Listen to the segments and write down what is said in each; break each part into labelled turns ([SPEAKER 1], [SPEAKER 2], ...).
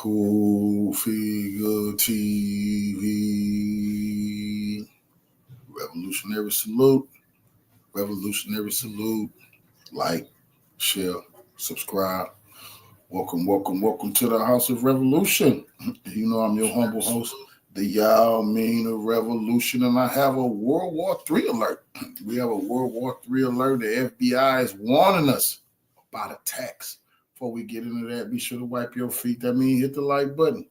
[SPEAKER 1] Cool Figure TV. Revolutionary salute. Revolutionary salute. Like, share, subscribe. Welcome to the House of Revolution. You know I'm your humble host, the Yao Mean of Revolution, and I have a World War III alert. We have a World War III alert. The FBI is warning us about attacks. Before we get into that, be sure to wipe your feet. That means hit the like button.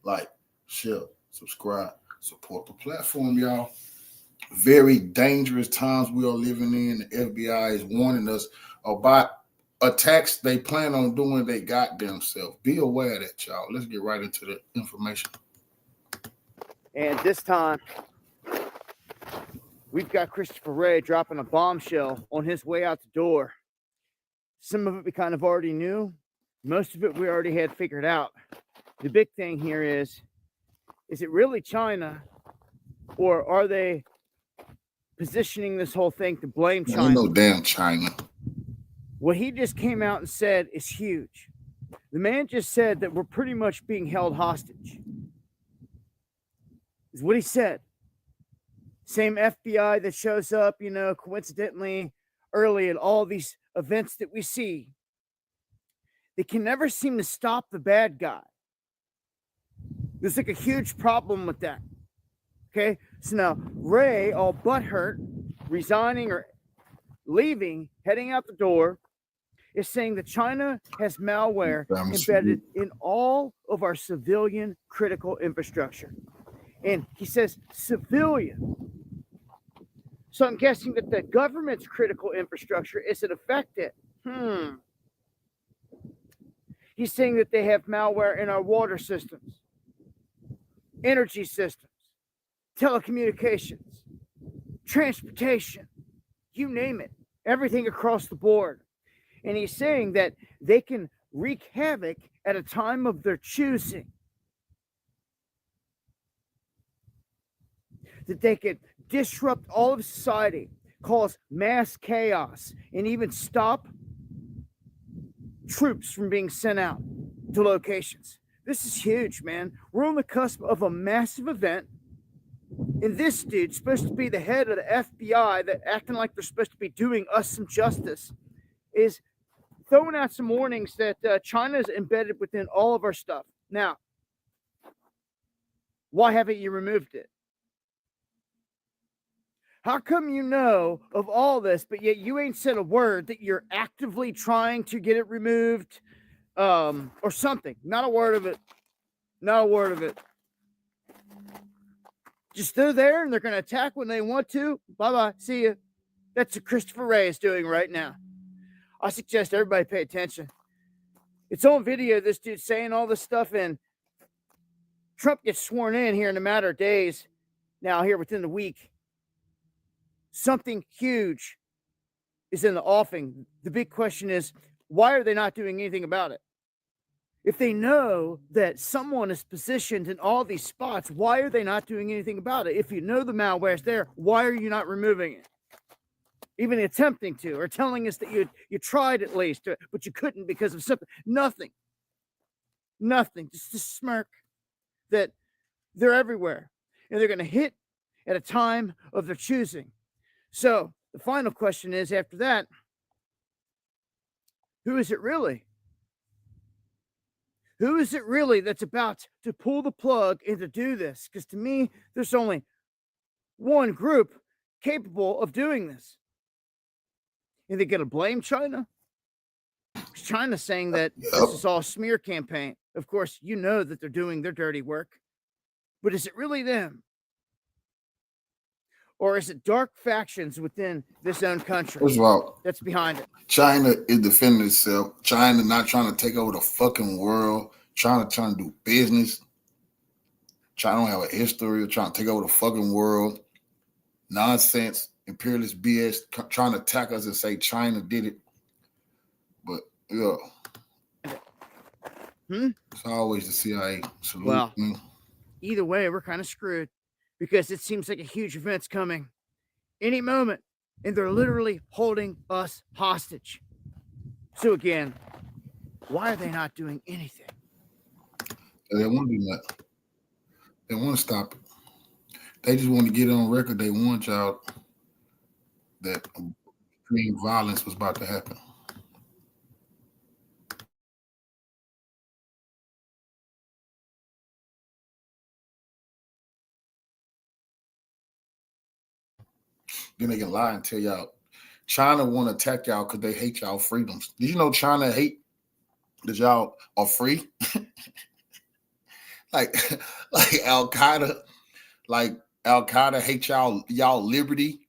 [SPEAKER 1] Like, share, subscribe, support the platform, y'all. Very dangerous times we are living in. The FBI is warning us about attacks they plan on doing they goddamn self. Be aware of that, y'all. Let's get right into the information.
[SPEAKER 2] And this time, we've got Christopher Wray dropping a bombshell on his way out the door. Some of it we kind of already knew. Most of it we already had figured out. The big thing here is it really China, or are they positioning this whole thing to blame China?
[SPEAKER 1] Ain't no damn China.
[SPEAKER 2] What he just came out and said is huge. The man just said that we're pretty much being held hostage. Is what he said. Same FBI that shows up, coincidentally early in all these events that we see. They can never seem to stop the bad guy. There's like a huge problem with that. Okay, so now Ray, all butthurt, resigning or leaving, heading out the door, is saying that China has malware embedded in all of our civilian critical infrastructure. And he says civilian. So I'm guessing that the government's critical infrastructure isn't affected. He's saying that they have malware in our water systems, energy systems, telecommunications, transportation, you name it, everything across the board. And he's saying that they can wreak havoc at a time of their choosing. That they could disrupt all of society, cause mass chaos, and even stop troops from being sent out to locations. This is huge, man. We're on the cusp of a massive event. And this dude, supposed to be the head of the FBI, that acting like they're supposed to be doing us some justice, is throwing out some warnings that China is embedded within all of our stuff. Now, why haven't you removed it? How come you know of all this, but yet you ain't said a word that you're actively trying to get it removed, or something? Not a word of it. Not a word of it. Just they're there and they're going to attack when they want to. Bye-bye. See ya. That's what Christopher Wray is doing right now. I suggest everybody pay attention. It's on video, this dude saying all this stuff, and Trump gets sworn in here in a matter of days. Now, here within the week. Something huge is in the offing. The big question is, why are they not doing anything about it? If they know that someone is positioned in all these spots, why are they not doing anything about it? If you know the malware is there, why are you not removing it? Even attempting to, or telling us that you tried at least, but you couldn't because of something. Nothing. Just a smirk that they're everywhere. And they're going to hit at a time of their choosing. So the final question is, after that, who is it really? Who is it really that's about to pull the plug and to do this? Because to me, there's only one group capable of doing this. And they're going to blame China? China's saying that this is all a smear campaign. Of course, you know that they're doing their dirty work. But is it really them? Or is it dark factions within this own country that's behind it?
[SPEAKER 1] China is defending itself. China not trying to take over the fucking world. China trying to do business. China don't have a history of trying to take over the fucking world. Nonsense, imperialist BS, trying to attack us and say China did it. But, yeah. It's always the CIA. Salute.
[SPEAKER 2] Well, either way, we're kind of screwed. Because it seems like a huge event's coming any moment, and they're literally holding us hostage. So again, why are they not doing anything?
[SPEAKER 1] They don't want to do that. They want to stop it. They just want to get on record. They want y'all that extreme violence was about to happen. Then they can lie and tell y'all China want to attack y'all because they hate y'all freedoms. Did you know China hate that y'all are free? like Al Qaeda, hate y'all liberty.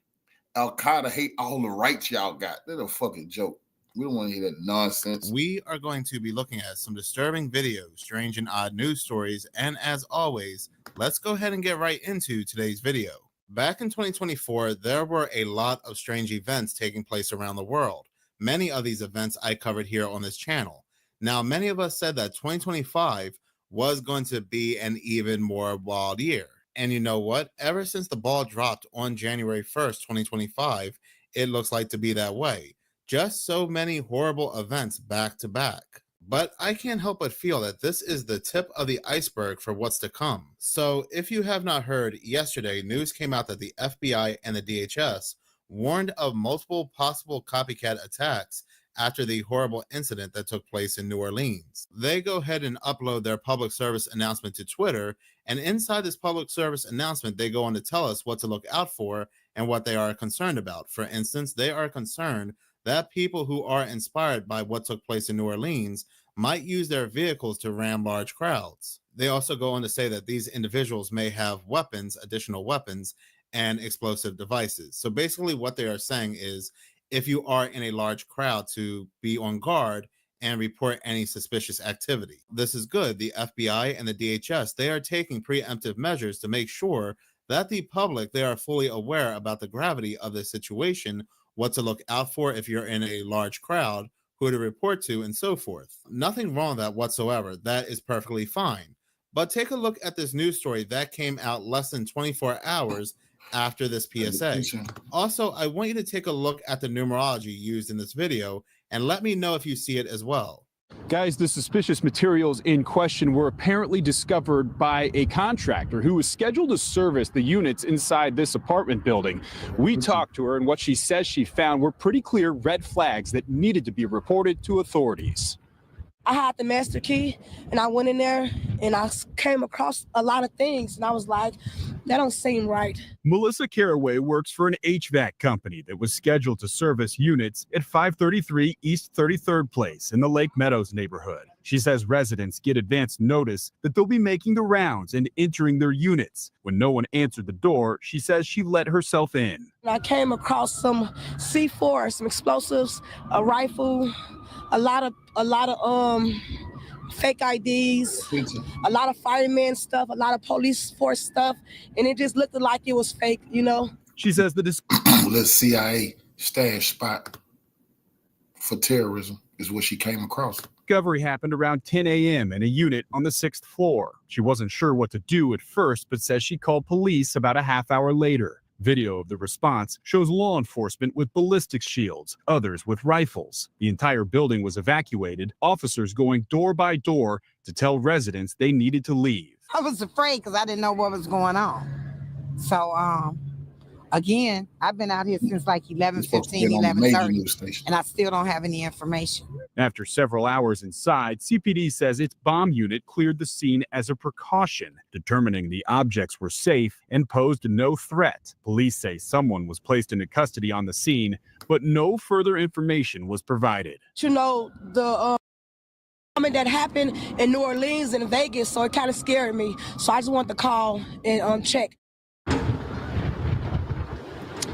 [SPEAKER 1] Al Qaeda hate all the rights y'all got. They're a fucking joke. We don't want to hear that nonsense.
[SPEAKER 3] We are going to be looking at some disturbing videos, strange and odd news stories, and as always, let's go ahead and get right into today's video. Back in 2024, there were a lot of strange events taking place around the world. Many of these events I covered here on this channel. Now, many of us said that 2025 was going to be an even more wild year. And you know what? Ever since the ball dropped on January 1st, 2025, it looks like to be that way. Just so many horrible events back to back. But I can't help but feel that this is the tip of the iceberg for what's to come. So if you have not heard, yesterday news came out that the FBI and the DHS warned of multiple possible copycat attacks after the horrible incident that took place in New Orleans. They go ahead and upload their public service announcement to Twitter, and inside this public service announcement, they go on to tell us what to look out for and what they are concerned about. For instance, they are concerned that people who are inspired by what took place in New Orleans might use their vehicles to ram large crowds. They also go on to say that these individuals may have weapons, additional weapons, and explosive devices. So basically what they are saying is, if you are in a large crowd, to be on guard and report any suspicious activity. This is good. The FBI and the DHS, they are taking preemptive measures to make sure that the public, they are fully aware about the gravity of the situation, what to look out for if you're in a large crowd, who to report to, and so forth. Nothing wrong with that whatsoever. That is perfectly fine. But take a look at this news story that came out less than 24 hours after this PSA. Also, I want you to take a look at the numerology used in this video and let me know if you see it as well.
[SPEAKER 4] Guys, the suspicious materials in question were apparently discovered by a contractor who was scheduled to service the units inside this apartment building. We talked to her, and what she says she found were pretty clear red flags that needed to be reported to authorities.
[SPEAKER 5] I had the master key, and I went in there, and I came across a lot of things, and I was like, that don't seem right.
[SPEAKER 4] Melissa Caraway works for an HVAC company that was scheduled to service units at 533 East 33rd Place in the Lake Meadows neighborhood. She says residents get advance notice that they'll be making the rounds and entering their units. When no one answered the door, she says she let herself in.
[SPEAKER 5] I came across some C4, some explosives, a rifle, a lot of fake IDs, a lot of fireman stuff, a lot of police force stuff, and it just looked like it was fake, you know.
[SPEAKER 4] She says the
[SPEAKER 1] CIA stash spot for terrorism is what she came across.
[SPEAKER 4] Discovery happened around 10 a.m. in a unit on the 6th floor. She wasn't sure what to do at first, but says she called police about a half hour later. Video of the response shows law enforcement with ballistic shields, others with rifles. The entire building was evacuated, officers going door by door to tell residents they needed to leave.
[SPEAKER 6] I was afraid because I didn't know what was going on. So, again, I've been out here since like 11:15, 11:30, and I still don't have any information.
[SPEAKER 4] After several hours inside, CPD says its bomb unit cleared the scene as a precaution, determining the objects were safe and posed no threat. Police say someone was placed into custody on the scene, but no further information was provided.
[SPEAKER 5] You know, the that happened in New Orleans and Vegas, so it kind of scared me. So I just wanted to call and check.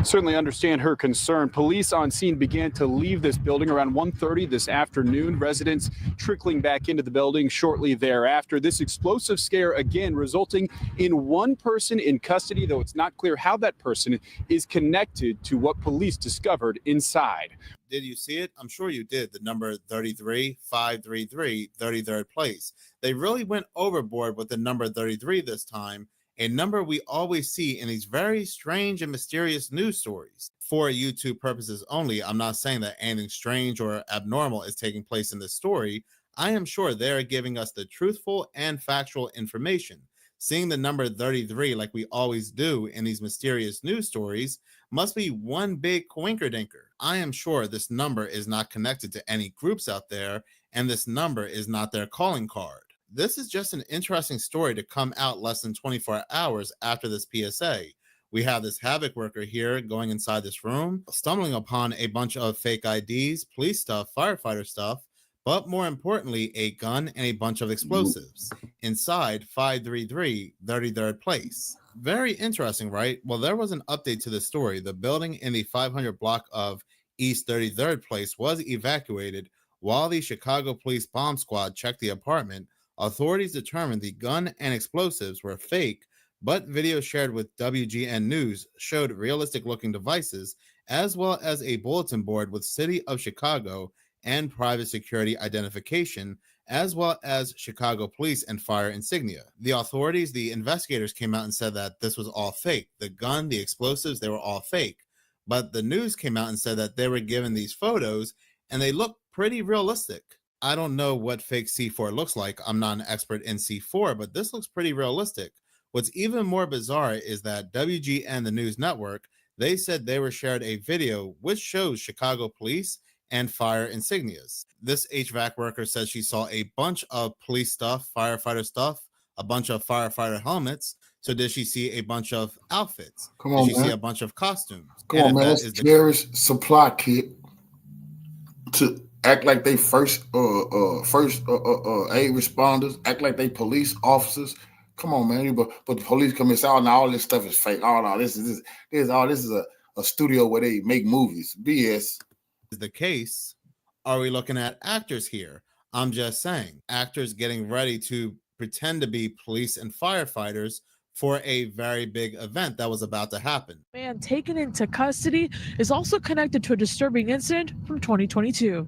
[SPEAKER 4] Certainly understand her concern. Police on scene began to leave this building around 1:30 this afternoon. Residents trickling back into the building shortly thereafter. This explosive scare again resulting in one person in custody, though it's not clear how that person is connected to what police discovered inside.
[SPEAKER 3] Did you see it? I'm sure you did. The number 33, 533, 33rd place. They really went overboard with the number 33 this time, a number we always see in these very strange and mysterious news stories. For YouTube purposes only, I'm not saying that anything strange or abnormal is taking place in this story. I am sure they're giving us the truthful and factual information. Seeing the number 33 like we always do in these mysterious news stories must be one big coinkerdinker. I am sure this number is not connected to any groups out there, and this number is not their calling card. This is just an interesting story to come out less than 24 hours after this PSA. We have this havoc worker here going inside this room, stumbling upon a bunch of fake IDs, police stuff, firefighter stuff, but more importantly, a gun and a bunch of explosives. Inside 533, 33rd place. Very interesting, right? Well, there was an update to this story. The building in the 500 block of East 33rd place was evacuated while the Chicago Police Bomb Squad checked the apartment. Authorities determined the gun and explosives were fake, but video shared with WGN News showed realistic-looking devices, as well as a bulletin board with City of Chicago and private security identification, as well as Chicago police and fire insignia. The authorities, the investigators came out and said that this was all fake. The gun, the explosives, they were all fake. But the news came out and said that they were given these photos and they look pretty realistic. I don't know what fake C4 looks like. I'm not an expert in C4, but this looks pretty realistic. What's even more bizarre is that WGN, the news network, they said they were shared a video which shows Chicago police and fire insignias. This HVAC worker says she saw a bunch of police stuff, firefighter stuff, a bunch of firefighter helmets. So did she see a bunch of outfits? Did she see a bunch of costumes?
[SPEAKER 1] Come on, man. That's Jerry's supply kit to act like they first aid responders, act like they police officers. Come on, man. But the police come and say, "Oh, now all this stuff is fake. Oh, no, this is a studio where they make movies." BS.
[SPEAKER 3] Is the case. Are we looking at actors here? I'm just saying, actors getting ready to pretend to be police and firefighters for a very big event that was about to happen.
[SPEAKER 7] Man taken into custody is also connected to a disturbing incident from 2022.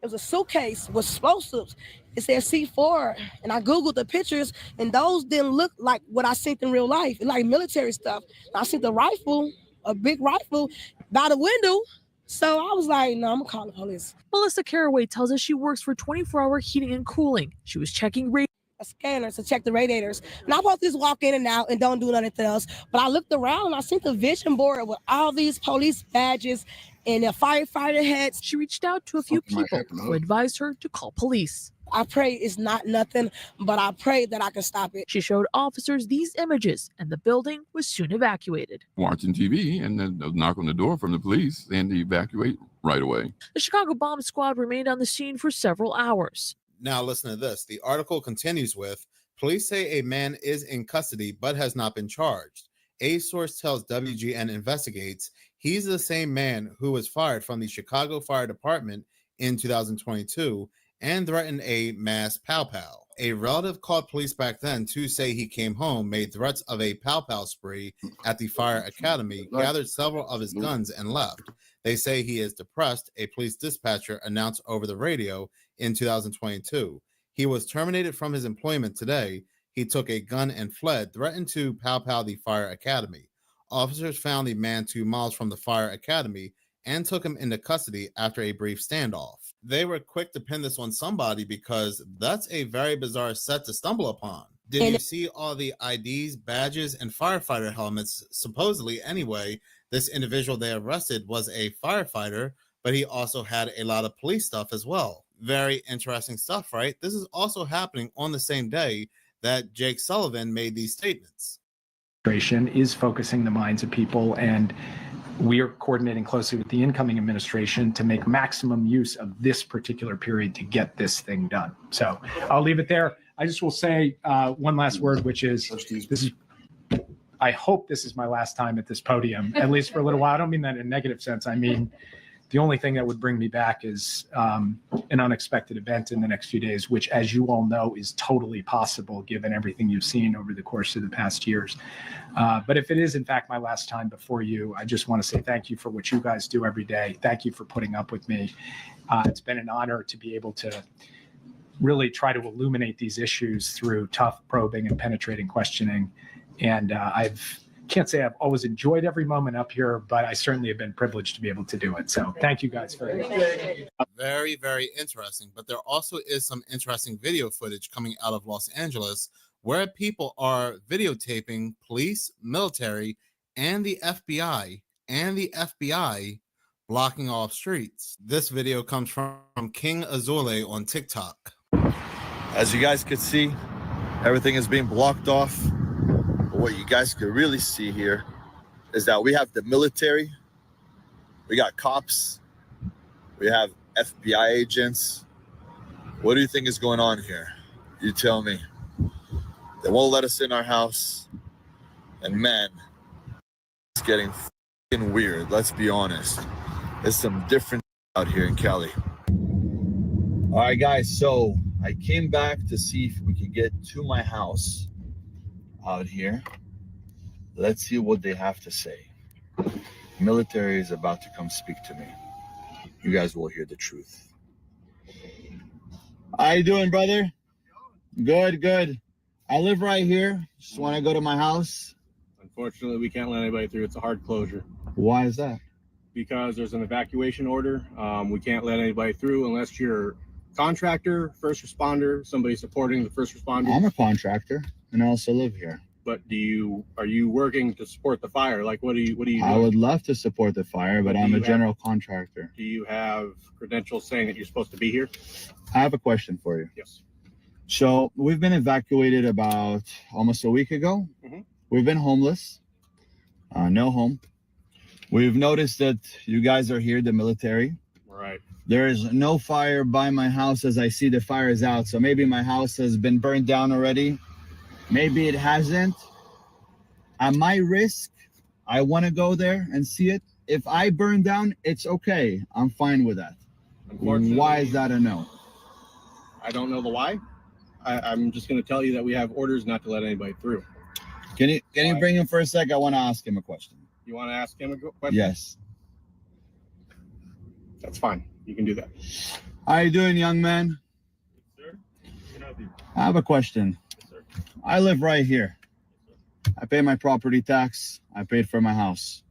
[SPEAKER 5] It was a suitcase with explosives. It said C4, and I Googled the pictures, and those didn't look like what I seen in real life, like military stuff. I seen the rifle, a big rifle, by the window. So I was like, no, I'm gonna call the police.
[SPEAKER 7] Melissa Caraway tells us she works for 24-hour heating and cooling. She was checking
[SPEAKER 5] a scanner to check the radiators. And I'm supposed to just walk in and out and don't do nothing else. But I looked around and I seen the vision board with all these police badges and the firefighter hats.
[SPEAKER 7] She reached out to a few people who advised her to call police.
[SPEAKER 5] I pray it's not nothing, but I pray that I can stop it.
[SPEAKER 7] She showed officers these images, and the building was soon evacuated.
[SPEAKER 8] Watching TV, and then a knock on the door from the police, and they evacuate right away.
[SPEAKER 7] The Chicago Bomb Squad remained on the scene for several hours.
[SPEAKER 3] Now listen to this. The article continues with, police say a man is in custody but has not been charged. A source tells WGN investigates he's the same man who was fired from the Chicago Fire Department in 2022 and threatened a mass pow-pow. A relative called police back then to say he came home, made threats of a pow-pow spree at the fire academy, gathered several of his guns, and left. They say he is depressed, a police dispatcher announced over the radio in 2022. He was terminated from his employment today. He took a gun and fled, threatened to pow-pow the fire academy. Officers found the man 2 miles from the fire academy and took him into custody after a brief standoff. They were quick to pin this on somebody because that's a very bizarre set to stumble upon. Did you see all the IDs, badges, and firefighter helmets? Supposedly, anyway, this individual they arrested was a firefighter, but he also had a lot of police stuff as well. Very interesting stuff, right? This is also happening on the same day that Jake Sullivan made these statements.
[SPEAKER 9] Is focusing the minds of people, and we are coordinating closely with the incoming administration to make maximum use of this particular period to get this thing done. So I'll leave it there. I just will say one last word, which is I hope this is my last time at this podium, at least for a little while. I don't mean that in a negative sense. I mean, the only thing that would bring me back is an unexpected event in the next few days, which, as you all know, is totally possible given everything you've seen over the course of the past years. But if it is, in fact, my last time before you, I just want to say thank you for what you guys do every day. Thank you for putting up with me. It's been an honor to be able to really try to illuminate these issues through tough probing and penetrating questioning. And I've can't say I've always enjoyed every moment up here, but I certainly have been privileged to be able to do it. So thank you guys very much.
[SPEAKER 3] Very, very interesting. But there also is some interesting video footage coming out of Los Angeles where people are videotaping police, military, and the FBI blocking off streets. This video comes from King Azule on TikTok.
[SPEAKER 10] As you guys could see, everything is being blocked off. But what you guys could really see here is that we have the military, we got cops, we have FBI agents. What do you think is going on here? You tell me. They won't let us in our house. And man, it's getting fucking weird. Let's be honest. There's some different out here in Cali. All right, guys. So I came back to see if we could get to my house out here. Let's see what they have to say. Military is about to come speak to me. You guys will hear the truth. How you doing, brother? Good, good. I live right here. Just want to go to my house.
[SPEAKER 11] Unfortunately, we can't let anybody through. It's a hard closure.
[SPEAKER 10] Why is that?
[SPEAKER 11] Because there's an evacuation order. We can't let anybody through unless you're contractor, first responder, somebody supporting the first responder.
[SPEAKER 10] I'm a contractor and I also live here.
[SPEAKER 11] But are you working to support the fire? Like, what do you doing?
[SPEAKER 10] I would love to support the fire, but I'm a general contractor.
[SPEAKER 11] Do you have credentials saying that you're supposed to be here?
[SPEAKER 10] I have a question for you.
[SPEAKER 11] Yes.
[SPEAKER 10] So we've been evacuated about almost a week ago.
[SPEAKER 11] Mm-hmm.
[SPEAKER 10] We've been homeless, no home. We've noticed that you guys are here, the military.
[SPEAKER 11] Right.
[SPEAKER 10] There is no fire by my house as I see the fire is out. So maybe my house has been burned down already. Maybe it hasn't. At my risk, I want to go there and see it. If I burn down, it's okay. I'm fine with that. Why is that a no?
[SPEAKER 11] I don't know the why. I'm just going to tell you that we have orders not to let anybody through.
[SPEAKER 10] Can you bring him for a sec? I want to ask him a question.
[SPEAKER 11] You want to ask him a question?
[SPEAKER 10] Yes.
[SPEAKER 11] That's fine. You can do that.
[SPEAKER 10] How you doing, young man?
[SPEAKER 11] Sir, can I help you?
[SPEAKER 10] I have a question.
[SPEAKER 11] Yes, sir.
[SPEAKER 10] I live right here. I pay my property tax. I paid for my house.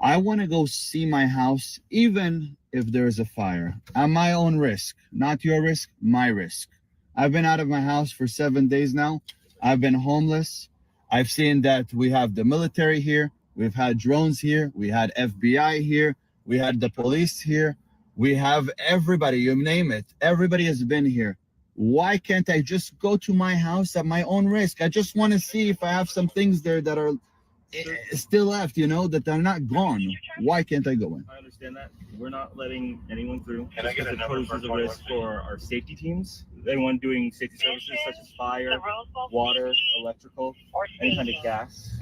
[SPEAKER 10] I want to go see my house, even if there is a fire, at my own risk. Not your risk, my risk. I've been out of my house for 7 days now. I've been homeless. I've seen that we have the military here. We've had drones here. We had FBI here. We had the police here. We have everybody, you name it. Everybody has been here. Why can't I just go to my house at my own risk? I just want to see if I have some things there that are still left, that are not gone. Why can't I go in?
[SPEAKER 12] I understand that. We're not letting anyone through. Because it poses a risk for our safety teams. Anyone doing safety services such as fire, water, electrical, any kind of gas.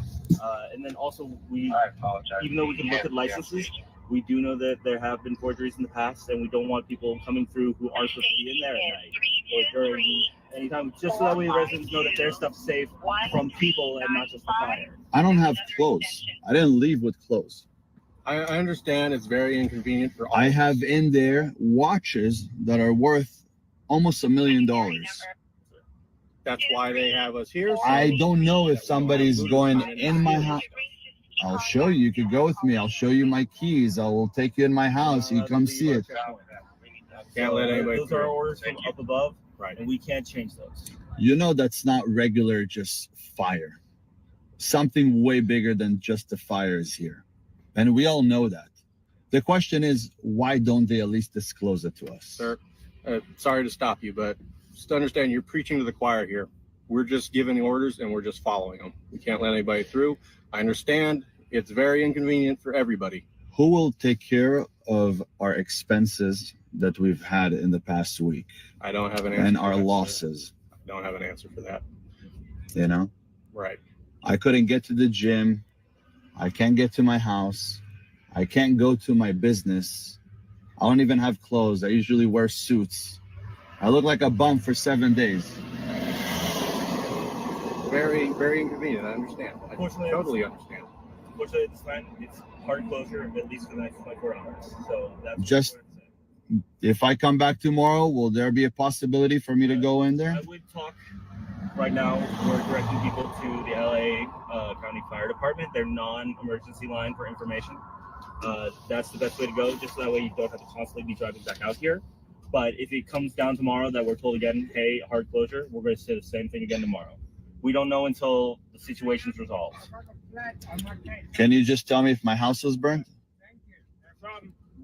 [SPEAKER 12] And then also, even though we can look at licenses, we do know that there have been forgeries in the past, and we don't want people coming through who aren't supposed to be in there at night or during any time, just so that way residents know that their stuff's safe from people and not just the fire.
[SPEAKER 10] I don't have clothes. I didn't leave with clothes.
[SPEAKER 11] I understand it's very inconvenient for all.
[SPEAKER 10] I have in there watches that are worth almost $1 million.
[SPEAKER 11] That's why they have us here. So
[SPEAKER 10] I don't know if somebody's going in my house. I'll show you. You could go with me. I'll show you my keys. I will take you in my house. You come see it.
[SPEAKER 11] Can't let anybody
[SPEAKER 12] those are orders from up above,
[SPEAKER 11] right?
[SPEAKER 12] And we can't change those.
[SPEAKER 10] That's not regular just fire. Something way bigger than just the fire is here. And we all know that. The question is, why don't they at least disclose it to us?
[SPEAKER 11] Sir, sorry to stop you, but just understand you're preaching to the choir here. We're just giving the orders and we're just following them. We can't let anybody through. I understand it's very inconvenient for everybody.
[SPEAKER 10] Who will take care of our expenses that we've had in the past week?
[SPEAKER 11] I don't have an answer.
[SPEAKER 10] And our losses.
[SPEAKER 11] I don't have an answer for that.
[SPEAKER 10] Right.
[SPEAKER 11] Right.
[SPEAKER 10] I couldn't get to the gym. I can't get to my house. I can't go to my business. I don't even have clothes. I usually wear suits. I look like a bum for 7 days.
[SPEAKER 11] Very, very inconvenient. I understand. I totally understand.
[SPEAKER 12] Unfortunately, at this time, it's hard closure, at least for the next 24 hours. So that's
[SPEAKER 10] just, if I come back tomorrow, will there be a possibility for me to go in there?
[SPEAKER 12] I would talk Right now, we're directing people to the LA County Fire Department, their non-emergency line for information. That's the best way to go, just so that way you don't have to constantly be driving back out here. But if it comes down tomorrow that we're told again, hey, hard closure, we're going to say the same thing again tomorrow. We don't know until the situation's resolved.
[SPEAKER 10] Can you just tell me if my house was burned?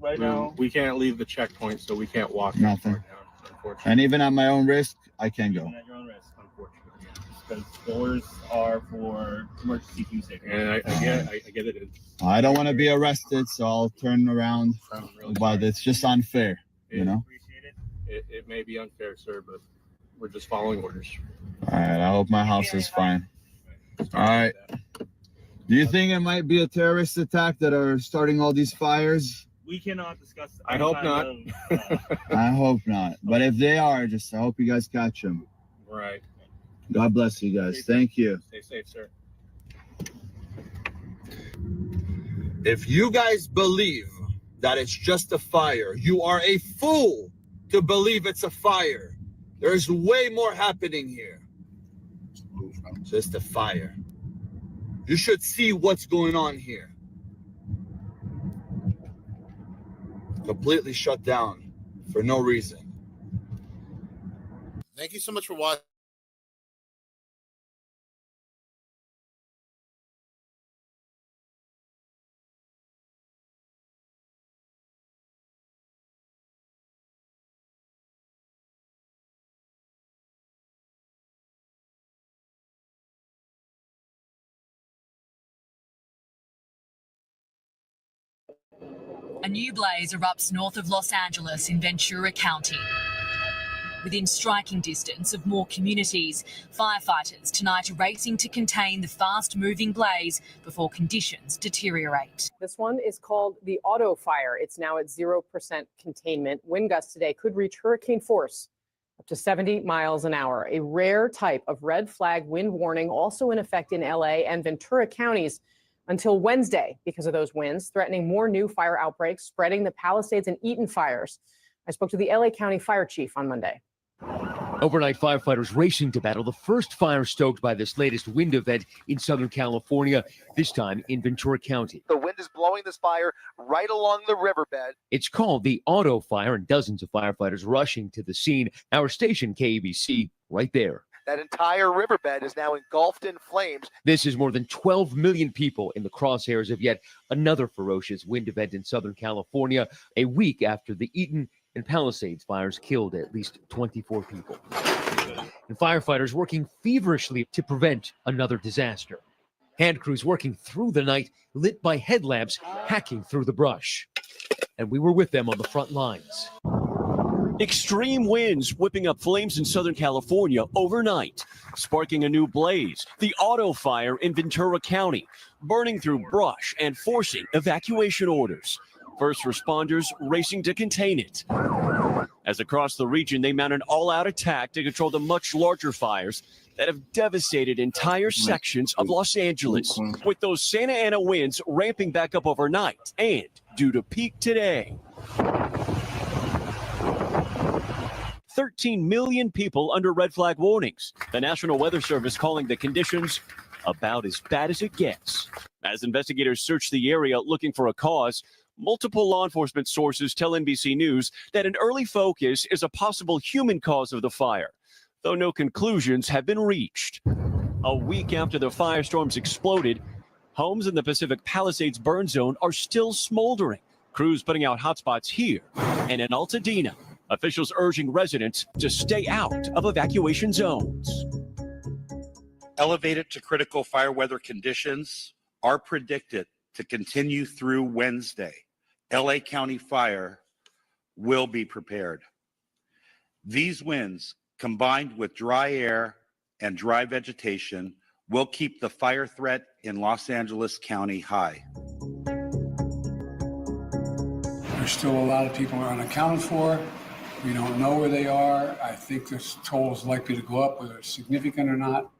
[SPEAKER 12] Right now,
[SPEAKER 11] we can't leave the checkpoint, so we can't walk.
[SPEAKER 10] Nothing.
[SPEAKER 11] Unfortunately.
[SPEAKER 10] And even at my own risk, I can't go.
[SPEAKER 12] Even at your own risk, unfortunately. Because doors are for emergency teams.
[SPEAKER 11] And I get it.
[SPEAKER 10] I don't want to be arrested, so I'll turn around. But it's just unfair, you know?
[SPEAKER 11] It may be unfair, sir, but we're just following orders.
[SPEAKER 10] All right, I hope my house is fine. All right. Do you think it might be a terrorist attack that are starting all these fires?
[SPEAKER 12] We cannot discuss.
[SPEAKER 11] I hope not.
[SPEAKER 10] I hope not. But if they are, I hope you guys catch them.
[SPEAKER 11] Right.
[SPEAKER 10] God bless you guys. Thank you.
[SPEAKER 11] Stay safe, sir.
[SPEAKER 10] If you guys believe that it's just a fire, you are a fool to believe it's a fire. There's way more happening here. Just a fire. You should see what's going on here. Completely shut down for no reason.
[SPEAKER 3] Thank you so much for watching.
[SPEAKER 13] A new blaze erupts north of Los Angeles in Ventura County. Within striking distance of more communities, firefighters tonight are racing to contain the fast-moving blaze before conditions deteriorate.
[SPEAKER 14] This one is called the auto fire. It's now at 0% containment. Wind gusts today could reach hurricane force up to 70 miles an hour. A rare type of red flag wind warning also in effect in LA and Ventura counties until Wednesday because of those winds, threatening more new fire outbreaks, spreading the Palisades and Eaton fires. I spoke to the LA County Fire Chief on Monday.
[SPEAKER 15] Overnight, firefighters racing to battle the first fire stoked by this latest wind event in Southern California, this time in Ventura County.
[SPEAKER 16] The wind is blowing this fire right along the riverbed.
[SPEAKER 15] It's called the auto fire, and dozens of firefighters rushing to the scene. Our station, KABC, right there.
[SPEAKER 16] That entire riverbed is now engulfed in flames.
[SPEAKER 15] This is more than 12 million people in the crosshairs of yet another ferocious wind event in Southern California, a week after the Eaton and Palisades fires killed at least 24 people. And firefighters working feverishly to prevent another disaster. Hand crews working through the night, lit by headlamps, hacking through the brush. And we were with them on the front lines.
[SPEAKER 17] Extreme winds whipping up flames in Southern California overnight, sparking a new blaze, the auto fire in Ventura County, burning through brush and forcing evacuation orders. First responders racing to contain it. As across the region, they mount an all-out attack to control the much larger fires that have devastated entire sections of Los Angeles, with those Santa Ana winds ramping back up overnight and due to peak today. 13 million people under red flag warnings. The National Weather Service calling the conditions about as bad as it gets. As investigators search the area looking for a cause, multiple law enforcement sources tell NBC News that an early focus is a possible human cause of the fire, though no conclusions have been reached. A week after the firestorms exploded, homes in the Pacific Palisades burn zone are still smoldering. Crews putting out hotspots here and in Altadena. Officials urging residents to stay out of evacuation zones.
[SPEAKER 18] Elevated to critical fire weather conditions are predicted to continue through Wednesday. LA County Fire will be prepared. These winds, combined with dry air and dry vegetation, will keep the fire threat in Los Angeles County high.
[SPEAKER 19] There's still a lot of people are unaccounted for. We don't know where they are. I think this toll is likely to go up, whether it's significant or not.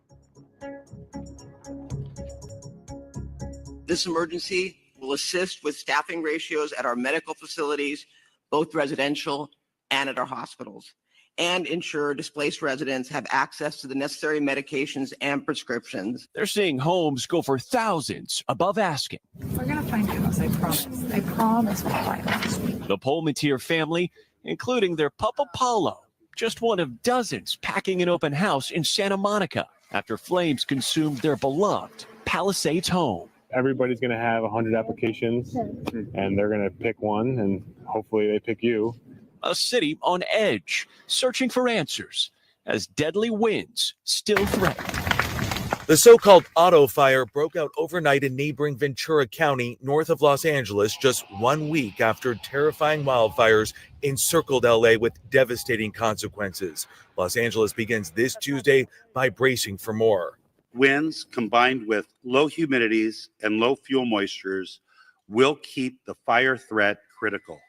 [SPEAKER 20] This emergency will assist with staffing ratios at our medical facilities, both residential and at our hospitals. and ensure displaced residents have access to the necessary medications and prescriptions.
[SPEAKER 17] They're seeing homes go for thousands above asking.
[SPEAKER 7] We're going to find a house, I promise. I promise we'll find a house.
[SPEAKER 17] The Palmentier family, including their pup Apollo, just one of dozens packing an open house in Santa Monica after flames consumed their beloved Palisades home.
[SPEAKER 21] Everybody's going to have 100 applications, and they're going to pick one, and hopefully they pick you.
[SPEAKER 17] A city on edge, searching for answers as deadly winds still threaten.
[SPEAKER 22] The so-called auto fire broke out overnight in neighboring Ventura County, north of Los Angeles, just 1 week after terrifying wildfires encircled LA with devastating consequences. Los Angeles begins this Tuesday by bracing for more.
[SPEAKER 18] Winds combined with low humidities and low fuel moistures will keep the fire threat critical.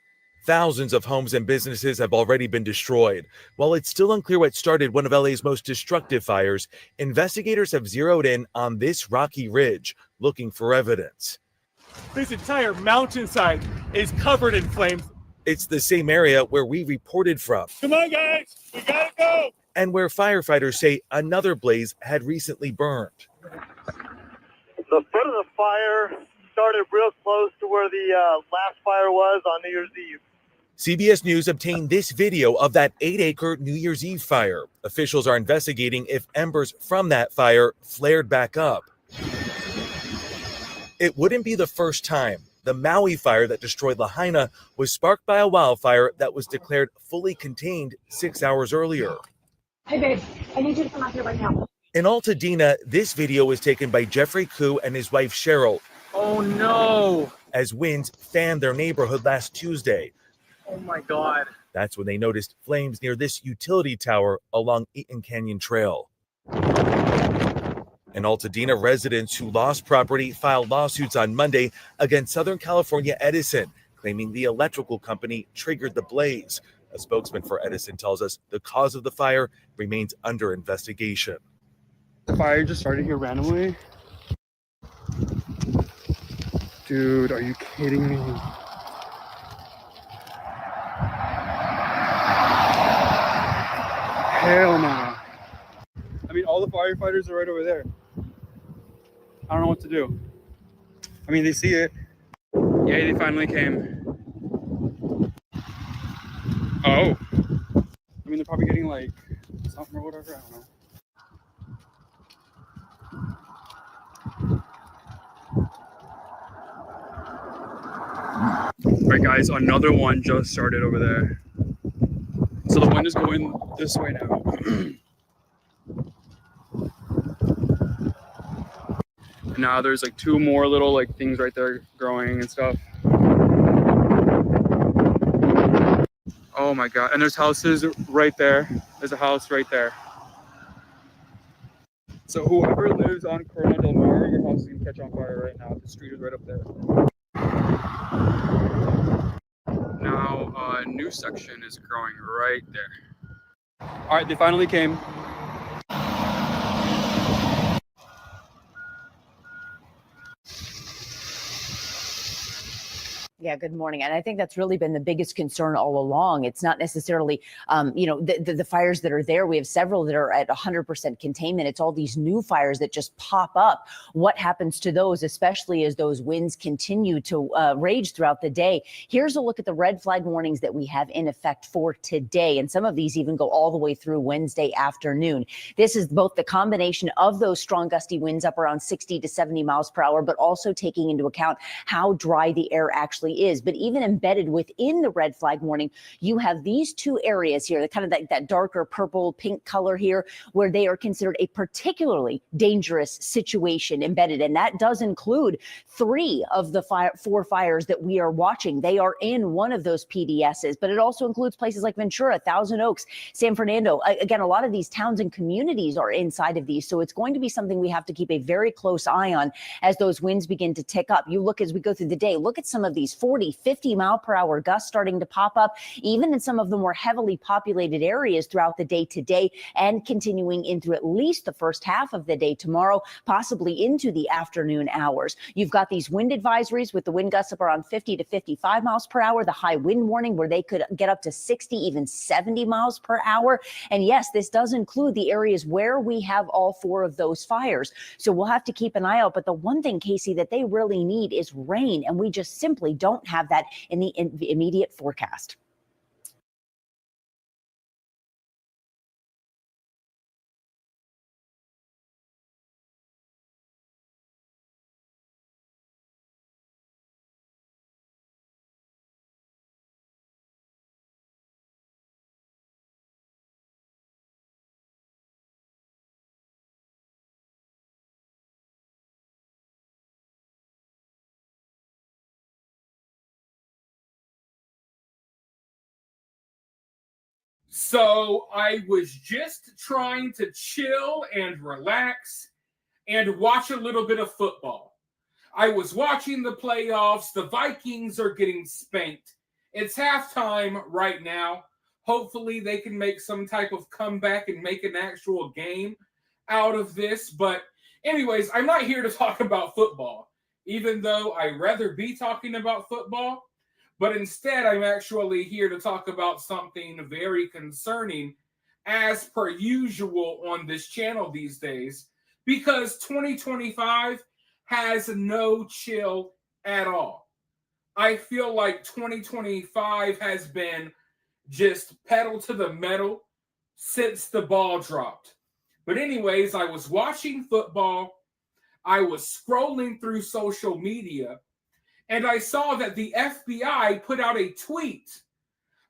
[SPEAKER 22] Thousands of homes and businesses have already been destroyed. While it's still unclear what started one of LA's most destructive fires, investigators have zeroed in on this rocky ridge, looking for evidence.
[SPEAKER 23] This entire mountainside is covered in flames.
[SPEAKER 22] It's the same area where we reported from.
[SPEAKER 23] Come on, guys, we gotta go.
[SPEAKER 22] And where firefighters say another blaze had recently burned.
[SPEAKER 24] The foot of the fire started real close to where the last fire was on New Year's Eve.
[SPEAKER 22] CBS News obtained this video of that 8-acre New Year's Eve fire. Officials are investigating if embers from that fire flared back up. It wouldn't be the first time. The Maui fire that destroyed Lahaina was sparked by a wildfire that was declared fully contained 6 hours earlier.
[SPEAKER 25] Hey, babe, I need you to come out here right now.
[SPEAKER 22] In Altadena, this video was taken by Jeffrey Koo and his wife Cheryl.
[SPEAKER 23] Oh, no.
[SPEAKER 22] As winds fanned their neighborhood last Tuesday.
[SPEAKER 23] Oh, my God.
[SPEAKER 22] That's when they noticed flames near this utility tower along Eaton Canyon Trail. In Altadena, residents who lost property filed lawsuits on Monday against Southern California Edison, claiming the electrical company triggered the blaze. A spokesman for Edison tells us the cause of the fire remains under investigation.
[SPEAKER 23] The fire just started here randomly. Dude, are you kidding me? Hell no. I mean, all the firefighters are right over there. I don't know what to do. I mean, they see it. Yeah, they finally came. Oh. I mean, they're probably getting like something or whatever. I don't know. All right, guys, another one just started over there. So the wind is going this way now. And now there's like two more little like things right there growing and stuff. Oh my God. And there's houses right there. There's a house right there. So whoever lives on Corona Del Mar, your house is gonna catch on fire right now. The street is right up there. Now a new section is growing right there. All right, they finally came.
[SPEAKER 26] Yeah, good morning. And I think that's really been the biggest concern all along. It's not necessarily, the fires that are there. We have several that are at 100% containment. It's all these new fires that just pop up. What happens to those, especially as those winds continue to rage throughout the day? Here's a look at the red flag warnings that we have in effect for today. And some of these even go all the way through Wednesday afternoon. This is both the combination of those strong gusty winds up around 60 to 70 miles per hour, but also taking into account how dry the air actually is. But even embedded within the red flag warning, you have these two areas here, the kind of that darker purple pink color here, where they are considered a particularly dangerous situation embedded. And that does include 3 of the 4 fires that we are watching. They are in one of those PDSs, but it also includes places like Ventura, Thousand Oaks, San Fernando. Again, a lot of these towns and communities are inside of these. So it's going to be something we have to keep a very close eye on as those winds begin to tick up. You look as we go through the day, look at some of these 40, 50 mile per hour gusts starting to pop up, even in some of the more heavily populated areas throughout the day today and continuing into at least the first half of the day tomorrow, possibly into the afternoon hours. You've got these wind advisories with the wind gusts up around 50 to 55 miles per hour, the high wind warning where they could get up to 60, even 70 miles per hour. And yes, this does include the areas where we have all four of those fires. So we'll have to keep an eye out. But the one thing, Casey, that they really need is rain. And we just simply don't have that in the immediate forecast.
[SPEAKER 1] So I was just trying to chill and relax and watch a little bit of football. I was watching the playoffs. The Vikings are getting spanked. It's halftime right now. Hopefully they can make some type of comeback and make an actual game out of this. But anyways, I'm not here to talk about football, even though I'd rather be talking about football. But instead, I'm actually here to talk about something very concerning, as per usual on this channel these days, because 2025 has no chill at all. I feel like 2025 has been just pedal to the metal since the ball dropped. But anyways, I was watching football. I was scrolling through social media, and I saw that the FBI put out a tweet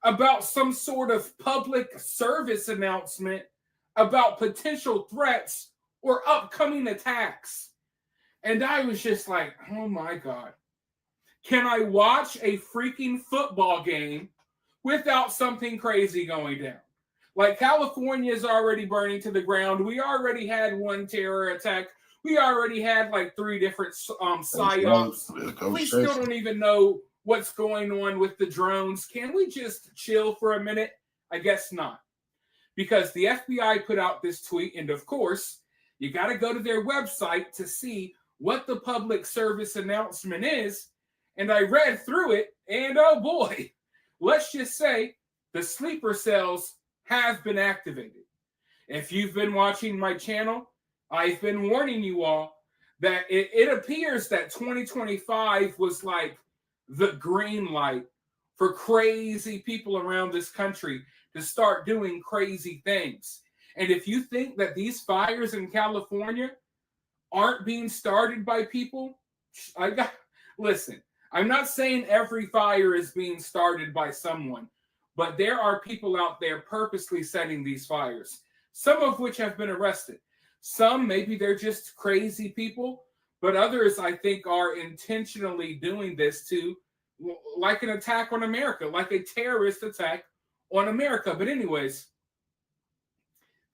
[SPEAKER 1] about some sort of public service announcement about potential threats or upcoming attacks. And I was just like, oh my God. Can I watch a freaking football game without something crazy going down? Like, California is already burning to the ground. We already had one terror attack. We already had like 3 different psyops. We still don't even know what's going on with the drones. Can we just chill for a minute? I guess not. Because the FBI put out this tweet, and of course, you got to go to their website to see what the public service announcement is. And I read through it, and oh boy, let's just say the sleeper cells have been activated. If you've been watching my channel, I've been warning you all that it appears that 2025 was like the green light for crazy people around this country to start doing crazy things. And if you think that these fires in California aren't being started by people, listen, I'm not saying every fire is being started by someone, but there are people out there purposely setting these fires, some of which have been arrested. Some, maybe they're just crazy people, but others, I think, are intentionally doing this to, like an attack on America, like a terrorist attack on America. But anyways,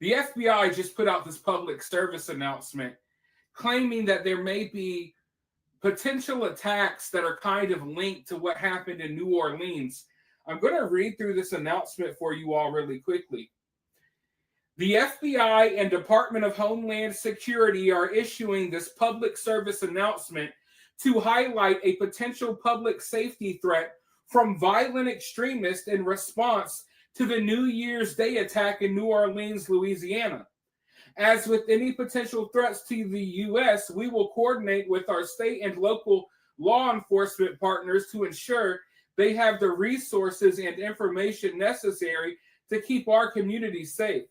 [SPEAKER 1] the FBI just put out this public service announcement claiming that there may be potential attacks that are kind of linked to what happened in New Orleans. I'm going to read through this announcement for you all really quickly. The FBI and Department of Homeland Security are issuing this public service announcement to highlight a potential public safety threat from violent extremists in response to the New Year's Day attack in New Orleans, Louisiana. As with any potential threats to the U.S., we will coordinate with our state and local law enforcement partners to ensure they have the resources and information necessary to keep our communities safe.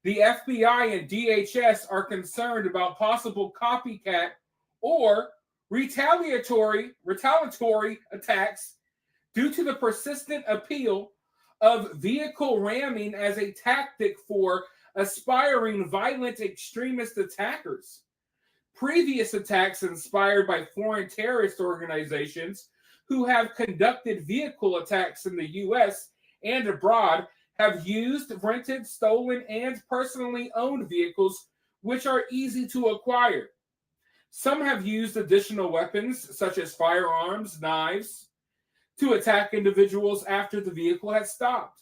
[SPEAKER 1] The FBI and DHS are concerned about possible copycat or retaliatory attacks due to the persistent appeal of vehicle ramming as a tactic for aspiring violent extremist attackers. Previous attacks inspired by foreign terrorist organizations who have conducted vehicle attacks in the U.S. and abroad have used rented, stolen, and personally owned vehicles, which are easy to acquire. Some have used additional weapons, such as firearms, knives, to attack individuals after the vehicle has stopped.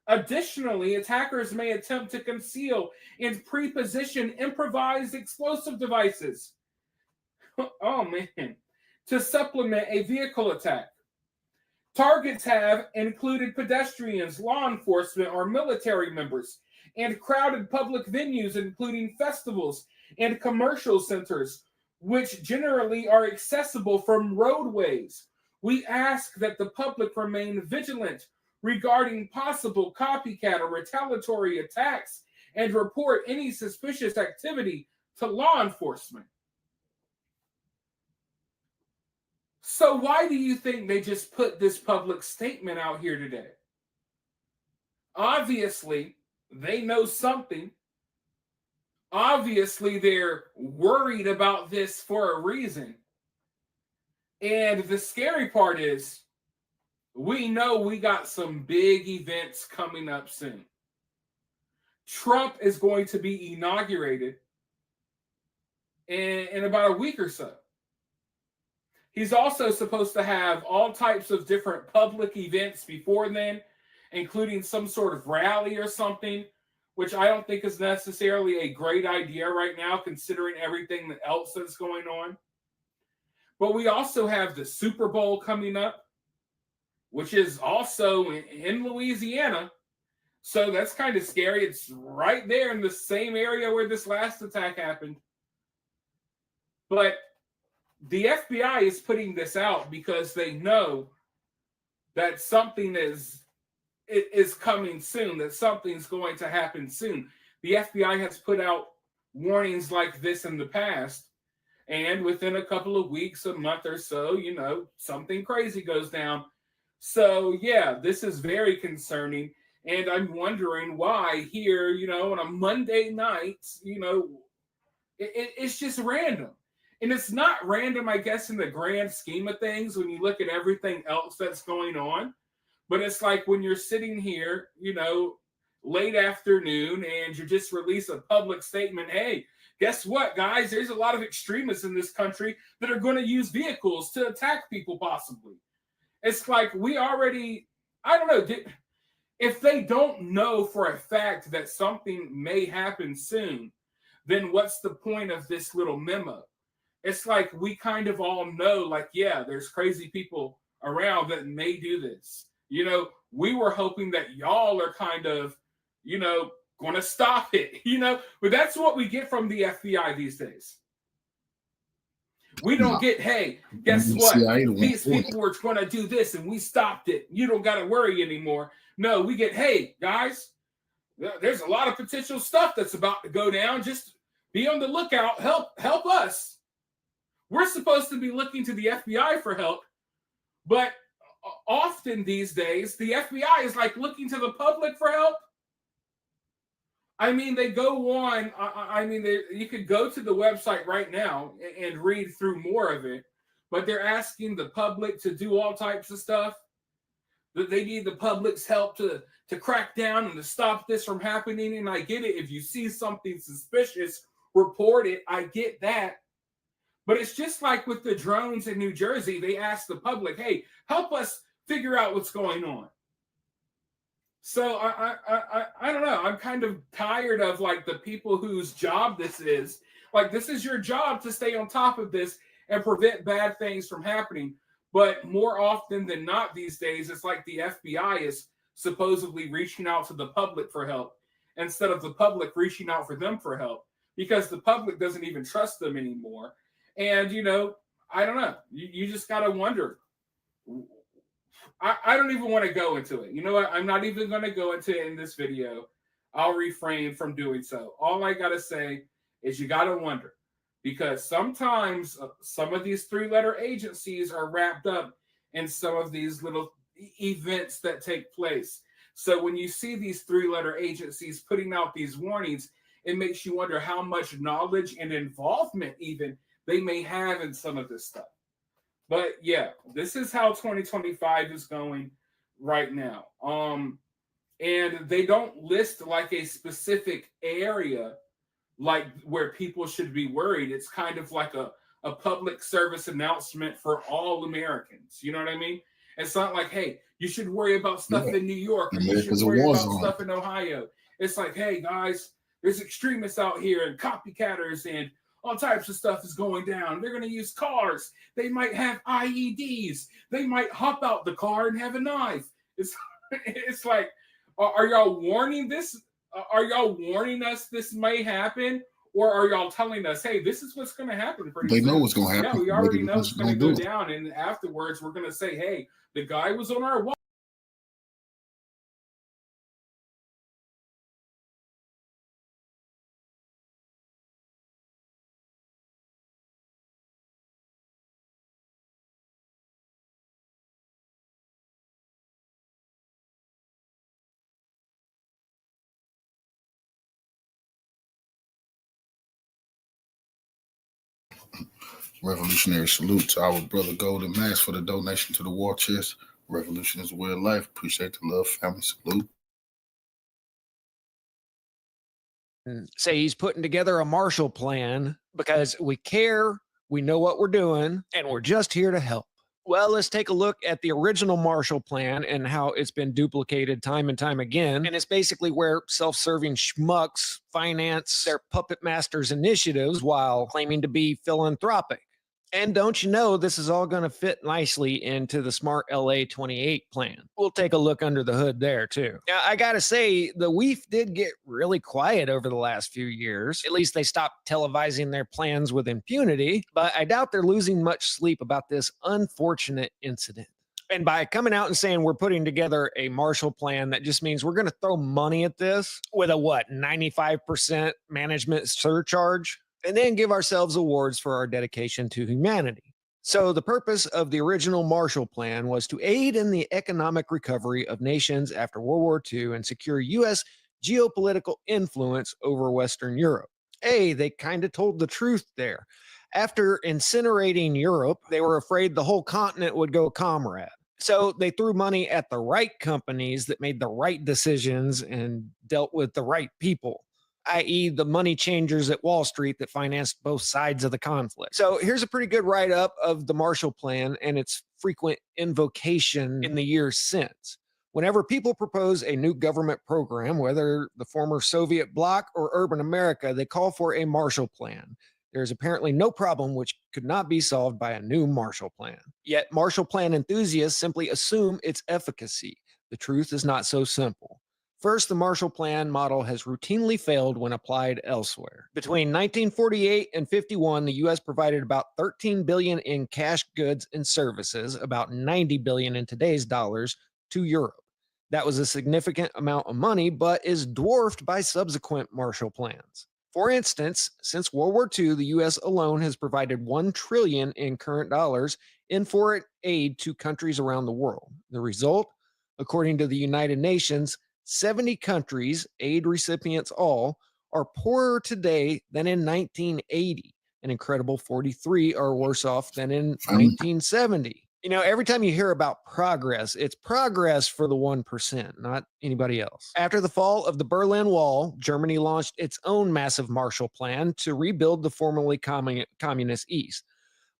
[SPEAKER 1] Additionally, attackers may attempt to conceal and pre-position improvised explosive devices. Oh man, to supplement a vehicle attack. Targets have included pedestrians, law enforcement, or military members, and crowded public venues, including festivals and commercial centers, which generally are accessible from roadways. We ask that the public remain vigilant regarding possible copycat or retaliatory attacks and report any suspicious activity to law enforcement. So why do you think they just put this public statement out here today? Obviously, they know something. Obviously, they're worried about this for a reason. And the scary part is, we know we got some big events coming up soon. Trump is going to be inaugurated in about a week or so. He's also supposed to have all types of different public events before then, including some sort of rally or something, which I don't think is necessarily a great idea right now, considering everything else that's going on. But we also have the Super Bowl coming up, which is also in Louisiana. So that's kind of scary. It's right there in the same area where this last attack happened. But the FBI is putting this out because they know that something is coming soon, that something's going to happen soon. The FBI has put out warnings like this in the past, and within a couple of weeks, a month or so, you know, something crazy goes down. So, yeah, this is very concerning, and I'm wondering why here, you know, on a Monday night, you know, it's just random. And it's not random, I guess, in the grand scheme of things when you look at everything else that's going on. But it's like when you're sitting here, you know, late afternoon and you just release a public statement, hey, guess what, guys? There's a lot of extremists in this country that are going to use vehicles to attack people possibly. It's like we already, I don't know, if they don't know for a fact that something may happen soon, then what's the point of this little memo? It's like we kind of all know, like, yeah, there's crazy people around that may do this. You know, we were hoping that y'all are kind of, you know, going to stop it, you know, but that's what we get from the FBI these days. We don't get, hey, guess what? These people were going to do this and we stopped it. You don't got to worry anymore. No, we get, hey, guys, there's a lot of potential stuff that's about to go down. Just be on the lookout. Help us. We're supposed to be looking to the FBI for help, but often these days, the FBI is like looking to the public for help. I mean, they go on. You could go to the website right now and read through more of it, but they're asking the public to do all types of stuff. That they need the public's help to crack down and to stop this from happening. And I get it. If you see something suspicious, report it. I get that. But it's just like with the drones in New Jersey. They asked the public, hey, help us figure out what's going on. So I don't know. I'm kind of tired of like the people whose job this is. Like, this is your job to stay on top of this and prevent bad things from happening. But more often than not these days, it's like the FBI is supposedly reaching out to the public for help instead of the public reaching out for them for help, because the public doesn't even trust them anymore. And, you know, I don't know. You just got to wonder. I don't even want to go into it. You know what? I'm not even going to go into it in this video. I'll refrain from doing so. All I got to say is you got to wonder, because sometimes some of these three-letter agencies are wrapped up in some of these little events that take place. So when you see these three-letter agencies putting out these warnings, it makes you wonder how much knowledge and involvement even they may have in some of this stuff. But yeah, this is how 2025 is going right now. And they don't list like a specific area like where people should be worried. It's kind of like a public service announcement for all Americans. You know what I mean? It's not like, hey, you should worry about stuff in New York, or you
[SPEAKER 2] America's
[SPEAKER 1] should
[SPEAKER 2] a
[SPEAKER 1] worry
[SPEAKER 2] war
[SPEAKER 1] about
[SPEAKER 2] zone.
[SPEAKER 1] stuff in Ohio. It's like, hey, guys, there's extremists out here and copycatters and all types of stuff is going down. They're going to use cars. They might have IEDs. They might hop out the car and have a knife. It's like, are y'all warning this? Are y'all warning us this may happen? Or are y'all telling us, hey, this is what's going to happen pretty soon?
[SPEAKER 2] They know what's going to happen.
[SPEAKER 1] Yeah, we already know it's going to go
[SPEAKER 2] do it.
[SPEAKER 1] down. And afterwards, we're going to say, hey, the guy was on our watch.
[SPEAKER 2] Revolutionary salute to our brother Golden Max for the donation to the war chest. Revolution is a way of life. Appreciate the love, family. Salute.
[SPEAKER 4] Say he's putting together a Marshall Plan because we care, we know what we're doing, and we're just here to help. Well, let's take a look at the original Marshall Plan and how it's been duplicated time and time again. And it's basically where self-serving schmucks finance their puppet masters' initiatives while claiming to be philanthropic. And don't you know, this is all going to fit nicely into the Smart LA 28 plan. We'll take a look under the hood there, too. Now, I got to say, the WEF did get really quiet over the last few years. At least they stopped televising their plans with impunity. But I doubt they're losing much sleep about this unfortunate incident. And by coming out and saying we're putting together a Marshall Plan, that just means we're going to throw money at this with a, 95% management surcharge? And then give ourselves awards for our dedication to humanity. So the purpose of the original Marshall Plan was to aid in the economic recovery of nations after World War II and secure U.S. geopolitical influence over Western Europe. Hey, they kind of told the truth there. After incinerating Europe, they were afraid the whole continent would go comrade. So they threw money at the right companies that made the right decisions and dealt with the right people, i.e. the money changers at Wall Street that financed both sides of the conflict. So here's a pretty good write-up of the Marshall Plan and its frequent invocation in the years since. Whenever people propose a new government program, whether the former Soviet bloc or urban America, they call for a Marshall Plan. There is apparently no problem which could not be solved by a new Marshall Plan. Yet Marshall Plan enthusiasts simply assume its efficacy. The truth is not so simple. First, the Marshall Plan model has routinely failed when applied elsewhere. Between 1948 and 51, the U.S. provided about $13 billion in cash goods and services, about $90 billion in today's dollars, to Europe. That was a significant amount of money, but is dwarfed by subsequent Marshall Plans. For instance, since World War II, the U.S. alone has provided $1 trillion in current dollars in foreign aid to countries around the world. The result, according to the United Nations, 70 countries, aid recipients all, are poorer today than in 1980. An incredible 43 are worse off than in 1970. You know, every time you hear about progress, it's progress for the 1%, not anybody else. After the fall of the Berlin Wall, Germany launched its own massive Marshall Plan to rebuild the formerly communist East.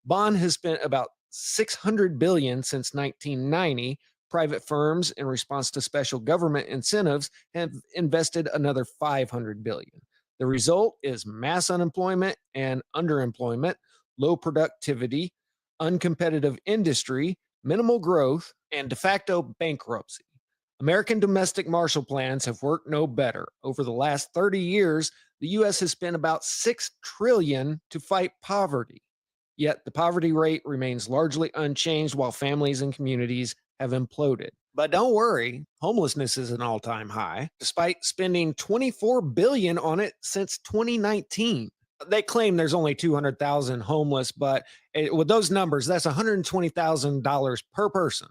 [SPEAKER 4] Bonn has spent about $600 billion since 1990. Private firms, in response to special government incentives, have invested another $500 billion. The result is mass unemployment and underemployment, low productivity, uncompetitive industry, minimal growth, and de facto bankruptcy. American domestic Marshall Plans have worked no better. Over the last 30 years, the U.S. has spent about $6 trillion to fight poverty. Yet the poverty rate remains largely unchanged while families and communities have imploded. But don't worry, homelessness is an all-time high, despite spending $24 billion on it since 2019. They claim there's only 200,000 homeless, but with those numbers, that's $120,000 per person.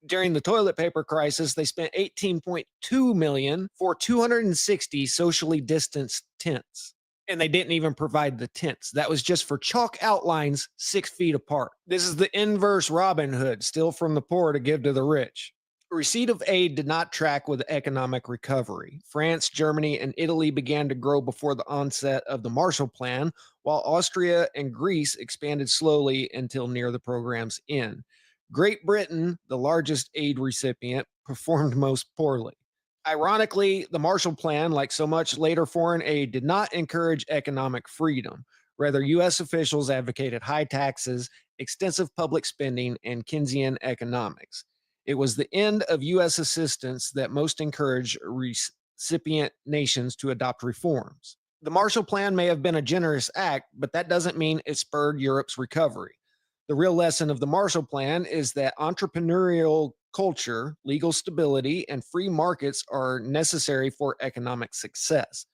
[SPEAKER 4] During the toilet paper crisis, they spent $18.2 million for 260 socially distanced tents. And they didn't even provide the tents. That was just for chalk outlines 6 feet apart. This is the inverse Robin Hood, steal from the poor to give to the rich. Receipt of aid did not track with economic recovery. France, Germany, and Italy began to grow before the onset of the Marshall Plan, while Austria and Greece expanded slowly until near the program's end. Great Britain, the largest aid recipient, performed most poorly. Ironically, the Marshall Plan, like so much later foreign aid, did not encourage economic freedom. Rather, U.S. officials advocated high taxes, extensive public spending, and Keynesian economics. It was the end of U.S. assistance that most encouraged recipient nations to adopt reforms. The Marshall Plan may have been a generous act, but that doesn't mean it spurred Europe's recovery. The real lesson of the Marshall Plan is that entrepreneurial culture, legal stability, and free markets are necessary for economic success.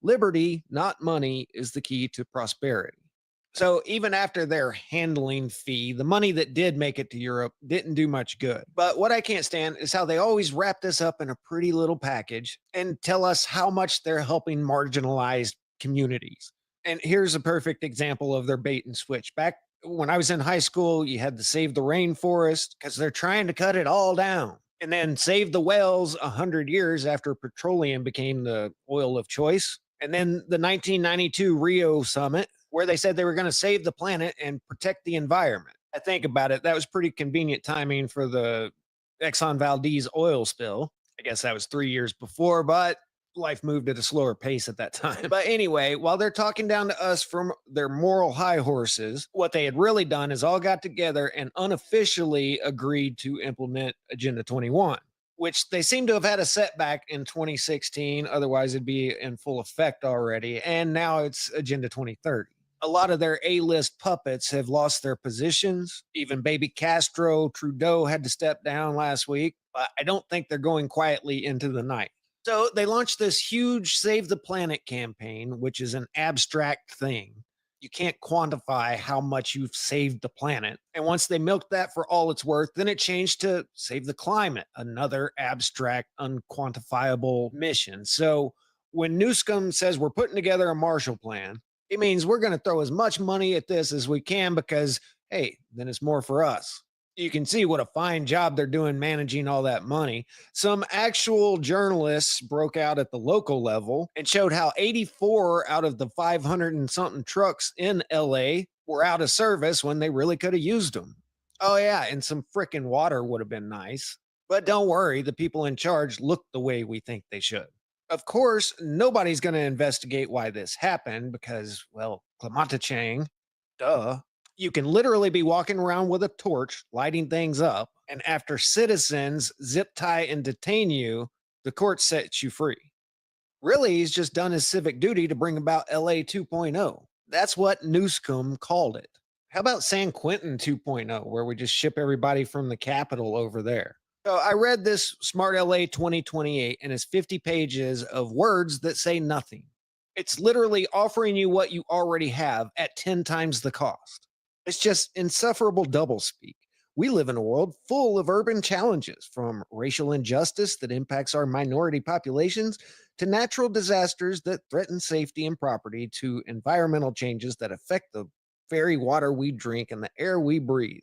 [SPEAKER 4] Liberty, not money, is the key to prosperity. So even after their handling fee, the money that did make it to Europe didn't do much good. But what I can't stand is how they always wrap this up in a pretty little package and tell us how much they're helping marginalized communities. And here's a perfect example of their bait and switch. Back when I was in high school, you had to save the rainforest because they're trying to cut it all down. And then save the whales 100 years after petroleum became the oil of choice. And then the 1992 Rio summit, where they said they were going to save the planet and protect the environment. I think about it, that was pretty convenient timing for the Exxon Valdez oil spill. I guess that was 3 years before, but life moved at a slower pace at that time. But anyway, while they're talking down to us from their moral high horses, what they had really done is all got together and unofficially agreed to implement Agenda 21, which they seem to have had a setback in 2016. Otherwise, it'd be in full effect already. And now it's Agenda 2030. A lot of their A-list puppets have lost their positions. Even baby Castro, Trudeau had to step down last week. But I don't think they're going quietly into the night. So they launched this huge Save the Planet campaign, which is an abstract thing. You can't quantify how much you've saved the planet. And once they milked that for all it's worth, then it changed to Save the Climate, another abstract, unquantifiable mission. So when Newsom says we're putting together a Marshall Plan, it means we're going to throw as much money at this as we can because, hey, then it's more for us. You can see what a fine job they're doing managing all that money. Some actual journalists broke out at the local level and showed how 84 out of the 500 and something trucks in LA were out of service when they really could have used them. Oh yeah, and some frickin' water would have been nice. But don't worry, the people in charge look the way we think they should. Of course, nobody's going to investigate why this happened because, well, climate change, duh. You can literally be walking around with a torch, lighting things up, and after citizens zip tie and detain you, the court sets you free. Really, he's just done his civic duty to bring about LA 2.0. That's what Newsom called it. How about San Quentin 2.0, where we just ship everybody from the capital over there? So I read this Smart LA 2028, and it's 50 pages of words that say nothing. It's literally offering you what you already have at 10 times the cost. It's just insufferable doublespeak. We live in a world full of urban challenges, from racial injustice that impacts our minority populations to natural disasters that threaten safety and property to environmental changes that affect the very water we drink and the air we breathe.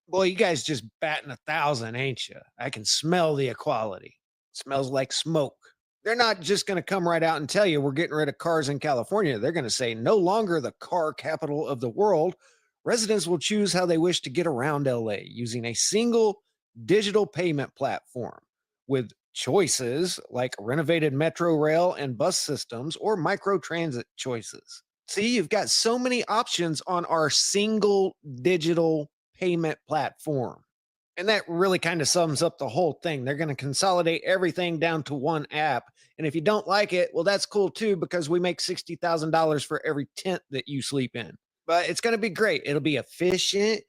[SPEAKER 4] Boy, you guys just batting 1,000, ain't you? I can smell the equality. It smells like smoke. They're not just going to come right out and tell you we're getting rid of cars in California. They're going to say no longer the car capital of the world. Residents will choose how they wish to get around LA using a single digital payment platform with choices like renovated metro rail and bus systems or microtransit choices. See, you've got so many options on our single digital payment platform. And that really kind of sums up the whole thing. They're going to consolidate everything down to one app. And if you don't like it, well, that's cool too, because we make $60,000 for every tent that you sleep in. But it's going to be great. It'll be efficient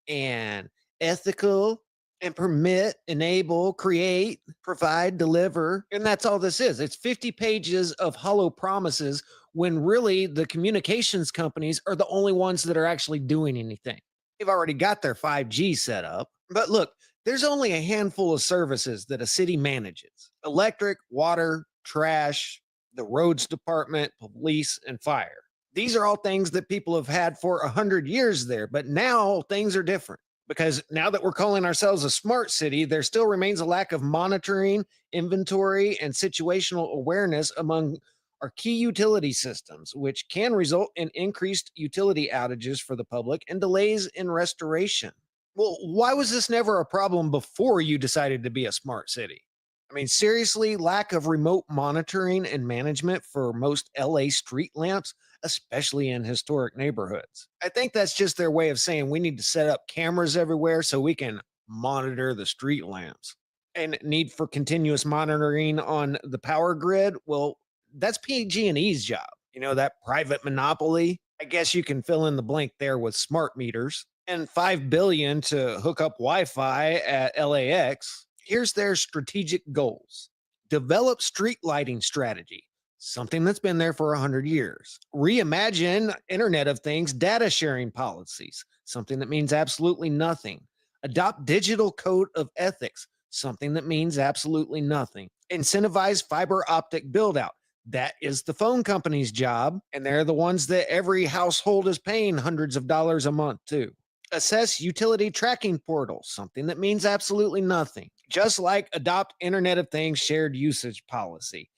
[SPEAKER 4] and ethical and permit, enable, create, provide, deliver. And that's all this is. It's 50 pages of hollow promises when really the communications companies are the only ones that are actually doing anything. They've already got their 5G set up. But look, there's only a handful of services that a city manages: electric, water, trash, the roads department, police, and fire. These are all things that people have had for 100 years there, but now things are different. Because now that we're calling ourselves a smart city, there still remains a lack of monitoring, inventory, and situational awareness among our key utility systems, which can result in increased utility outages for the public and delays in restoration. Well, why was this never a problem before you decided to be a smart city? I mean, seriously, lack of remote monitoring and management for most LA street lamps, especially in historic neighborhoods. I think that's just their way of saying we need to set up cameras everywhere so we can monitor the street lamps. And need for continuous monitoring on the power grid, well, that's PG&E's job. You know, that private monopoly. I guess you can fill in the blank there with smart meters. And $5 billion to hook up Wi-Fi at LAX. Here's their strategic goals. Develop street lighting strategy, something that's been there for 100 years. Reimagine Internet of Things data sharing policies, something that means absolutely nothing. Adopt digital code of ethics, something that means absolutely nothing. Incentivize fiber optic build out. That is the phone company's job, and they're the ones that every household is paying hundreds of dollars a month to. Assess utility tracking portals, something that means absolutely nothing. Just like adopt Internet of Things shared usage policy.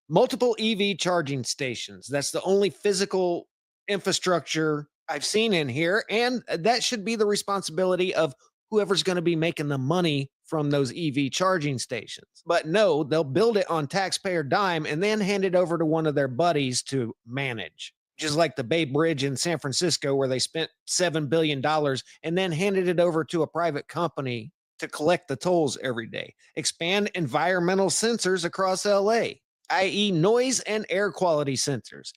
[SPEAKER 4] Multiple EV charging stations. That's the only physical infrastructure I've seen in here, and that should be the responsibility of whoever's going to be making the money from those EV charging stations. But no, they'll build it on taxpayer dime and then hand it over to one of their buddies to manage. Just like the Bay Bridge in San Francisco, where they spent $7 billion and then handed it over to a private company to collect the tolls every day. Expand environmental sensors across LA, i.e. noise and air quality sensors.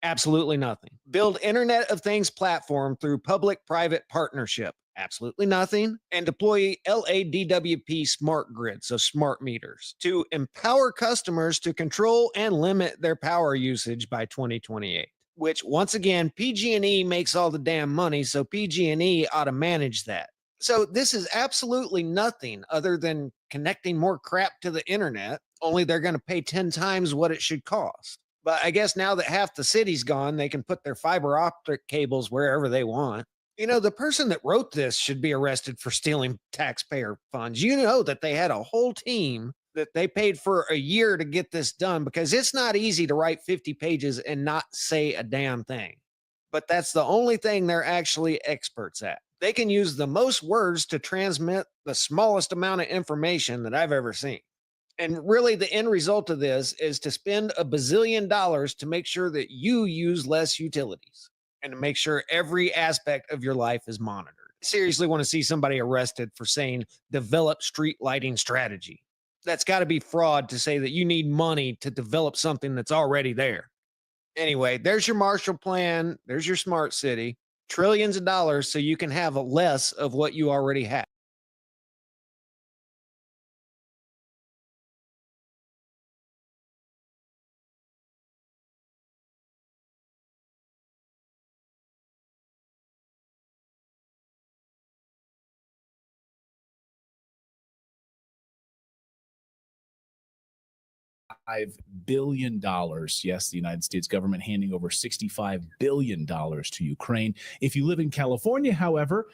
[SPEAKER 4] Absolutely nothing. Build Internet of Things platform through public-private partnership. Absolutely nothing. And deploy LADWP smart grid, so smart meters, to empower customers to control and limit their power usage by 2028. Which, once again, PG&E makes all the damn money, so PG&E ought to manage that. So this is absolutely nothing other than connecting more crap to the internet, only they're going to pay 10 times what it should cost. But I guess now that half the city's gone, they can put their fiber optic cables wherever they want. You know, the person that wrote this should be arrested for stealing taxpayer funds. You know that they had a whole team that they paid for a year to get this done, because it's not easy to write 50 pages and not say a damn thing. But that's the only thing they're actually experts at. They can use the most words to transmit the smallest amount of information that I've ever seen. And really, the end result of this is to spend $1 bazillion to make sure that you use less utilities and to make sure every aspect of your life is monitored. I seriously want to see somebody arrested for saying develop street lighting strategy. That's got to be fraud to say that you need money to develop something that's already there. Anyway, there's your Marshall Plan. There's your smart city. Trillions of dollars so you can have less of what you already have.
[SPEAKER 5] $65 billion. Yes, the United States government handing over $65 billion to Ukraine. If you live in California, however,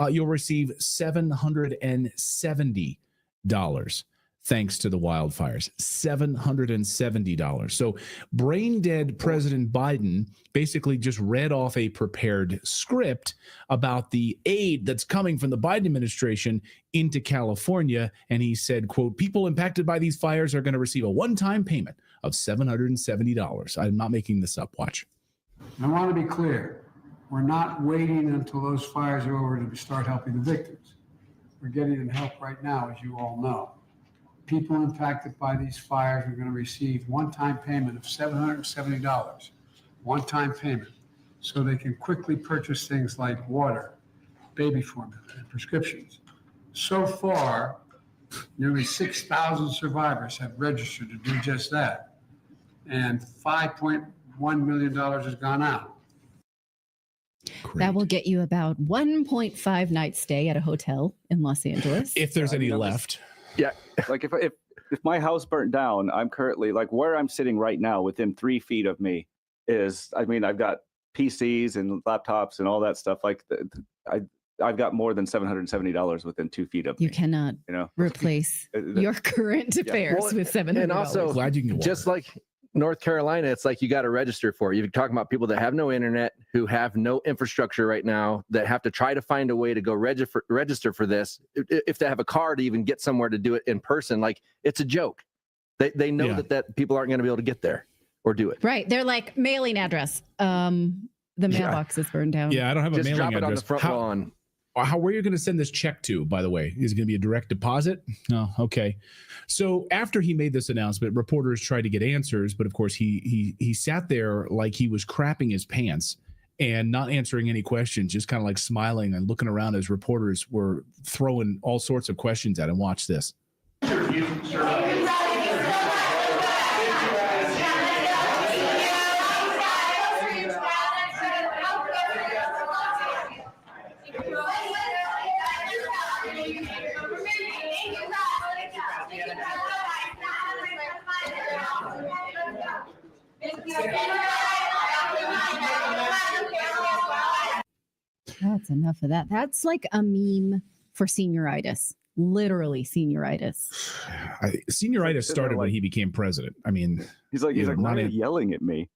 [SPEAKER 5] you'll receive $770 thanks to the wildfires. $770. So brain dead President Biden basically just read off a prepared script about the aid that's coming from the Biden administration into California. And he said, quote, people impacted by these fires are going to receive a one-time payment of $770. I'm not making this up. Watch.
[SPEAKER 19] I want to be clear. We're not waiting until those fires are over to start helping the victims. We're getting them help right now, as you all know. People impacted by these fires are going to receive one-time payment of $770, one-time payment, so they can quickly purchase things like water, baby formula, and prescriptions. So far, nearly 6,000 survivors have registered to do just that, and $5.1 million has gone out.
[SPEAKER 5] Great.
[SPEAKER 6] That will get you about 1.5 nights stay at a hotel in Los Angeles.
[SPEAKER 5] If there's any left.
[SPEAKER 8] Yeah, like if my house burnt down, I'm currently like where I'm sitting right now, within 3 feet of me is, I mean, I've got PCs and laptops and all that stuff. Like I've got more than $770 within 2 feet of me.
[SPEAKER 6] You cannot, replace your current affairs with $700.
[SPEAKER 8] And also,
[SPEAKER 5] glad you can
[SPEAKER 8] just like
[SPEAKER 3] North Carolina, it's like you got to register for it. You're talking about people that have no internet, who have no infrastructure right now, that have to try to find a way to go register for this. If they have a car to even get somewhere to do it in person, like it's a joke. They know that people aren't going to be able to get there or do it.
[SPEAKER 6] Right. They're like mailing address. The mailbox is burned down.
[SPEAKER 5] Yeah, I don't have a
[SPEAKER 3] Just
[SPEAKER 5] mailing
[SPEAKER 3] drop it
[SPEAKER 5] address.
[SPEAKER 3] on the front lawn.
[SPEAKER 5] Where are you going to send this check to, by the way? Is it going to be a direct deposit? No, okay. So after he made this announcement, reporters tried to get answers, but of course he sat there like he was crapping his pants and not answering any questions, just kind of like smiling and looking around as reporters were throwing all sorts of questions at him. Watch this.
[SPEAKER 6] That's enough of that. That's like a meme for senioritis. Literally senioritis.
[SPEAKER 5] Senioritis started when he became president. I mean,
[SPEAKER 8] he's like, why are you yelling at me?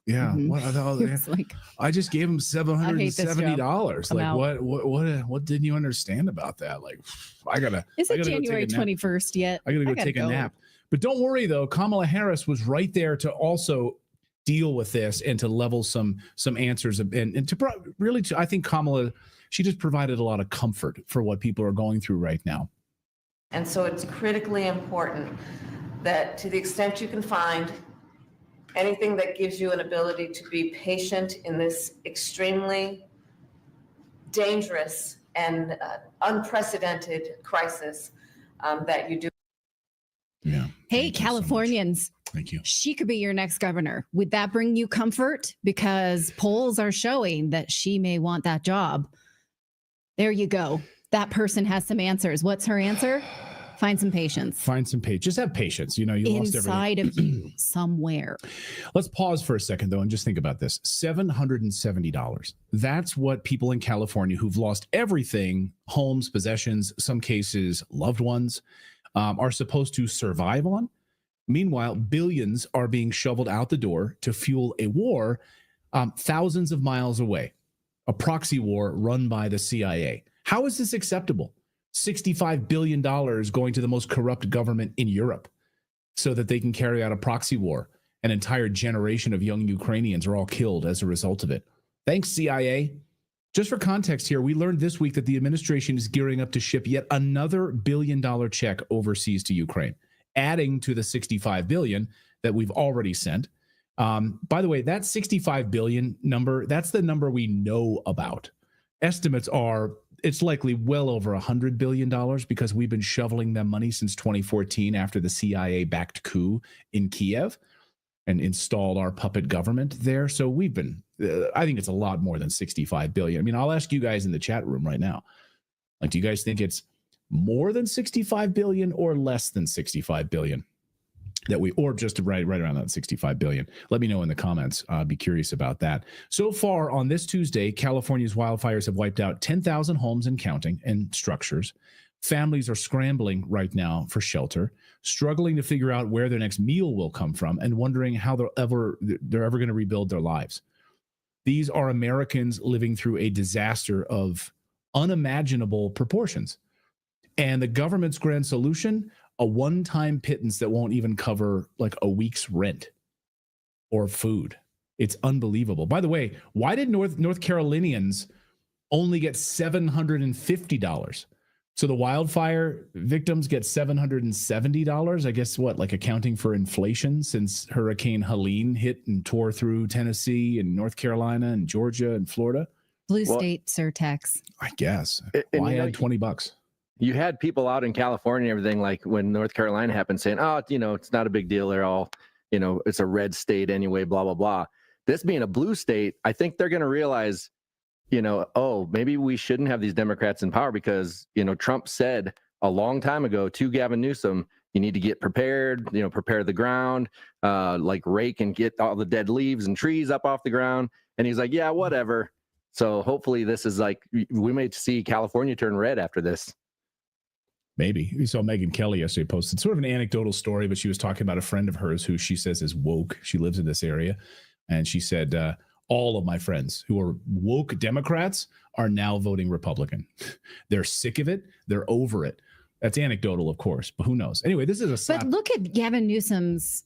[SPEAKER 5] Yeah.
[SPEAKER 6] Mm-hmm.
[SPEAKER 5] What like, I just gave him $770. Like, what didn't you understand about that? Like,
[SPEAKER 6] Is it January 21st yet?
[SPEAKER 5] I gotta go take a nap. But don't worry though, Kamala Harris was right there to also deal with this and to level some answers and to really, I think Kamala, she just provided a lot of comfort for what people are going through right now.
[SPEAKER 9] And so it's critically important that to the extent you can find anything that gives you an ability to be patient in this extremely dangerous and unprecedented crisis, that you do.
[SPEAKER 5] Yeah.
[SPEAKER 6] Hey, Californians.
[SPEAKER 5] Thank you.
[SPEAKER 6] She could be your next governor. Would that bring you comfort? Because polls are showing that she may want that job. There you go. That person has some answers. What's her answer? Find some patience.
[SPEAKER 5] Find some patience. Just have patience. You know, you lost everything.
[SPEAKER 6] Inside of you somewhere.
[SPEAKER 5] Let's pause for a second, though, and just think about this. $770. That's what people in California who've lost everything, homes, possessions, some cases, loved ones, are supposed to survive on. Meanwhile, billions are being shoveled out the door to fuel a war thousands of miles away, a proxy war run by the CIA. How is this acceptable? $65 billion going to the most corrupt government in Europe so that they can carry out a proxy war. An entire generation of young Ukrainians are all killed as a result of it. Thanks, CIA. Just for context here, we learned this week that the administration is gearing up to ship yet another $1 billion check overseas to Ukraine, adding to the $65 billion that we've already sent. By the way, that $65 billion number, that's the number we know about. Estimates are it's likely well over $100 billion because we've been shoveling them money since 2014 after the CIA-backed coup in Kiev and installed our puppet government there. So we've been, I think it's a lot more than $65 billion. I mean, I'll ask you guys in the chat room right now. Like, do you guys think it's more than $65 billion or less than $65 billion that we, or just right around that $65 billion? Let me know in the comments. I'd be curious about that. So far on this Tuesday, California's wildfires have wiped out 10,000 homes and counting and structures. Families are scrambling right now for shelter, struggling to figure out where their next meal will come from and wondering how they're ever going to rebuild their lives. These are Americans living through a disaster of unimaginable proportions. And the government's grand solution, a one-time pittance that won't even cover like a week's rent or food. It's unbelievable. By the way, why did North Carolinians only get $750? So the wildfire victims get $770. I guess what, like accounting for inflation since Hurricane Helene hit and tore through Tennessee and North Carolina and Georgia and Florida?
[SPEAKER 6] Blue state surtax.
[SPEAKER 5] I guess. Why add $20?
[SPEAKER 3] You had people out in California and everything, like when North Carolina happened, saying, oh, it's not a big deal. They're all, it's a red state anyway, blah, blah, blah. This being a blue state, I think they're going to realize, oh, maybe we shouldn't have these Democrats in power because, Trump said a long time ago to Gavin Newsom, you need to get prepared, prepare the ground, like rake and get all the dead leaves and trees up off the ground. And he's like, yeah, whatever. So hopefully this is like, we may see California turn red after this.
[SPEAKER 5] Maybe. We saw Megyn Kelly yesterday posted sort of an anecdotal story, but she was talking about a friend of hers who she says is woke. She lives in this area. And she said, all of my friends who are woke Democrats are now voting Republican. They're sick of it. They're over it. That's anecdotal, of course, but who knows? Anyway, this is a slap.
[SPEAKER 6] But look at Gavin Newsom's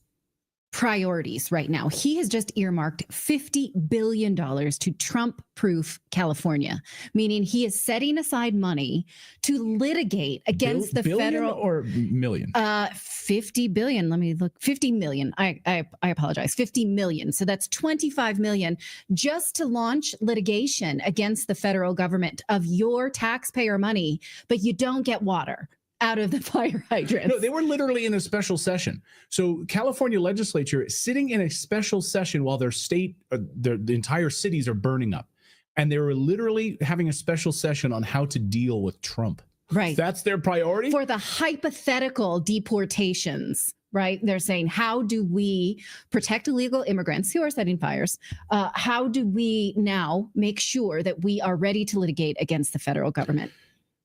[SPEAKER 6] priorities right now. He has just earmarked $50 billion to Trump-proof California, meaning he is setting aside money to litigate against the federal
[SPEAKER 5] or million.
[SPEAKER 6] 50 billion. Let me look. 50 million. I apologize. 50 million. So that's 25 million just to launch litigation against the federal government of your taxpayer money, but you don't get water out of the fire hydrants.
[SPEAKER 5] No, they were literally in a special session. So California legislature sitting in a special session while their state, the entire cities are burning up. And they were literally having a special session on how to deal with Trump.
[SPEAKER 6] Right.
[SPEAKER 5] That's their priority?
[SPEAKER 6] For the hypothetical deportations, right? They're saying, how do we protect illegal immigrants who are setting fires? How do we now make sure that we are ready to litigate against the federal government?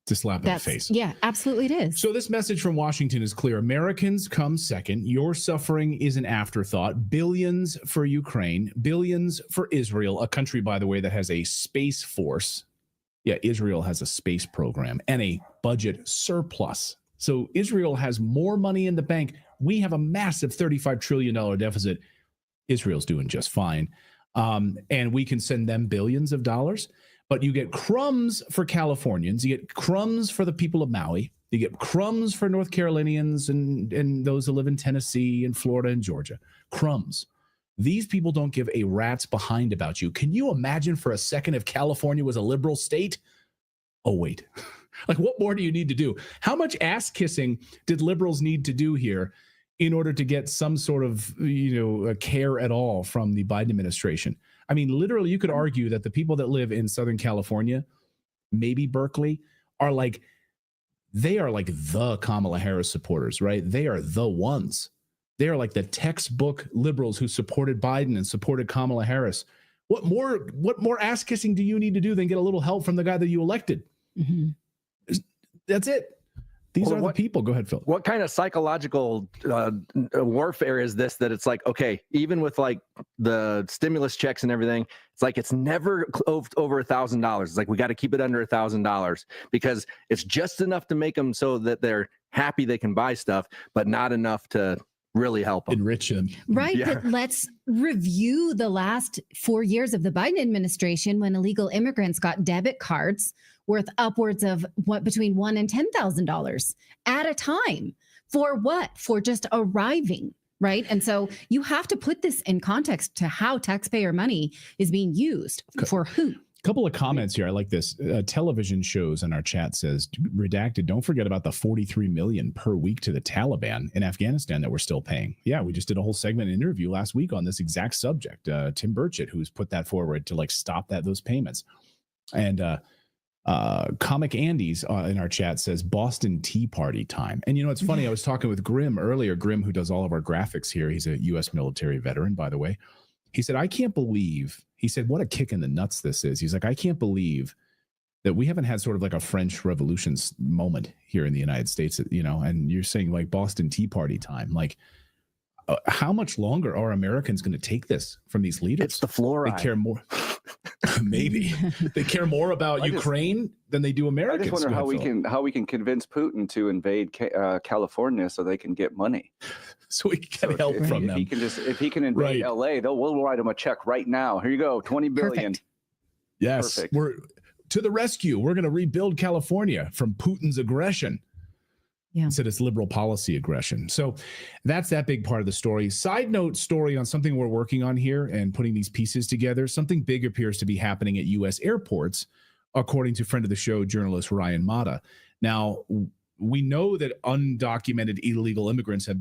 [SPEAKER 5] To slap in the face.
[SPEAKER 6] Yeah, absolutely it is.
[SPEAKER 5] So this message from Washington is clear. Americans come second. Your suffering is an afterthought. Billions for Ukraine, billions for Israel, a country, by the way, that has a space force. Yeah, Israel has a space program and a budget surplus. So Israel has more money in the bank. We have a massive $35 trillion deficit. Israel's doing just fine. And we can send them billions of dollars. But you get crumbs for Californians. You get crumbs for the people of Maui. You get crumbs for North Carolinians and those who live in Tennessee and Florida and Georgia. Crumbs. These people don't give a rat's behind about you. Can you imagine for a second if California was a liberal state? Oh, wait. Like, what more do you need to do? How much ass kissing did liberals need to do here in order to get some sort of, care at all from the Biden administration? I mean, literally, you could argue that the people that live in Southern California, maybe Berkeley, they are like the Kamala Harris supporters, right? They are the ones. They are like the textbook liberals who supported Biden and supported Kamala Harris. What more ass kissing do you need to do than get a little help from the guy that you elected? Mm-hmm. That's it. These are the people. Go ahead, Phil.
[SPEAKER 3] What kind of psychological warfare is this that it's like, okay, even with like the stimulus checks and everything, it's like it's never over $1,000. It's like we got to keep it under $1,000 because it's just enough to make them so that they're happy they can buy stuff, but not enough to really help them.
[SPEAKER 5] Enrich them.
[SPEAKER 6] Right.
[SPEAKER 3] Yeah.
[SPEAKER 6] But let's review the last 4 years of the Biden administration when illegal immigrants got debit cards worth upwards of between $1,000 and $10,000 at a time. For what? For just arriving, right? And so you have to put this in context to how taxpayer money is being used for who.
[SPEAKER 5] Couple of comments here. I like this. Television shows in our chat says, redacted, don't forget about the $43 million per week to the Taliban in Afghanistan that we're still paying. Yeah, we just did a whole segment interview last week on this exact subject. Tim Burchett, who's put that forward to like stop those payments. And Comic Andy's in our chat says Boston Tea Party time. And it's funny, I was talking with Grim earlier, Grim, who does all of our graphics here. He's a U.S. military veteran, by the way. He said, I can't believe, he said, what a kick in the nuts this is. He's like, I can't believe that we haven't had sort of like a French Revolution moment here in the United States, and you're saying like Boston Tea Party time. Like, how much longer are Americans going to take this from these leaders?
[SPEAKER 3] It's the fluoride.
[SPEAKER 5] They care more. Maybe they care more about Ukraine than they do Americans.
[SPEAKER 8] I just wonder how we can convince Putin to invade California so they can get money.
[SPEAKER 5] So we can get help from them.
[SPEAKER 8] If he can invade LA, we'll write him a check right now. Here you go, $20 billion.
[SPEAKER 6] Perfect.
[SPEAKER 5] Yes,
[SPEAKER 8] perfect.
[SPEAKER 5] We're to the rescue. We're going to rebuild California from Putin's aggression. Yeah. Instead, it's liberal policy aggression. So that's that big part of the story. Side note story on something we're working on here and putting these pieces together. Something big appears to be happening at U.S. airports, according to friend of the show, journalist Ryan Mata. Now, we know that undocumented illegal immigrants are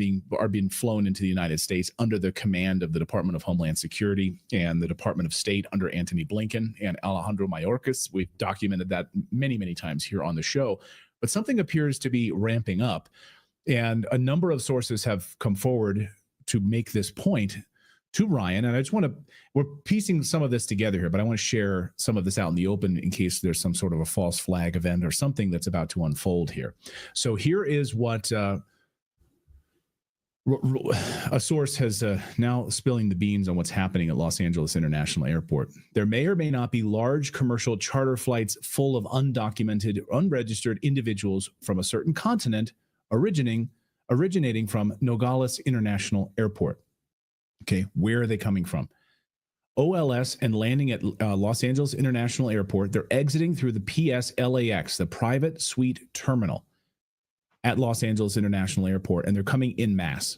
[SPEAKER 5] being flown into the United States under the command of the Department of Homeland Security and the Department of State under Antony Blinken and Alejandro Mayorkas. We've documented that many, many times here on the show. But something appears to be ramping up, and a number of sources have come forward to make this point to Ryan. And I just want to, we're piecing some of this together here, but I want to share some of this out in the open in case there's some sort of a false flag event or something that's about to unfold here. So here is what a source has now spilling the beans on what's happening at Los Angeles International Airport. There may or may not be large commercial charter flights full of undocumented, unregistered individuals from a certain continent originating from Nogales International Airport. Okay, where are they coming from? OLS and landing at Los Angeles International Airport. They're exiting through the PS LAX, the private suite terminal at Los Angeles International Airport, and they're coming in mass.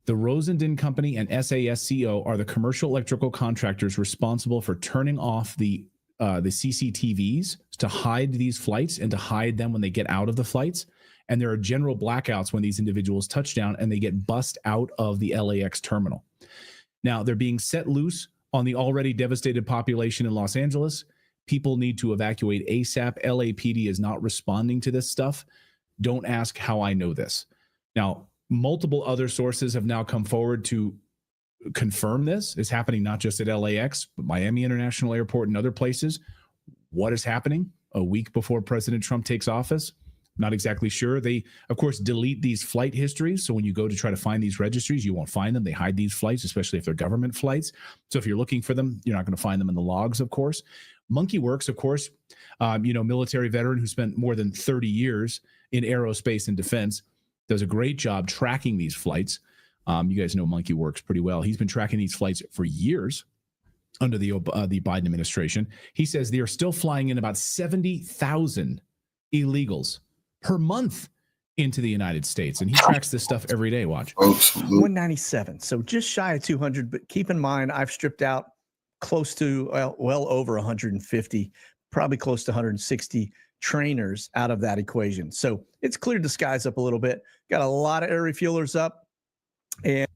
[SPEAKER 5] The Rosendin Company and SASCO are the commercial electrical contractors responsible for turning off the CCTVs to hide these flights and to hide them when they get out of the flights. And there are general blackouts when these individuals touch down and they get bussed out of the LAX terminal. Now, they're being set loose on the already devastated population in Los Angeles. People need to evacuate ASAP. LAPD is not responding to this stuff. Don't ask how I know this. Now, multiple other sources have now come forward to confirm this. It's happening not just at LAX, but Miami International Airport and other places. What is happening a week before President Trump takes office? Not exactly sure. They, of course, delete these flight histories. So when you go to try to find these registries, you won't find them. They hide these flights, especially if they're government flights. So if you're looking for them, you're not going to find them in the logs, of course. Monkey Works, of course, military veteran who spent more than 30 years in aerospace and defense, does a great job tracking these flights. You guys know Monkey Works pretty well. He's been tracking these flights for years under the Biden administration. He says they are still flying in about 70,000 illegals per month into the United States. And he tracks this stuff every day. Watch.
[SPEAKER 10] 197. So just shy of 200. But keep in mind, I've stripped out close to, well over 150, probably close to 160 trainers out of that equation. So it's cleared the skies up a little bit. Got a lot of air refuelers up. And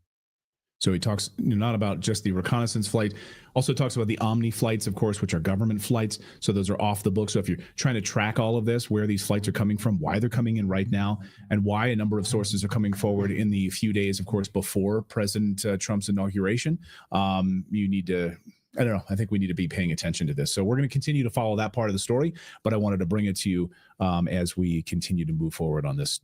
[SPEAKER 5] so he talks not about just the reconnaissance flight, also talks about the Omni flights, of course, which are government flights. So those are off the book. So if you're trying to track all of this, where these flights are coming from, why they're coming in right now, and why a number of sources are coming forward in the few days, of course, before President Trump's inauguration, you need to, I don't know, I think we need to be paying attention to this. So we're going to continue to follow that part of the story, but I wanted to bring it to you as we continue to move forward on this.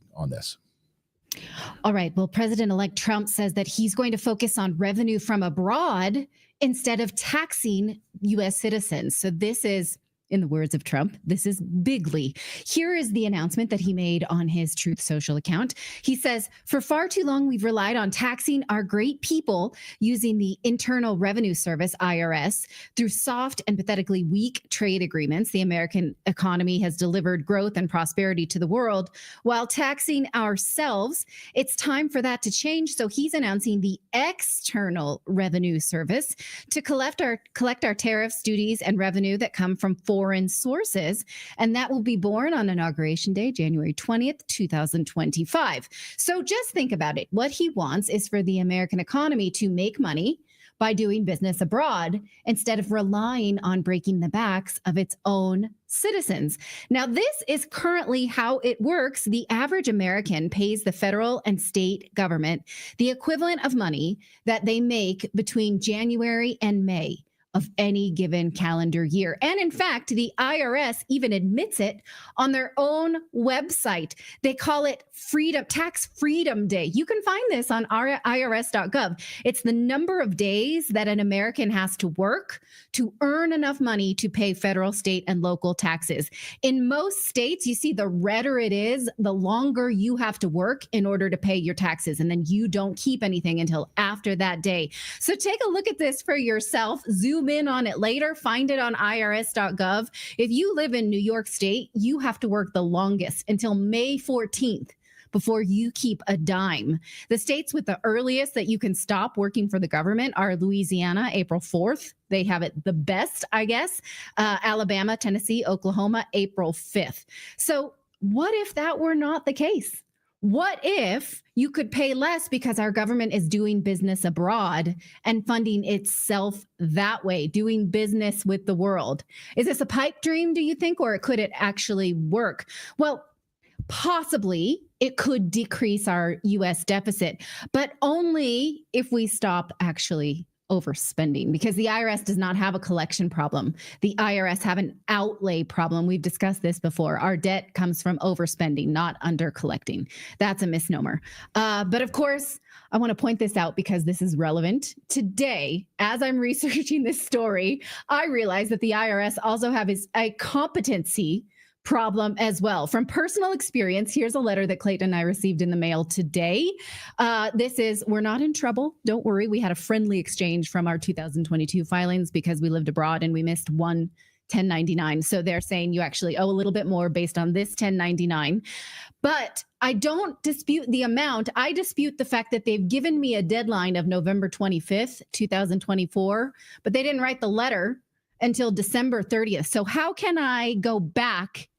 [SPEAKER 6] All right. Well, President-elect Trump says that he's going to focus on revenue from abroad instead of taxing U.S. citizens. So this is, in the words of Trump, this is bigly. Here is the announcement that he made on his Truth Social account. He says, for far too long, we've relied on taxing our great people using the Internal Revenue Service, IRS, through soft and pathetically weak trade agreements. The American economy has delivered growth and prosperity to the world while taxing ourselves. It's time for that to change. So he's announcing the External Revenue Service to collect our tariffs, duties, and revenue that come from foreign sources, and that will be born on Inauguration Day, January 20th, 2025. So just think about it. What he wants is for the American economy to make money by doing business abroad instead of relying on breaking the backs of its own citizens. Now, this is currently how it works. The average American pays the federal and state government the equivalent of money that they make between January and May of any given calendar year. And in fact, the IRS even admits it on their own website. They call it Tax Freedom Day. You can find this on irs.gov. It's the number of days that an American has to work to earn enough money to pay federal, state, and local taxes. In most states, you see the redder it is, the longer you have to work in order to pay your taxes. And then you don't keep anything until after that day. So take a look at this for yourself. Zoom in on it later. Find it on irs.gov. If you live in New York State, you have to work the longest until May 14th before you keep a dime. The states with the earliest that you can stop working for the government are Louisiana, April 4th. They have it the best, I guess. Alabama, Tennessee, Oklahoma, April 5th. So what if that were not the case? What if you could pay less because our government is doing business abroad and funding itself that way, doing business with the world? Is this a pipe dream, do you think, or could it actually work? Well, possibly it could decrease our U.S. deficit, but only if we stop actually overspending because the IRS does not have a collection problem. The IRS have an outlay problem. We've discussed this before. Our debt comes from overspending, not under collecting. That's a misnomer. But of course, I want to point this out because this is relevant. Today, as I'm researching this story, I realized that the IRS also have a competency problem as well. From personal experience, here's a letter that Clayton and I received in the mail today. This is, we're not in trouble. Don't worry. We had a friendly exchange from our 2022 filings because we lived abroad and we missed one 1099. So they're saying you actually owe a little bit more based on this 1099. But I don't dispute the amount. I dispute the fact that they've given me a deadline of November 25th, 2024, but they didn't write the letter until December 30th. So how can I go back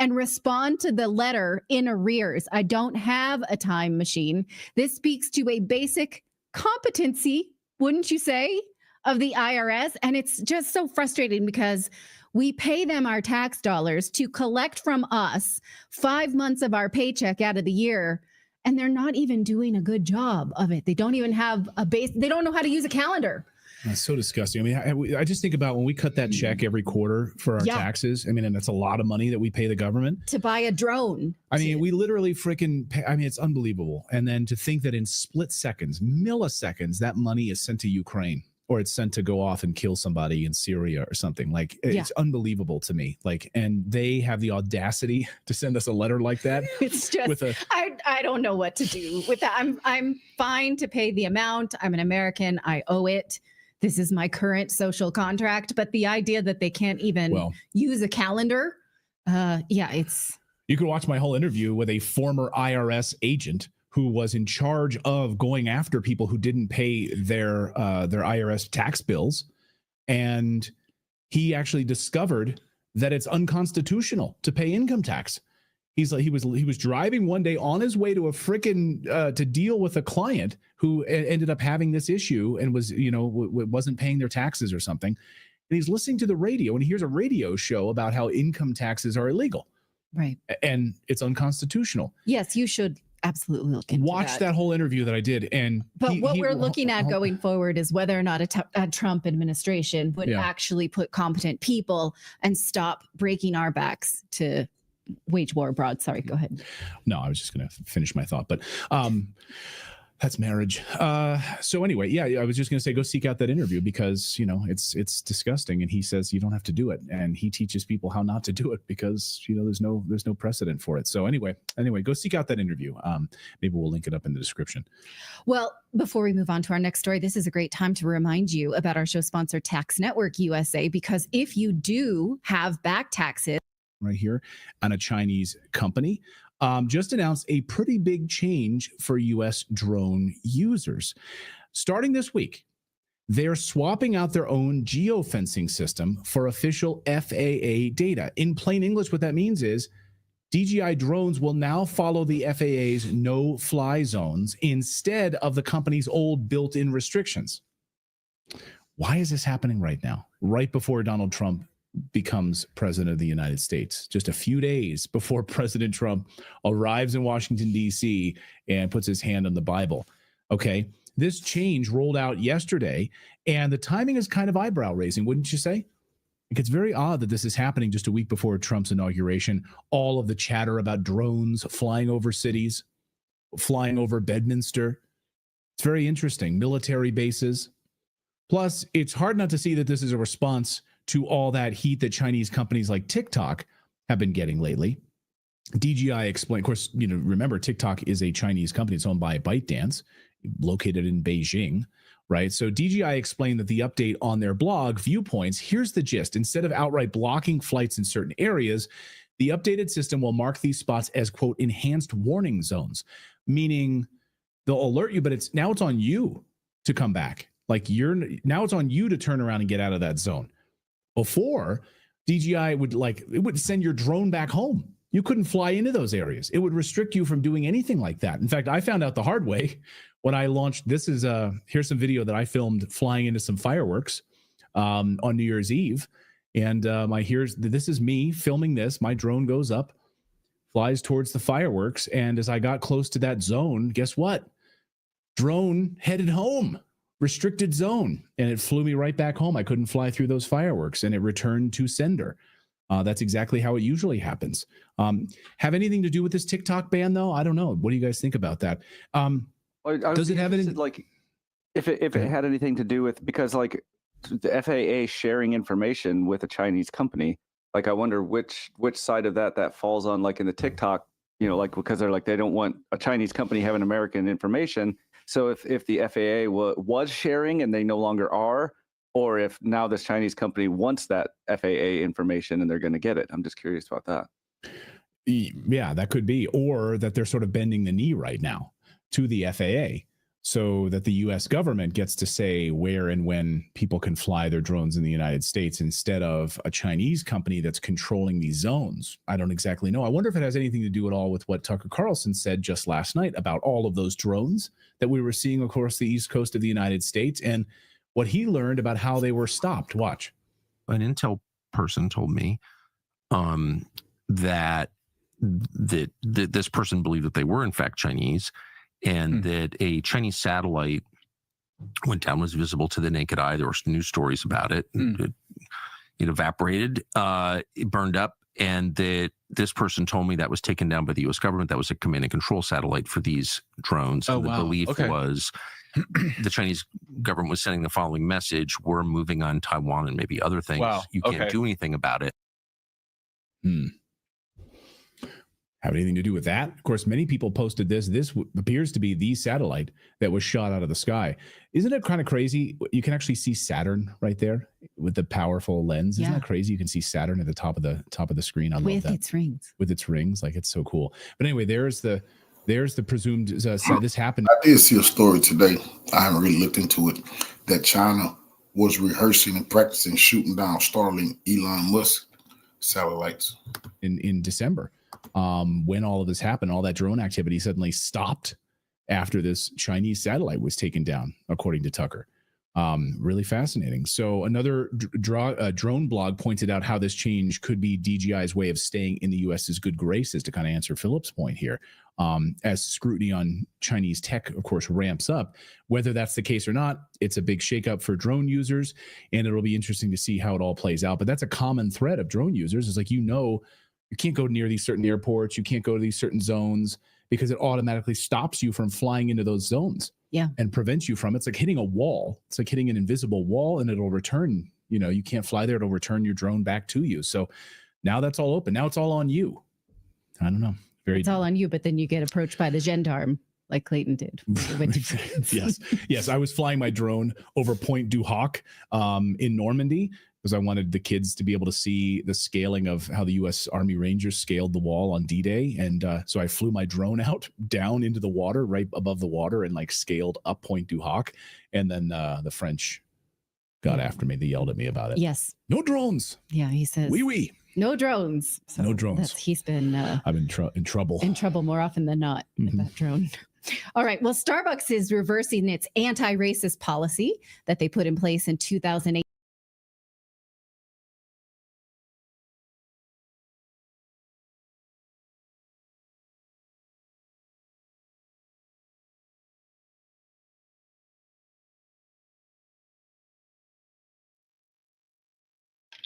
[SPEAKER 6] and respond to the letter in arrears? I don't have a time machine. This speaks to a basic competency, wouldn't you say, of the IRS? And it's just so frustrating because we pay them our tax dollars to collect from us 5 months of our paycheck out of the year, and they're not even doing a good job of it. They don't even have a base. They don't know how to use a calendar.
[SPEAKER 5] That's so disgusting. I mean, I just think about when we cut that check every quarter for our taxes. I mean, and that's a lot of money that we pay the government
[SPEAKER 6] to buy a drone.
[SPEAKER 5] I mean, we literally freaking pay. I mean, it's unbelievable. And then to think that in split seconds, milliseconds, that money is sent to Ukraine or it's sent to go off and kill somebody in Syria or something. Like, it's unbelievable to me. Like, and they have the audacity to send us a letter like that.
[SPEAKER 6] It's just, I don't know what to do with that. I'm fine to pay the amount. I'm an American. I owe it. This is my current social contract, but the idea that they can't even use a calendar, it's.
[SPEAKER 5] You could watch my whole interview with a former IRS agent who was in charge of going after people who didn't pay their IRS tax bills, and he actually discovered that it's unconstitutional to pay income tax. He's like, he was driving one day on his way to a freaking to deal with a client who ended up having this issue and was, wasn't paying their taxes or something. And he's listening to the radio and he hears a radio show about how income taxes are illegal.
[SPEAKER 6] Right.
[SPEAKER 5] And it's unconstitutional.
[SPEAKER 6] Yes, you should absolutely look into
[SPEAKER 5] Watch that whole interview that I did.
[SPEAKER 6] But what we're looking at going forward is whether or not a Trump administration would actually put competent people and stop breaking our backs to wage war abroad. Sorry, go ahead.
[SPEAKER 5] No, I was just going to finish my thought, but that's marriage. So anyway, I was just going to say, go seek out that interview because, it's disgusting. And he says you don't have to do it. And he teaches people how not to do it because, there's no precedent for it. So anyway, go seek out that interview. Maybe we'll link it up in the description.
[SPEAKER 6] Well, before we move on to our next story, this is a great time to remind you about our show sponsor, Tax Network USA, because if you do have back taxes,
[SPEAKER 5] right here on a Chinese company, just announced a pretty big change for U.S. drone users. Starting this week, they're swapping out their own geofencing system for official FAA data. In plain English, what that means is DJI drones will now follow the FAA's no-fly zones instead of the company's old built-in restrictions. Why is this happening right now? Right before Donald Trump becomes president of the United States, just a few days before President Trump arrives in Washington, D.C. and puts his hand on the Bible. Okay, this change rolled out yesterday, and the timing is kind of eyebrow-raising, wouldn't you say? It's very odd that this is happening just a week before Trump's inauguration. All of the chatter about drones flying over cities, flying over Bedminster. It's very interesting. Military bases. Plus, it's hard not to see that this is a response to all that heat that Chinese companies like TikTok have been getting lately. DJI explained, of course, remember TikTok is a Chinese company. It's owned by ByteDance, located in Beijing, right? So DJI explained that the update on their blog, Viewpoints, here's the gist. Instead of outright blocking flights in certain areas, the updated system will mark these spots as, quote, enhanced warning zones, meaning they'll alert you, but it's on you to come back. Now it's on you to turn around and get out of that zone. Before, DJI would send your drone back home. You couldn't fly into those areas. It would restrict you from doing anything like that. In fact, I found out the hard way when I launched. Here's some video that I filmed flying into some fireworks on New Year's Eve. And this is me filming this. My drone goes up, flies towards the fireworks. And as I got close to that zone, guess what? Drone headed home. restricted zone, and it flew me right back home. I couldn't fly through those fireworks, and it returned to sender. That's exactly how it usually happens. Have anything to do with this TikTok ban, though? I don't know. What do you guys think about that? Does it have any?
[SPEAKER 8] Like, if it had anything to do with, because like the FAA sharing information with a Chinese company, like I wonder which side of that falls on, like in the TikTok, like because they're like they don't want a Chinese company having American information. So if the FAA was sharing and they no longer are, or if now this Chinese company wants that FAA information and they're going to get it. I'm just curious about that.
[SPEAKER 5] Yeah, that could be. Or that they're sort of bending the knee right now to the FAA so that the U.S. government gets to say where and when people can fly their drones in the United States instead of a Chinese company that's controlling these zones. I don't exactly know. I wonder if it has anything to do at all with what Tucker Carlson said just last night about all of those drones that we were seeing across the East Coast of the United States and what he learned about how they were stopped. Watch.
[SPEAKER 11] An intel person told me that this person believed that they were in fact Chinese, and that a Chinese satellite went down, was visible to the naked eye. There were news stories about it. It evaporated, it burned up, and that this person told me that was taken down by the U.S. government. That was a command and control satellite for these drones.
[SPEAKER 12] Oh,
[SPEAKER 11] and the
[SPEAKER 12] wow.
[SPEAKER 11] belief
[SPEAKER 12] Okay.
[SPEAKER 11] was the Chinese government was sending the following message: we're moving on Taiwan and maybe other things.
[SPEAKER 12] Wow.
[SPEAKER 11] You can't
[SPEAKER 12] Okay.
[SPEAKER 11] do anything about it.
[SPEAKER 5] Have anything to do with that? Of course, many people posted this. This appears to be the satellite that was shot out of the sky. Isn't it kind of crazy? You can actually see Saturn right there with the powerful lens. Isn't
[SPEAKER 6] Yeah.
[SPEAKER 5] that crazy? You can see Saturn at the top of the screen. I love
[SPEAKER 6] With
[SPEAKER 5] that.
[SPEAKER 6] its rings.
[SPEAKER 5] With its rings, like it's so cool. But anyway, there's the presumed this happened.
[SPEAKER 2] I did see a story today. I haven't really looked into it. That China was rehearsing and practicing shooting down Starlink Elon Musk satellites
[SPEAKER 5] in December. When all of this happened, all that drone activity suddenly stopped after this Chinese satellite was taken down, according to Tucker. Really fascinating. So another drone blog pointed out how this change could be DJI's way of staying in the U.S.'s good graces, to kind of answer Philip's point here. As scrutiny on Chinese tech, of course, ramps up. Whether that's the case or not, it's a big shakeup for drone users, and it'll be interesting to see how it all plays out. But that's a common thread of drone users. Is like, you can't go near these certain airports. You can't go to these certain zones because it automatically stops you from flying into those zones.
[SPEAKER 6] Yeah.
[SPEAKER 5] And prevents you from. It's like hitting a wall. It's like hitting an invisible wall, and it'll return. You can't fly there. It'll return your drone back to you. So now that's all open. Now it's all on you. I don't know.
[SPEAKER 6] It's all on you, but then you get approached by the gendarme like Clayton did.
[SPEAKER 5] Yes. I was flying my drone over Point du Hoc in Normandy because I wanted the kids to be able to see the scaling of how the U.S. Army Rangers scaled the wall on D-Day. And so I flew my drone out down into the water, right above the water, and like scaled up Point du Hoc. And then the French got after me. They yelled at me about it.
[SPEAKER 6] Yes.
[SPEAKER 5] No drones.
[SPEAKER 6] Yeah, he says.
[SPEAKER 5] Oui.
[SPEAKER 6] No drones. So
[SPEAKER 5] No drones.
[SPEAKER 6] He's been
[SPEAKER 5] I'm in trouble.
[SPEAKER 6] In trouble more often than not with that drone. All right. Well, Starbucks is reversing its anti-racist policy that they put in place in 2008.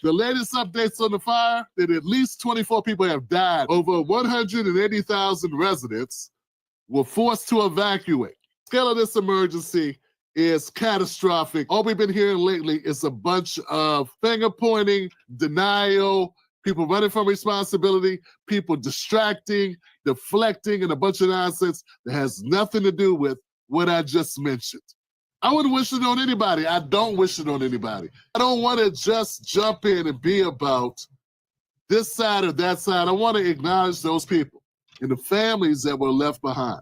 [SPEAKER 13] The latest updates on the fire, that at least 24 people have died. Over 180,000 residents were forced to evacuate. Scale of this emergency is catastrophic. All we've been hearing lately is a bunch of finger pointing, denial, people running from responsibility, people distracting, deflecting, and a bunch of nonsense that has nothing to do with what I just mentioned. I wouldn't wish it on anybody. I don't wish it on anybody. I don't want to just jump in and be about this side or that side. I want to acknowledge those people and the families that were left behind,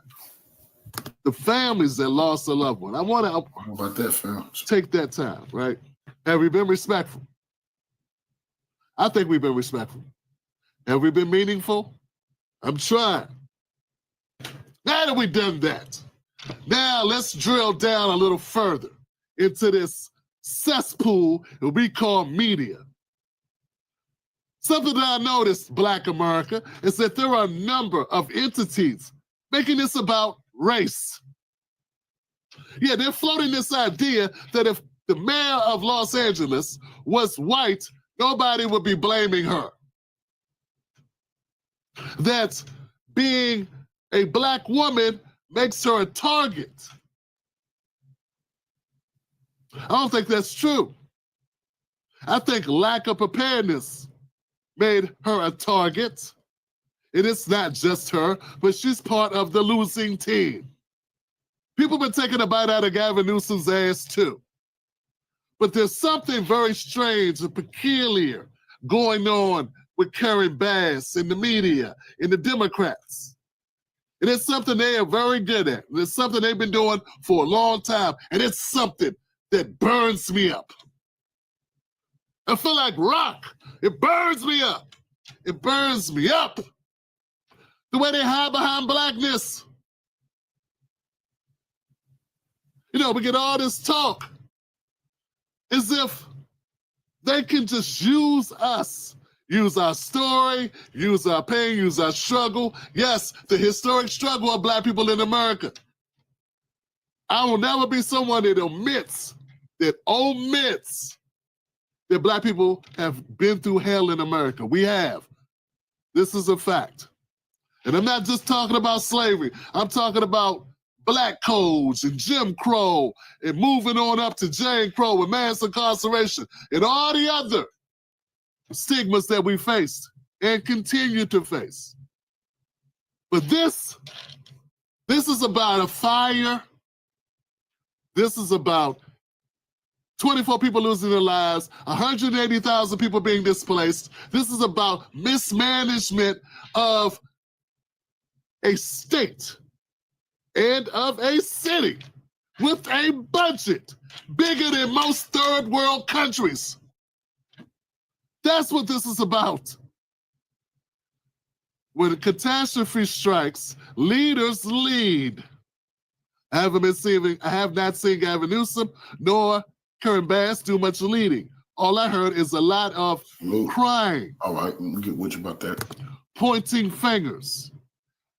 [SPEAKER 13] the families that lost a loved one. I want to
[SPEAKER 2] How about that, fam?
[SPEAKER 13] take that time, right? Have we been respectful? I think we've been respectful. Have we been meaningful? I'm trying. Now that we've done that, now let's drill down a little further into this cesspool that we call media. Something that I noticed, Black America, is that there are a number of entities making this about race. Yeah, they're floating this idea that if the mayor of Los Angeles was white, nobody would be blaming her. That being a black woman makes her a target. I don't think that's true. I think lack of preparedness made her a target. And it's not just her, but she's part of the losing team. People been taking a bite out of Gavin Newsom's ass too. But there's something very strange and peculiar going on with Karen Bass in the media, in the Democrats. And it's something they are very good at. And it's something they've been doing for a long time. And it's something that burns me up. I feel like rock. It burns me up. It burns me up. The way they hide behind blackness. You know, we get all this talk as if they can just use us, use our story, use our pain, use our struggle. Yes, the historic struggle of black people in America. I will never be someone that omits that black people have been through hell in America. We have. This is a fact. And I'm not just talking about slavery. I'm talking about black codes and Jim Crow and moving on up to Jane Crow and mass incarceration and all the other stigmas that we faced and continue to face. But this is about a fire. This is about 24 people losing their lives, 180,000 people being displaced. This is about mismanagement of a state and of a city with a budget bigger than most third world countries. That's what this is about. When a catastrophe strikes, leaders lead. I have not seen Gavin Newsom nor Karen Bass do much leading. All I heard is a lot of crying.
[SPEAKER 2] All right, I'll get with you about that.
[SPEAKER 13] Pointing fingers,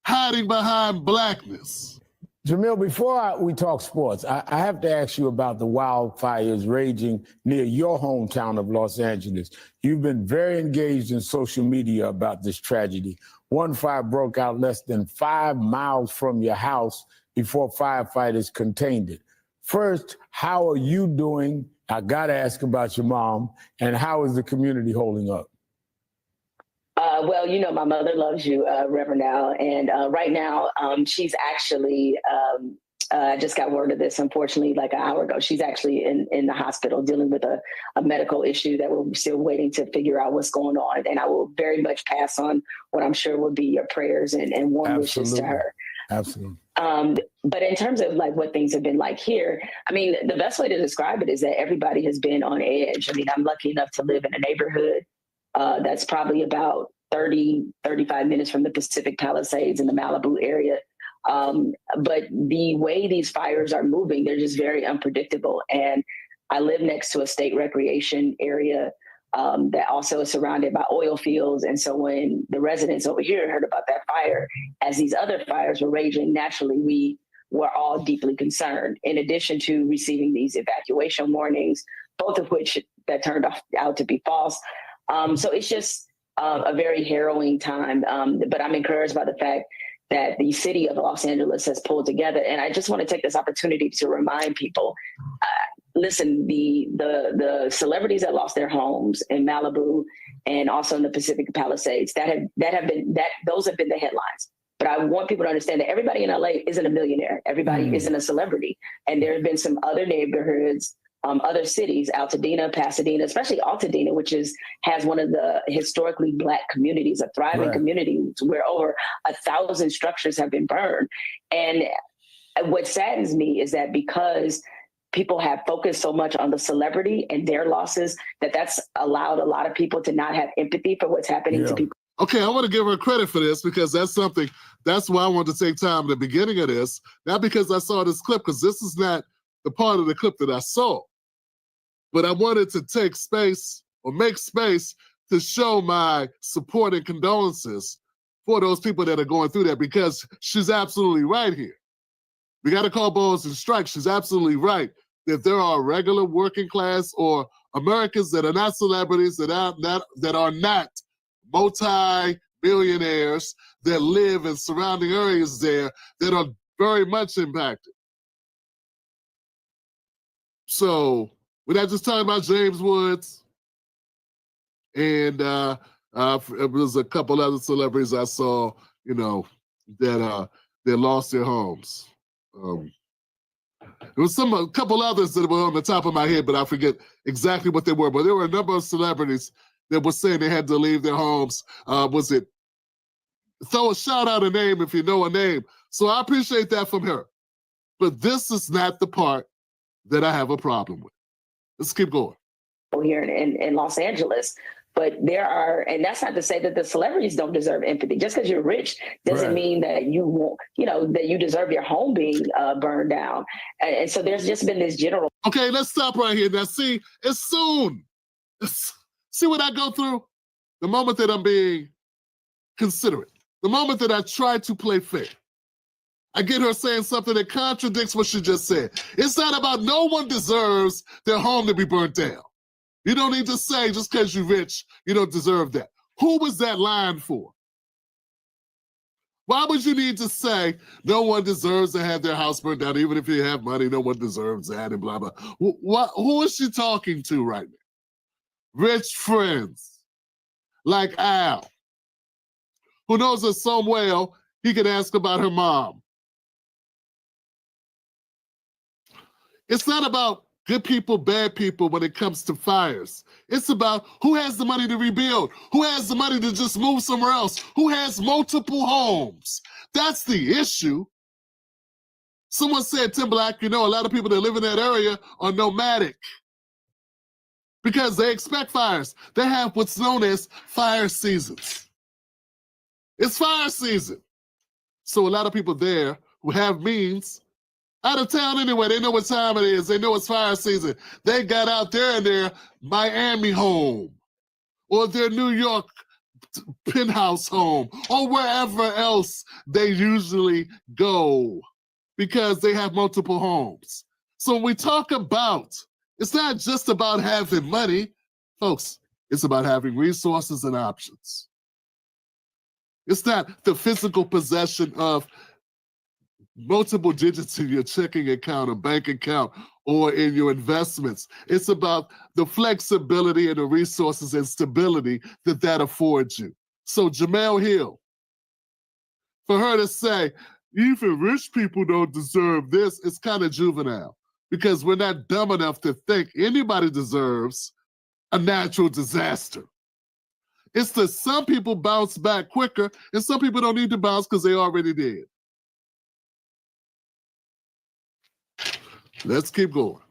[SPEAKER 13] hiding behind blackness.
[SPEAKER 7] Jamil, before we talk sports, I have to ask you about the wildfires raging near your hometown of Los Angeles. You've been very engaged in social media about this tragedy. One fire broke out less than 5 miles from your house before firefighters contained it. First, how are you doing? I got to ask about your mom. And how is the community holding up?
[SPEAKER 12] Well, you know, my mother loves you, Reverend Al. And right now, she's actually, I just got word of this, unfortunately, like an hour ago. She's actually in the hospital dealing with a medical issue that we're still waiting to figure out what's going on. And I will very much pass on what I'm sure will be your prayers and warm wishes to her.
[SPEAKER 7] Absolutely.
[SPEAKER 12] But in terms of like what things have been like here, I mean, the best way to describe it is that everybody has been on edge. I mean, I'm lucky enough to live in a neighborhood that's probably about 35 minutes from the Pacific Palisades in the Malibu area. But the way these fires are moving, they're just very unpredictable. And I live next to a state recreation area that also is surrounded by oil fields. And so when the residents over here heard about that fire, as these other fires were raging, naturally, we were all deeply concerned, in addition to receiving these evacuation warnings, both of which that turned out to be false. So it's just a very harrowing time. But I'm encouraged by the fact that the city of Los Angeles has pulled together. And I just want to take this opportunity to remind people, listen, the celebrities that lost their homes in Malibu and also in the Pacific Palisades, those have been the headlines. But I want people to understand that everybody in LA isn't a millionaire. Everybody isn't a celebrity. And there have been some other neighborhoods, other cities, Altadena, Pasadena, especially Altadena, which has one of the historically Black communities, a thriving community where over 1,000 structures have been burned. And what saddens me is that because people have focused so much on the celebrity and their losses, that's allowed a lot of people to not have empathy for what's happening to people.
[SPEAKER 13] Okay, I want to give her credit for this because that's why I wanted to take time at the beginning of this, not because I saw this clip, because this is not the part of the clip that I saw. But I wanted to take space or make space to show my support and condolences for those people that are going through that, because she's absolutely right here. We got to call balls and strikes. She's absolutely right that there are regular working class or Americans that are not celebrities, that are not multi-billionaires that live in surrounding areas there that are very much impacted. So we're not just talking about James Woods, and it was a couple other celebrities I saw, that lost their homes. There was a couple others that were on the top of my head, but I forget exactly what they were. But there were a number of celebrities that were saying they had to leave their homes. Throw a shout out a name if you know a name. So I appreciate that from her. But this is not the part that I have a problem with. Let's keep going.
[SPEAKER 12] Here in Los Angeles. But there are, and that's not to say that the celebrities don't deserve empathy. Just because you're rich doesn't mean that you won't, that you deserve your home being burned down. And so there's just been this general.
[SPEAKER 13] Okay, let's stop right here. Now, see, it's soon. See what I go through? The moment that I'm being considerate, the moment that I try to play fair, I get her saying something that contradicts what she just said. It's not about no one deserves their home to be burnt down. You don't need to say just because you're rich, you don't deserve that. Who was that line for? Why would you need to say no one deserves to have their house burned down, even if you have money, no one deserves that, and blah, blah. Who is she talking to right now? Rich friends like Al, who knows her so well, he can ask about her mom. It's not about good people, bad people when it comes to fires. It's about who has the money to rebuild, who has the money to just move somewhere else, who has multiple homes. That's the issue. Someone said, Tim Black, a lot of people that live in that area are nomadic because they expect fires. They have what's known as fire seasons. It's fire season. So a lot of people there who have means, out of town anyway, they know what time it is. They know it's fire season. They got out there in their Miami home or their New York penthouse home or wherever else they usually go because they have multiple homes. So when we talk about, it's not just about having money, folks, it's about having resources and options. It's not the physical possession of multiple digits in your checking account or bank account or in your investments. It's about the flexibility and the resources and stability that affords you. So Jamel Hill, for her to say, even rich people don't deserve this, it's kind of juvenile because we're not dumb enough to think anybody deserves a natural disaster. It's that some people bounce back quicker and some people don't need to bounce because they already did. Let's keep going.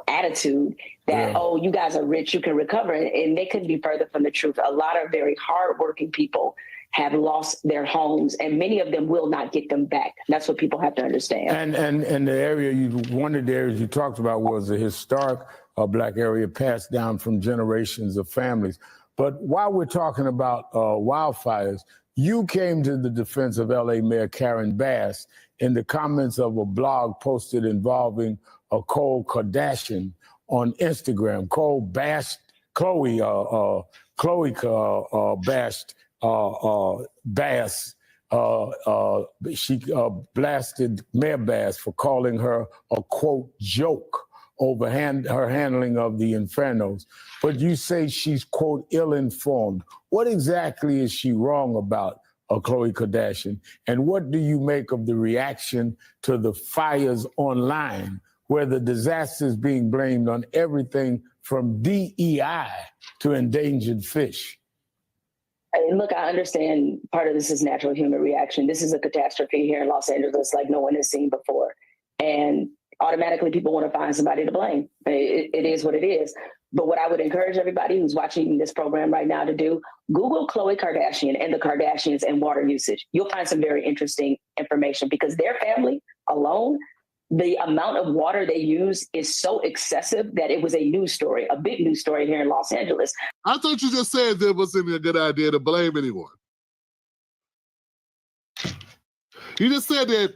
[SPEAKER 12] Attitude that, you guys are rich, you can recover. And they couldn't be further from the truth. A lot of very hardworking people have lost their homes, and many of them will not get them back. That's what people have to understand.
[SPEAKER 7] And the area, one of the areas you talked about was a historic Black area passed down from generations of families. But while we're talking about wildfires, you came to the defense of LA Mayor Karen Bass in the comments of a blog posted involving Khloe Kardashian on Instagram. Khloe bashed Bass. She blasted Mayor Bass for calling her a, quote, joke over her handling of the infernos. But you say she's, quote, ill-informed. What exactly is she wrong about, Khloe Kardashian? And what do you make of the reaction to the fires online, where the disaster is being blamed on everything from DEI to endangered fish?
[SPEAKER 12] And look, I understand part of this is natural human reaction. This is a catastrophe here in Los Angeles like no one has seen before. And automatically people want to find somebody to blame. It is what it is. But what I would encourage everybody who's watching this program right now to do, Google Khloe Kardashian and the Kardashians and water usage. You'll find some very interesting information because their family alone, the amount of water they use is so excessive that it was a news story, a big news story here in Los Angeles.
[SPEAKER 13] I thought you just said that wasn't a good idea to blame anyone. You just said that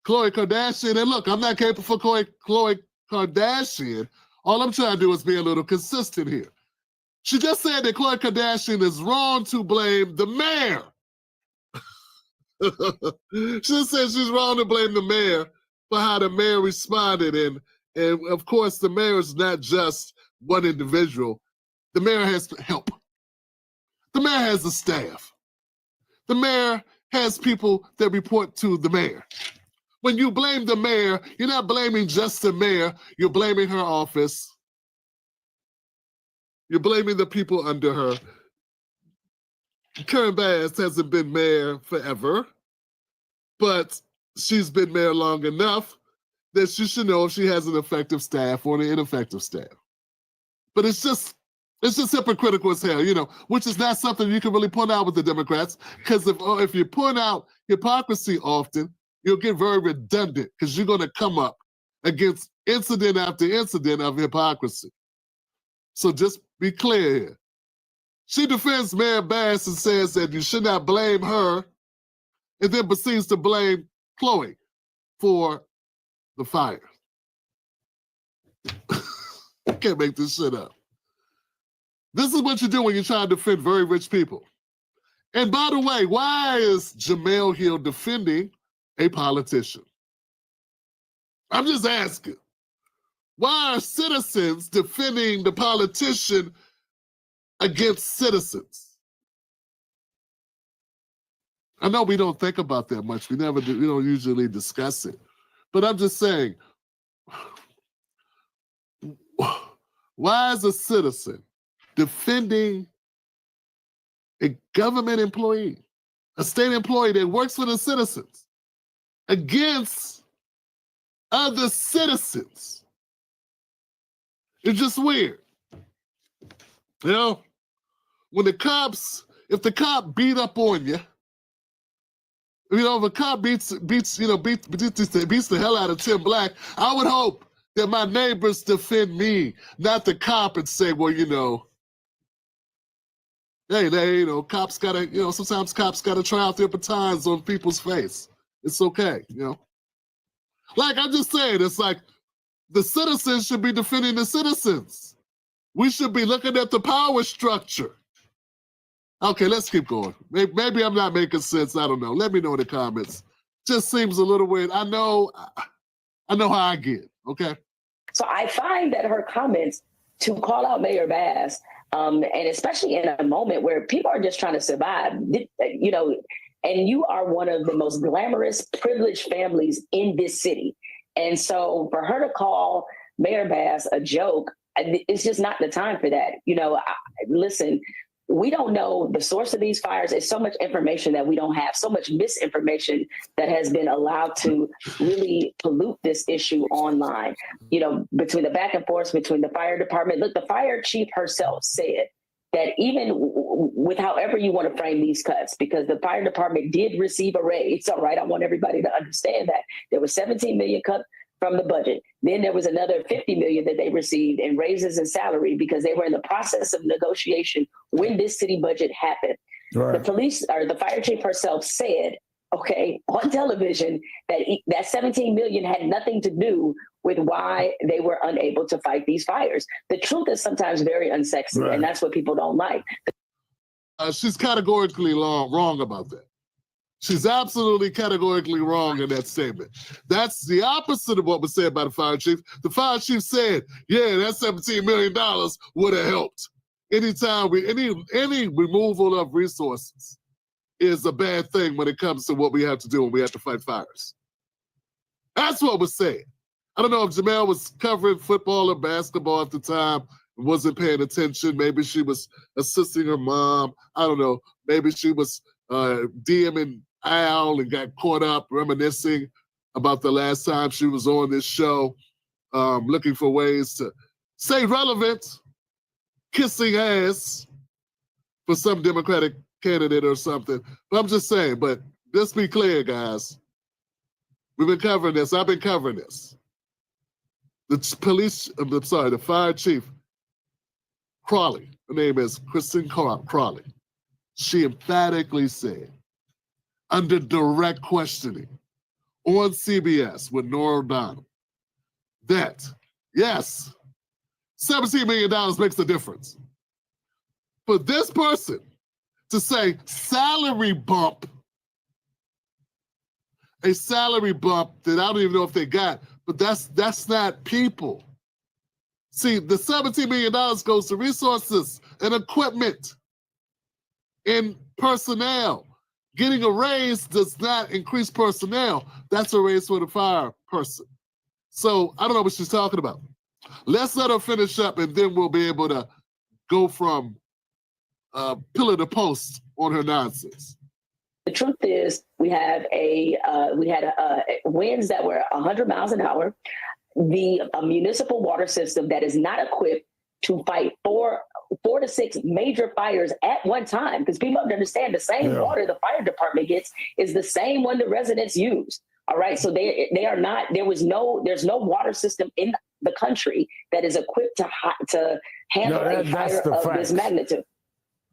[SPEAKER 13] Khloe Kardashian. And look, I'm not capable for Khloe Kardashian. All I'm trying to do is be a little consistent here. She just said that Khloe Kardashian is wrong to blame the mayor. She just said she's wrong to blame the mayor for how the mayor responded. And of course, the mayor is not just one individual. The mayor has help. The mayor has a staff. The mayor has people that report to the mayor. When you blame the mayor, you're not blaming just the mayor, you're blaming her office. You're blaming the people under her. Karen Bass hasn't been mayor forever, but she's been mayor long enough that she should know if she has an effective staff or an ineffective staff. But it's just hypocritical as hell, you know, which is not something you can really point out with the Democrats, because if you point out hypocrisy often, you'll get very redundant because you're going to come up against incident after incident of hypocrisy. So just be clear here. She defends Mayor Bass and says that you should not blame her, and then proceeds to blame Khloe for the fire. I can't make this shit up. This is what you do when you try to defend very rich people. And by the way, why is Jemele Hill defending a politician? I'm just asking. Why are citizens defending the politician against citizens? I know we don't think about that much. We don't usually discuss it. But I'm just saying, why is a citizen defending a government employee, a state employee that works for the citizens, against other citizens? It's just weird. You know, when if the cop beat up on you, if a cop beats the hell out of Tim Black, I would hope that my neighbors defend me, not the cop, and say, well, hey, cops gotta, sometimes cops gotta try out their batons on people's face. It's okay, Like, I'm just saying, it's like the citizens should be defending the citizens. We should be looking at the power structure. Okay, let's keep going. Maybe I'm not making sense. I don't know. Let me know in the comments. Just seems a little weird. I know how I get, okay?
[SPEAKER 12] So I find that her comments to call out Mayor Bass, and especially in a moment where people are just trying to survive, and you are one of the most glamorous, privileged families in this city. And so for her to call Mayor Bass a joke, it's just not the time for that. Listen, we don't know the source of these fires. There's so much information that we don't have, so much misinformation that has been allowed to really pollute this issue online. Between the back and forth between the fire department. Look, the fire chief herself said that even with however you want to frame these cuts, because the fire department did receive a raise, all right? I want everybody to understand that. There was $17 million cut from the budget. Then there was another $50 million that they received in raises and salary because they were in the process of negotiation when this city budget happened. Right. The fire chief herself said, okay, on television, that $17 million had nothing to do with why they were unable to fight these fires. The truth is sometimes very unsexy, right, and that's what people don't like.
[SPEAKER 13] She's categorically wrong about that. She's absolutely categorically wrong in that statement. That's the opposite of what was said by the fire chief. The fire chief said, yeah, that $17 million would have helped. Anytime any removal of resources is a bad thing when it comes to what we have to do when we have to fight fires. That's what was said. I don't know if Jemele was covering football or basketball at the time, wasn't paying attention. Maybe she was assisting her mom. I don't know. Maybe she was DMing Al and got caught up reminiscing about the last time she was on this show, looking for ways to stay relevant, kissing ass for some Democratic candidate or something. But I'm just saying, but let's be clear, guys. We've been covering this. I've been covering this. The fire chief, Crawley, her name is Kristen Crawley. She emphatically said, under direct questioning, on CBS with Norah O'Donnell that, yes, $17 million makes a difference. For this person to say salary bump, a salary bump that I don't even know if they got, but that's not people. See, the $17 million goes to resources and equipment and personnel. Getting a raise does not increase personnel. That's a raise for the fire person. So I don't know what she's talking about. Let's let her finish up, and then we'll be able to go from pillar to post on her nonsense.
[SPEAKER 12] The truth is, we had winds that were 100 miles an hour. A municipal water system that is not equipped to fight four to six major fires at one time, because people have to understand the same water the fire department gets is the same one the residents use. All right, so they are not. There's no water system in the country that is equipped to handle a fire of this magnitude.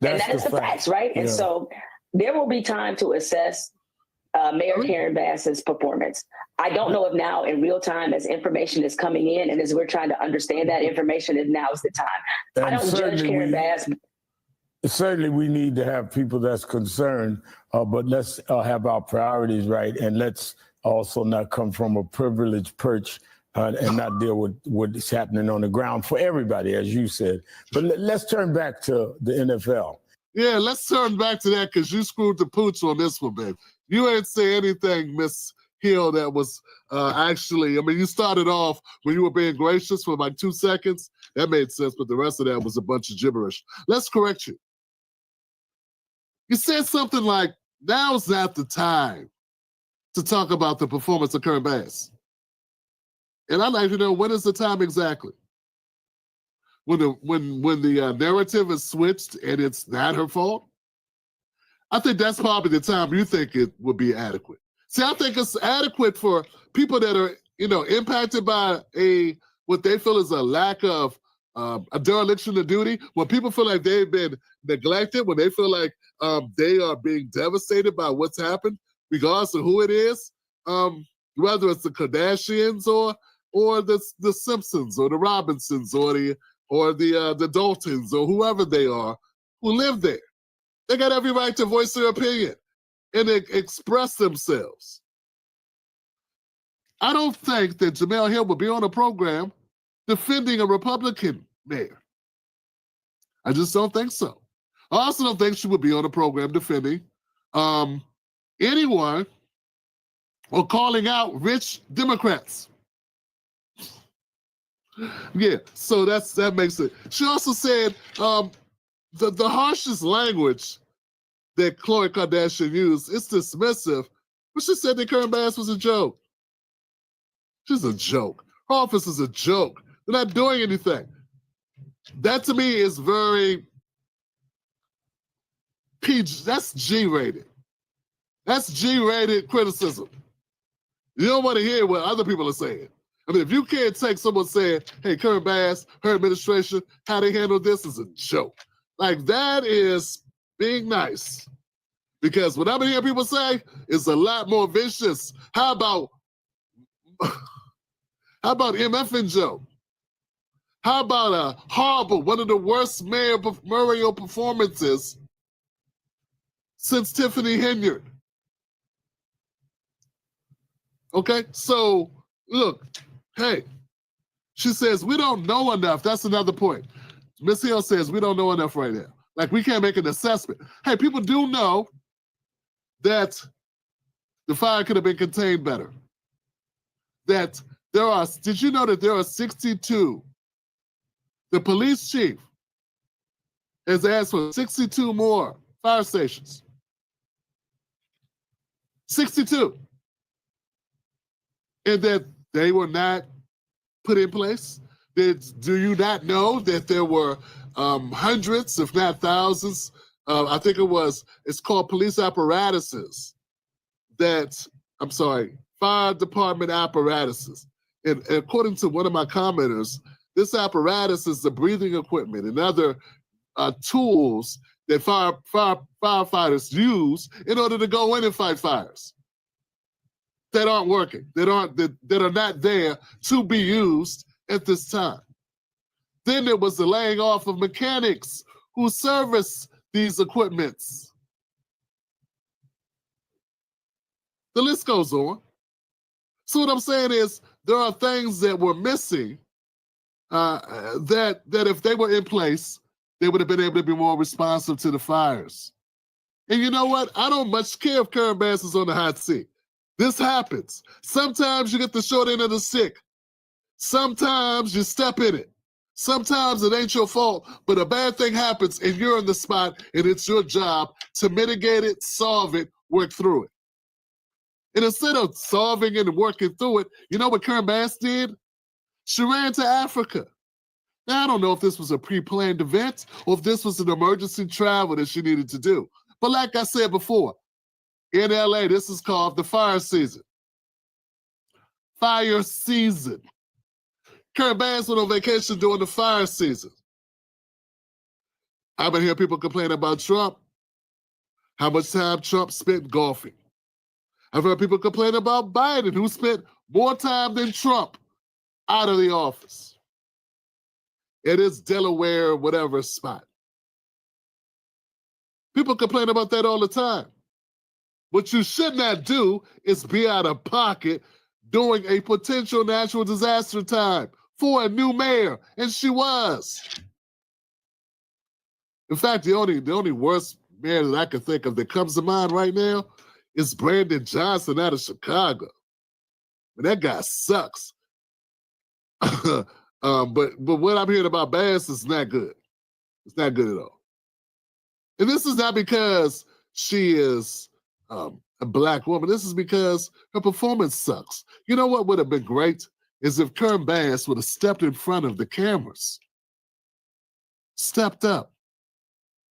[SPEAKER 12] And that is the facts, right? And so there will be time to assess Mayor Karen Bass's performance. I don't know if now in real time, as information is coming in and as we're trying to understand that information, is now is the time.
[SPEAKER 7] And
[SPEAKER 12] I don't judge Karen Bass.
[SPEAKER 7] Certainly we need to have people that's concerned, but let's have our priorities right, and let's also not come from a privileged perch and not deal with what's happening on the ground for everybody, as you said. But let's turn back to the NFL.
[SPEAKER 13] Yeah, let's turn back to that, because you screwed the pooch on this one, babe. You ain't say anything, Miss Hill, that was actually, I mean, you started off when you were being gracious for like 2 seconds. That made sense, but the rest of that was a bunch of gibberish. Let's correct you. You said something like, now's not the time to talk about the performance of Karen Bass. And I'd like to know, when is the time exactly? When the narrative is switched and it's not her fault? I think that's probably the time you think it would be adequate. See, I think it's adequate for people that are, impacted by what they feel is a lack of a dereliction of duty. When people feel like they've been neglected, when they feel like they are being devastated by what's happened, regardless of who it is, whether it's the Kardashians or the Simpsons or the Robinsons or the Daltons or whoever they are who live there. They got every right to voice their opinion and express themselves. I don't think that Jemele Hill would be on a program defending a Republican mayor. I just don't think so. I also don't think she would be on a program defending anyone or calling out rich Democrats. Yeah, so that makes it. She also said the harshest language that Khloe Kardashian used is dismissive, but she said that Karen Bass was a joke. She's a joke. Her office is a joke. They're not doing anything. That to me is very PG. That's G-rated. That's G-rated criticism. You don't want to hear what other people are saying. I mean, if you can't take someone saying, hey, Karen Bass, her administration, how they handle this is a joke. Like, that is being nice. Because what I'm hearing people say is a lot more vicious. How about MF and Joe? How about a horrible, one of the worst mayoral performances since Tiffany Henyard? Okay, so look, hey, she says we don't know enough. That's another point. Ms. Hill says we don't know enough right now. Like, we can't make an assessment. Hey, people do know that the fire could have been contained better. That did you know that there are 62? The police chief has asked for 62 more fire stations. 62. And that they were not put in place. Do you not know that there were hundreds, if not thousands, I think it's called police apparatuses fire department apparatuses. And according to one of my commenters, this apparatus is the breathing equipment and other tools that firefighters use in order to go in and fight fires. that aren't working, that are not there to be used at this time. Then there was the laying off of mechanics who service these equipments. The list goes on. So what I'm saying is there are things that were missing that if they were in place, they would have been able to be more responsive to the fires. And you know what? I don't much care if Karen Bass is on the hot seat. This happens. Sometimes you get the short end of the stick. Sometimes you step in it. Sometimes it ain't your fault, but a bad thing happens and you're in the spot and it's your job to mitigate it, solve it, work through it. And instead of solving it and working through it, you know what Karen Bass did? She ran to Africa. Now, I don't know if this was a pre-planned event or if this was an emergency travel that she needed to do. But like I said before, in LA, this is called the fire season. Fire season. Karen Bass went on vacation during the fire season. I've been hearing people complain about Trump, how much time Trump spent golfing. I've heard people complain about Biden, who spent more time than Trump out of the office. It is Delaware, whatever spot. People complain about that all the time. What you should not do is be out of pocket during a potential natural disaster time for a new mayor, and she was. In fact, the only worst mayor that I can think of that comes to mind right now is Brandon Johnson out of Chicago. And that guy sucks. But what I'm hearing about Bass is not good. It's not good at all. And this is not because she is a black woman. This is because her performance sucks. You know what would have been great is if Karen Bass would have stepped in front of the cameras, stepped up,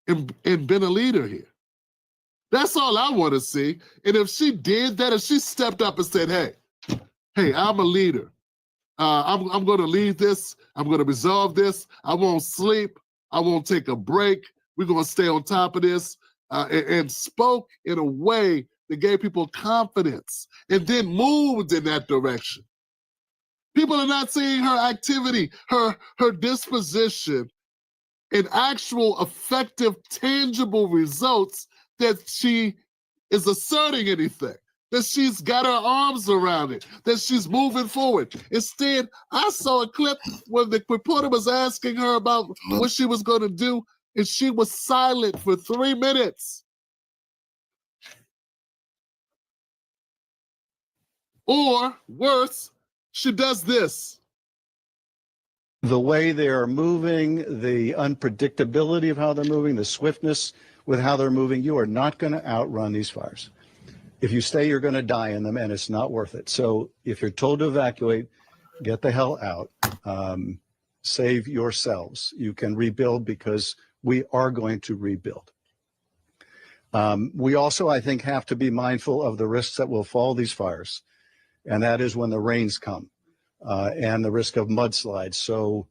[SPEAKER 13] and been a leader here. That's all I want to see. And if she did that, if she stepped up and said, hey, I'm a leader. I'm going to lead this. I'm going to resolve this. I won't sleep. I won't take a break. We're going to stay on top of this. And spoke in a way that gave people confidence and then moved in that direction. People are not seeing her activity, her disposition, and actual effective, tangible results that she is asserting anything, that she's got her arms around it, that she's moving forward. Instead, I saw a clip where the reporter was asking her about what she was going to do, and she was silent for 3 minutes. Or worse, she does this.
[SPEAKER 14] The way they are moving, the unpredictability of how they're moving, the swiftness with how they're moving, you are not going to outrun these fires. If you stay, you're going to die in them, and it's not worth it. So if you're told to evacuate, get the hell out. Save yourselves. You can rebuild because we are going to rebuild. We also, I think, have to be mindful of the risks that will follow these fires, and that is when the rains come and the risk of mudslides. So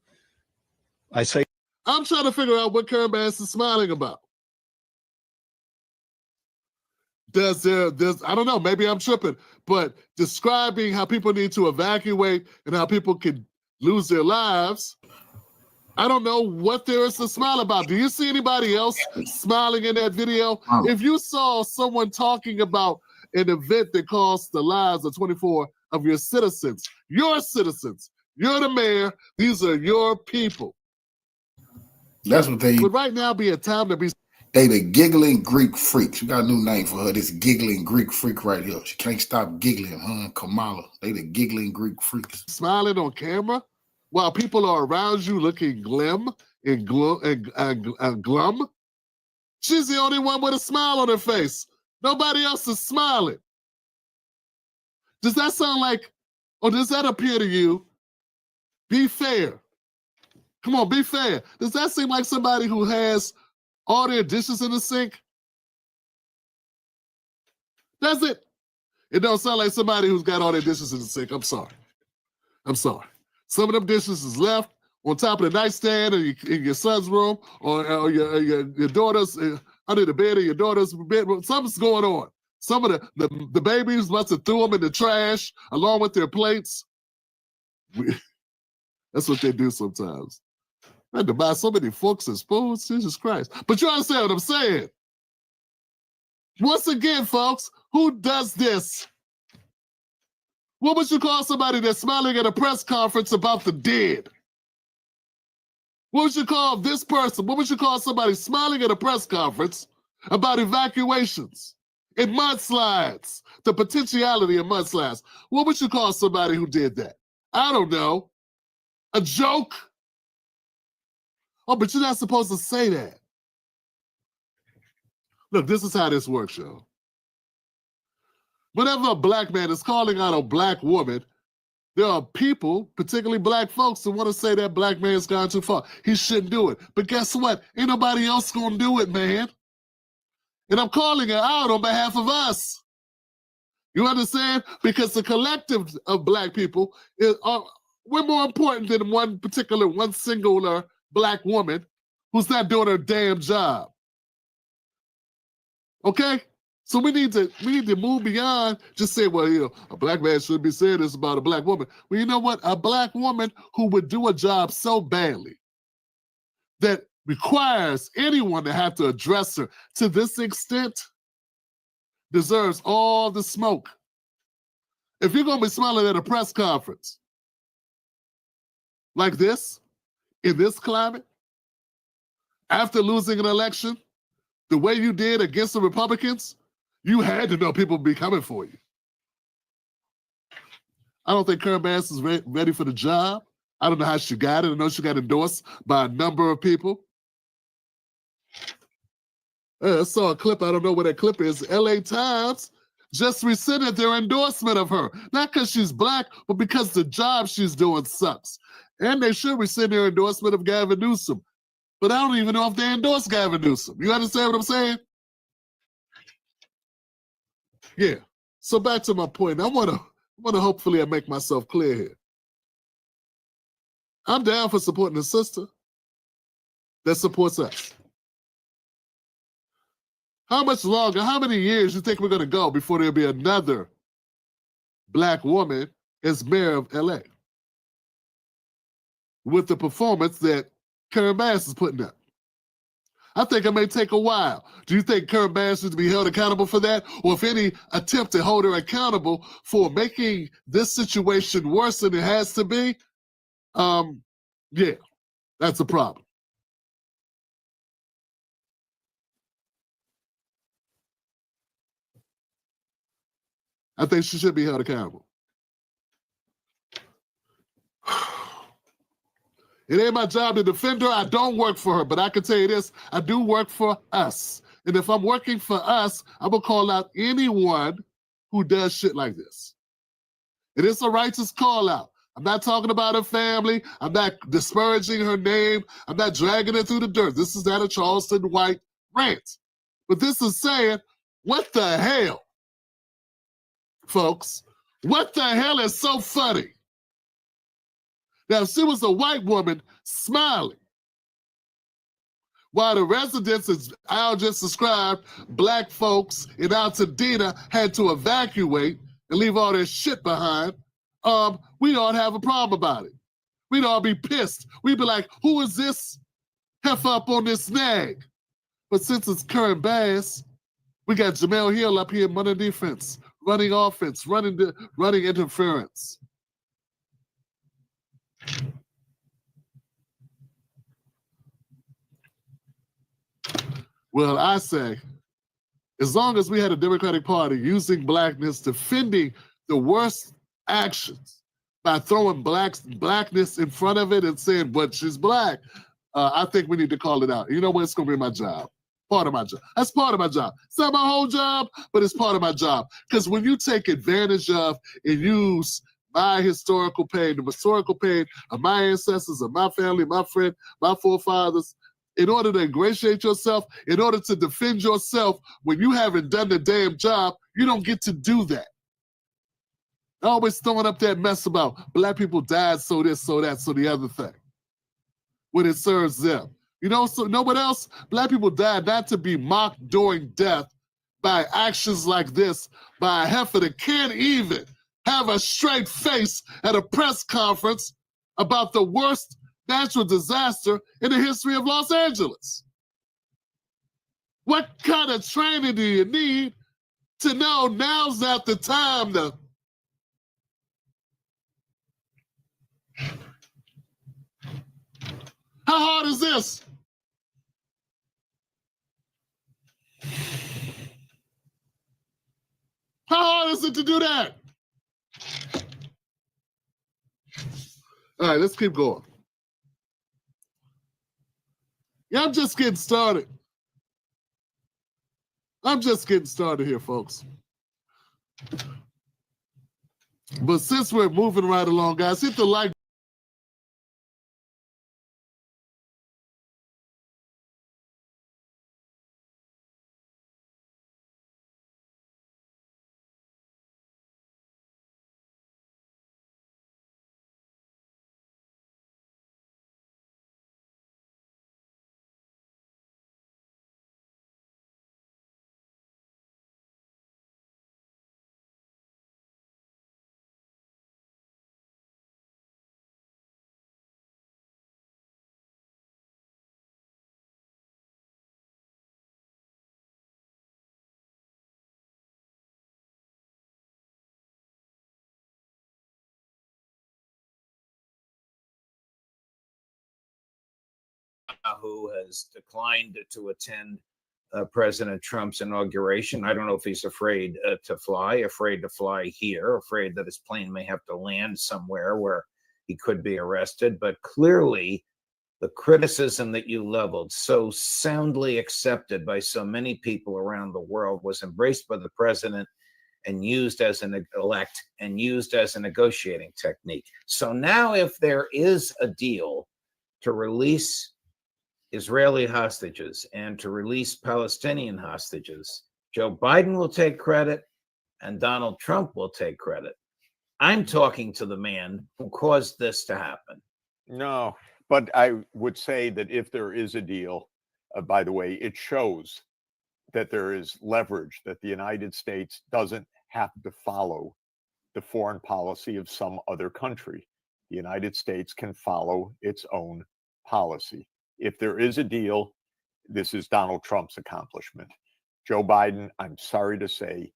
[SPEAKER 14] I say,
[SPEAKER 13] I'm trying to figure out what Karen Bass is smiling about. There's I don't know, maybe I'm tripping, but describing how people need to evacuate and how people can lose their lives, I don't know what there is to smile about. Do you see anybody else smiling in that video? If you saw someone talking about an event that costs the lives of 24 of your citizens, you're the mayor, these are your people.
[SPEAKER 2] That's what they
[SPEAKER 13] would right now be a time to be.
[SPEAKER 2] They the giggling Greek freaks. You got a new name for her. This giggling Greek freak right here. She can't stop giggling, huh? Kamala. They the giggling Greek freaks.
[SPEAKER 13] Smiling on camera while people are around you looking glum and glum. She's the only one with a smile on her face. Nobody else is smiling. Does that sound like, or does that appear to you? Be fair. Come on, be fair. Does that seem like somebody who has all their dishes in the sink? Does it? It don't sound like somebody who's got all their dishes in the sink. I'm sorry. Some of them dishes is left on top of the nightstand in your son's room or your daughter's, under the bed of your daughter's bedroom. Something's going on. Some of the babies must have threw them in the trash along with their plates. That's what they do sometimes. I had to buy so many forks and spoons, Jesus Christ. But you understand what I'm saying? Once again, folks, who does this? What would you call somebody that's smiling at a press conference about the dead? What would you call this person? What would you call somebody smiling at a press conference about evacuations and mudslides, the potentiality of mudslides? What would you call somebody who did that? I don't know. A joke? Oh, but you're not supposed to say that. Look, this is how this works, y'all. Whenever a black man is calling out a black woman, there are people, particularly black folks, who want to say that black man's gone too far. He shouldn't do it. But guess what? Ain't nobody else gonna do it, man. And I'm calling it out on behalf of us. You understand? Because the collective of black people, we're more important than one singular black woman who's not doing her damn job. Okay? So we need to move beyond just say, well, you know, a black man shouldn't be saying this about a black woman. Well, you know what? A black woman who would do a job so badly that requires anyone to have to address her to this extent deserves all the smoke. If you're going to be smiling at a press conference like this, in this climate, after losing an election, the way you did against the Republicans, you had to know people would be coming for you. I don't think Karen Bass is ready for the job. I don't know how she got it. I know she got endorsed by a number of people. I saw a clip. I don't know what that clip is. LA Times just rescinded their endorsement of her. Not because she's black, but because the job she's doing sucks. And they should rescind their endorsement of Gavin Newsom. But I don't even know if they endorse Gavin Newsom. You understand what I'm saying? Yeah. So back to my point. I want to hopefully make myself clear here. I'm down for supporting a sister that supports us. How much longer, how many years you think we're going to go before there'll be another black woman as mayor of LA with the performance that Karen Bass is putting up? I think it may take a while. Do you think Karen Bass should be held accountable for that? Or if any attempt to hold her accountable for making this situation worse than it has to be, yeah, that's a problem. I think she should be held accountable. It ain't my job to defend her. I don't work for her, but I can tell you this, I do work for us. And if I'm working for us, I'm gonna call out anyone who does shit like this. It is a righteous call out. I'm not talking about her family. I'm not disparaging her name. I'm not dragging her through the dirt. This is not a Charleston White rant. But this is saying, what the hell, folks? What the hell is so funny? Now, if she was a white woman smiling, while the residents, as Al just described, black folks in Altadena had to evacuate and leave all their shit behind, we'd all have a problem about it. We'd all be pissed. We'd be like, who is this heifer up on this snag? But since it's Karen Bass, we got Jamel Hill up here running defense, running offense, running interference. Well, I say, as long as we had a Democratic Party using blackness, defending the worst actions by throwing blackness in front of it and saying, but she's black, I think we need to call it out. You know what? It's going to be my job. Part of my job. That's part of my job. It's not my whole job, but it's part of my job. Because when you take advantage of and use my historical pain, the historical pain of my ancestors, of my family, my friend, my forefathers, in order to ingratiate yourself, in order to defend yourself when you haven't done the damn job, you don't get to do that. Always throwing up that mess about black people died, so this, so that, so the other thing, when it serves them. You know, so know what else? Black people died not to be mocked during death by actions like this by a heifer that can't even have a straight face at a press conference about the worst natural disaster in the history of Los Angeles. What kind of training do you need to know now's not the time to how hard is this? How hard is it to do that? All right, let's keep going. Yeah, I'm just getting started. I'm just getting started here, folks. But since we're moving right along, guys, hit the like.
[SPEAKER 15] Who has declined to attend President Trump's inauguration. I don't know if he's afraid to fly here, afraid that his plane may have to land somewhere where he could be arrested. But clearly, the criticism that you leveled, so soundly accepted by so many people around the world, was embraced by the president and used as an elect and used as a negotiating technique. So now if there is a deal to release Israeli hostages and to release Palestinian hostages, Joe Biden will take credit and Donald Trump will take credit. I'm talking to the man who caused this to happen.
[SPEAKER 16] No, but I would say that if there is a deal, by the way, it shows that there is leverage, that the United States doesn't have to follow the foreign policy of some other country. The United States can follow its own policy. If there is a deal, this is Donald Trump's accomplishment. Joe Biden, I'm sorry to say,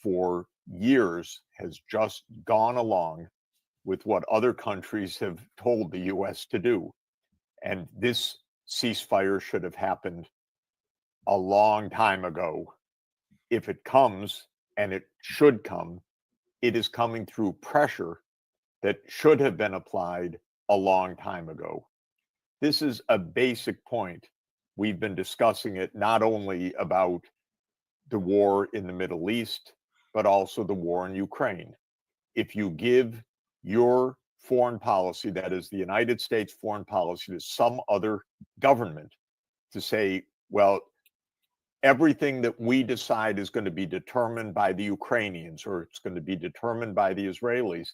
[SPEAKER 16] for years has just gone along with what other countries have told the U.S. to do. And this ceasefire should have happened a long time ago. If it comes, and it should come, it is coming through pressure that should have been applied a long time ago. This is a basic point. We've been discussing it not only about the war in the Middle East, but also the war in Ukraine. If you give your foreign policy, that is the United States foreign policy, to some other government to say, well, everything that we decide is going to be determined by the Ukrainians or it's going to be determined by the Israelis,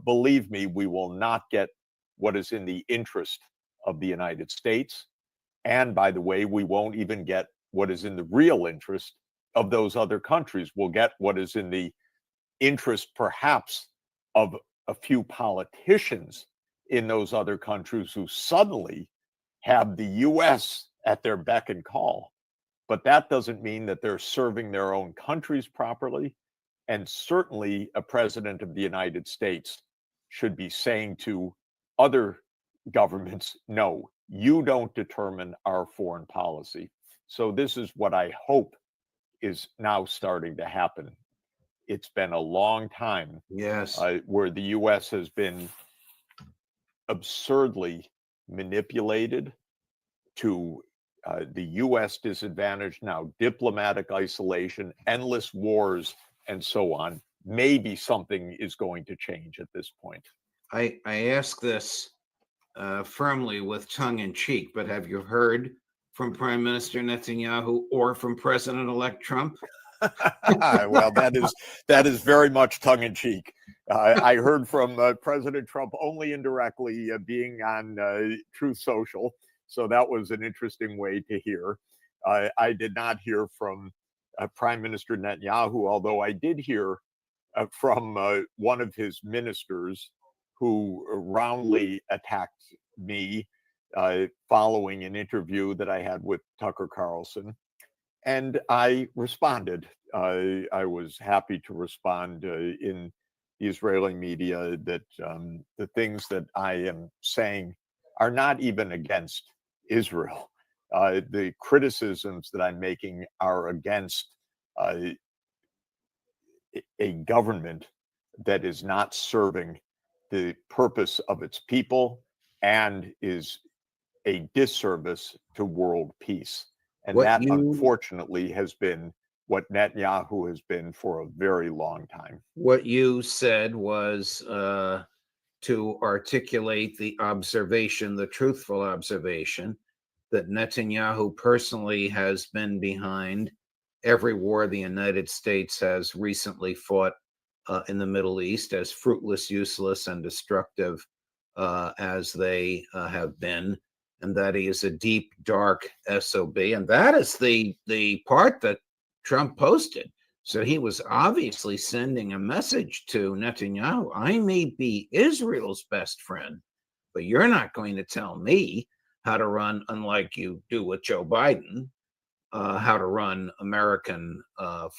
[SPEAKER 16] believe me, we will not get what is in the interest of the United States. And by the way, we won't even get what is in the real interest of those other countries. We'll get what is in the interest, perhaps, of a few politicians in those other countries who suddenly have the US at their beck and call. But that doesn't mean that they're serving their own countries properly. And certainly a president of the United States should be saying to other governments, no, you don't determine our foreign policy. So this is what I hope is now starting to happen. It's been a long time,
[SPEAKER 15] yes,
[SPEAKER 16] where the U.S. has been absurdly manipulated to the U.S. disadvantage, now diplomatic isolation, endless wars, and so on. Maybe something is going to change at this point.
[SPEAKER 15] I ask this firmly with tongue in cheek, but have you heard from Prime Minister Netanyahu or from President-elect Trump?
[SPEAKER 16] Well, that is very much tongue in cheek. I heard from President Trump only indirectly, being on Truth Social, so that was an interesting way to hear. I did not hear from Prime Minister Netanyahu, although I did hear from one of his ministers who roundly attacked me following an interview that I had with Tucker Carlson. And I responded. I was happy to respond in the Israeli media that the things that I am saying are not even against Israel. The criticisms that I'm making are against a government that is not serving the purpose of its people and is a disservice to world peace. And that, unfortunately, has been what Netanyahu has been for a very long time.
[SPEAKER 15] What you said was to articulate the observation, the truthful observation, that Netanyahu personally has been behind every war the United States has recently fought in the Middle East, as fruitless, useless, and destructive as they have been, and that he is a deep, dark SOB. And that is the part that Trump posted. So he was obviously sending a message to Netanyahu. I may be Israel's best friend, but you're not going to tell me how to run, unlike you do with Joe Biden, how to run American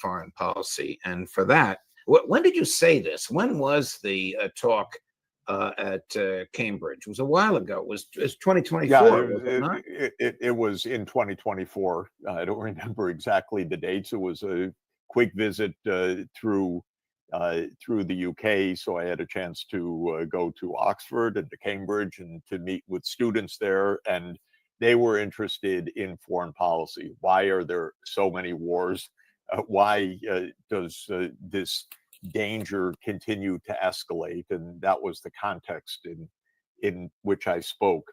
[SPEAKER 15] foreign policy. And for that, when did you say this? When was the talk at Cambridge? It was a while ago. It was 2024.
[SPEAKER 16] Yeah, it was in 2024. I don't remember exactly the dates. It was a quick visit through the UK, so I had a chance to go to Oxford and to Cambridge and to meet with students there, and they were interested in foreign policy. Why are there so many wars? Why does this danger continue to escalate? And that was the context in which I spoke.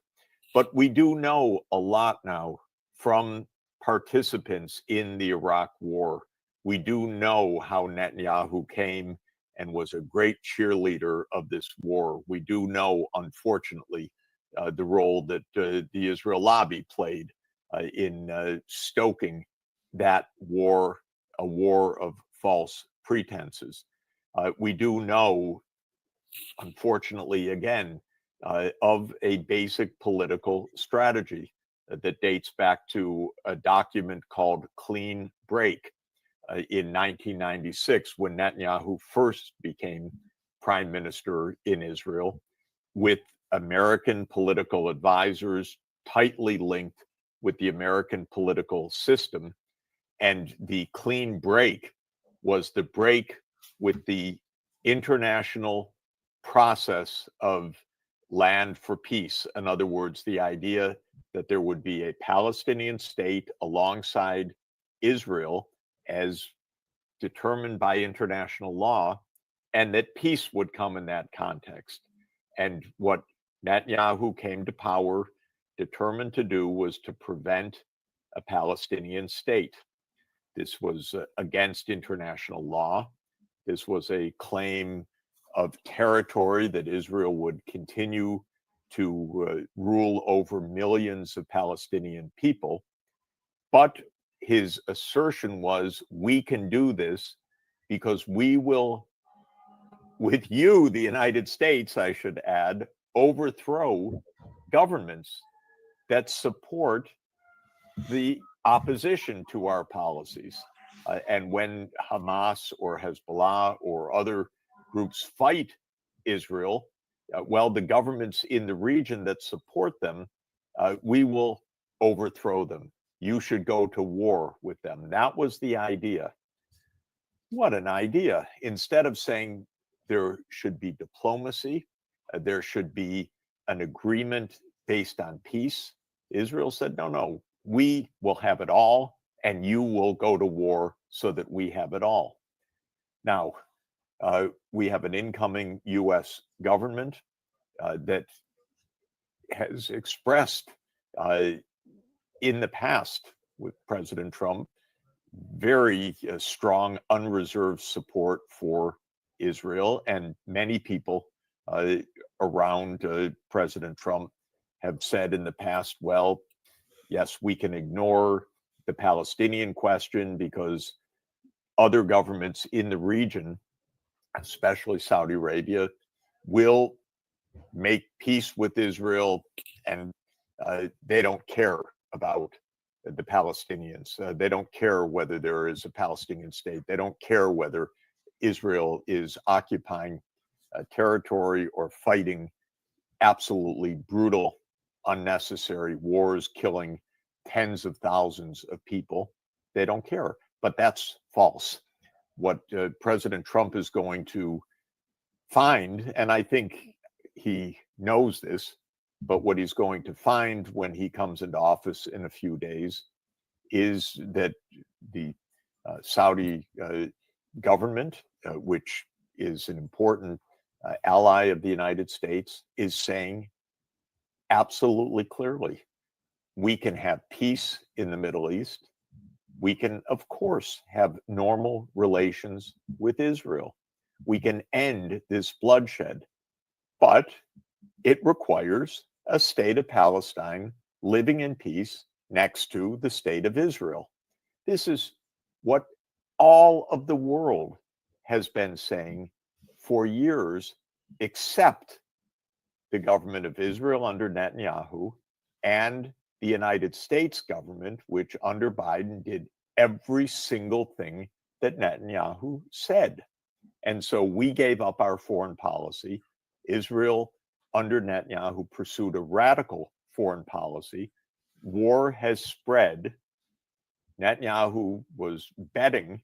[SPEAKER 16] But we do know a lot now from participants in the Iraq War. We do know how Netanyahu came and was a great cheerleader of this war. We do know, unfortunately, the role that the Israel lobby played in stoking that war, a war of false pretenses. We do know, unfortunately, again, of a basic political strategy that dates back to a document called Clean Break in 1996, when Netanyahu first became prime minister in Israel, with American political advisors tightly linked with the American political system. And the clean break was the break with the international process of land for peace. In other words, the idea that there would be a Palestinian state alongside Israel as determined by international law, and that peace would come in that context. And what Netanyahu came to power determined to do was to prevent a Palestinian state. This was against international law. This was a claim of territory that Israel would continue to rule over millions of Palestinian people. But his assertion was, we can do this because we will, with you, the United States, I should add, overthrow governments that support the opposition to our policies. And when Hamas or Hezbollah or other groups fight Israel, well, the governments in the region that support them, we will overthrow them. You should go to war with them. That was the idea. What an idea. Instead of saying there should be diplomacy, there should be an agreement based on peace, Israel said, no, we will have it all, and you will go to war so that we have it all. Now, we have an incoming U.S. government that has expressed in the past with President Trump very strong, unreserved support for Israel. And many people around President Trump have said in the past, well, yes, we can ignore the Palestinian question because other governments in the region, especially Saudi Arabia, will make peace with Israel, and they don't care about the Palestinians. They don't care whether there is a Palestinian state. They don't care whether Israel is occupying territory or fighting absolutely brutal, unnecessary wars, killing tens of thousands of people. They don't care. But that's false. What President Trump is going to find, and I think he knows this, but what he's going to find when he comes into office in a few days is that the Saudi government, which is an important ally of the United States, is saying absolutely clearly, we can have peace in the Middle East. We can, of course, have normal relations with Israel. We can end this bloodshed, but it requires a state of Palestine living in peace next to the state of Israel. This is what all of the world has been saying for years, except the government of Israel under Netanyahu and the United States government, which under Biden did every single thing that Netanyahu said. And so we gave up our foreign policy. Israel under Netanyahu pursued a radical foreign policy. War has spread. Netanyahu was betting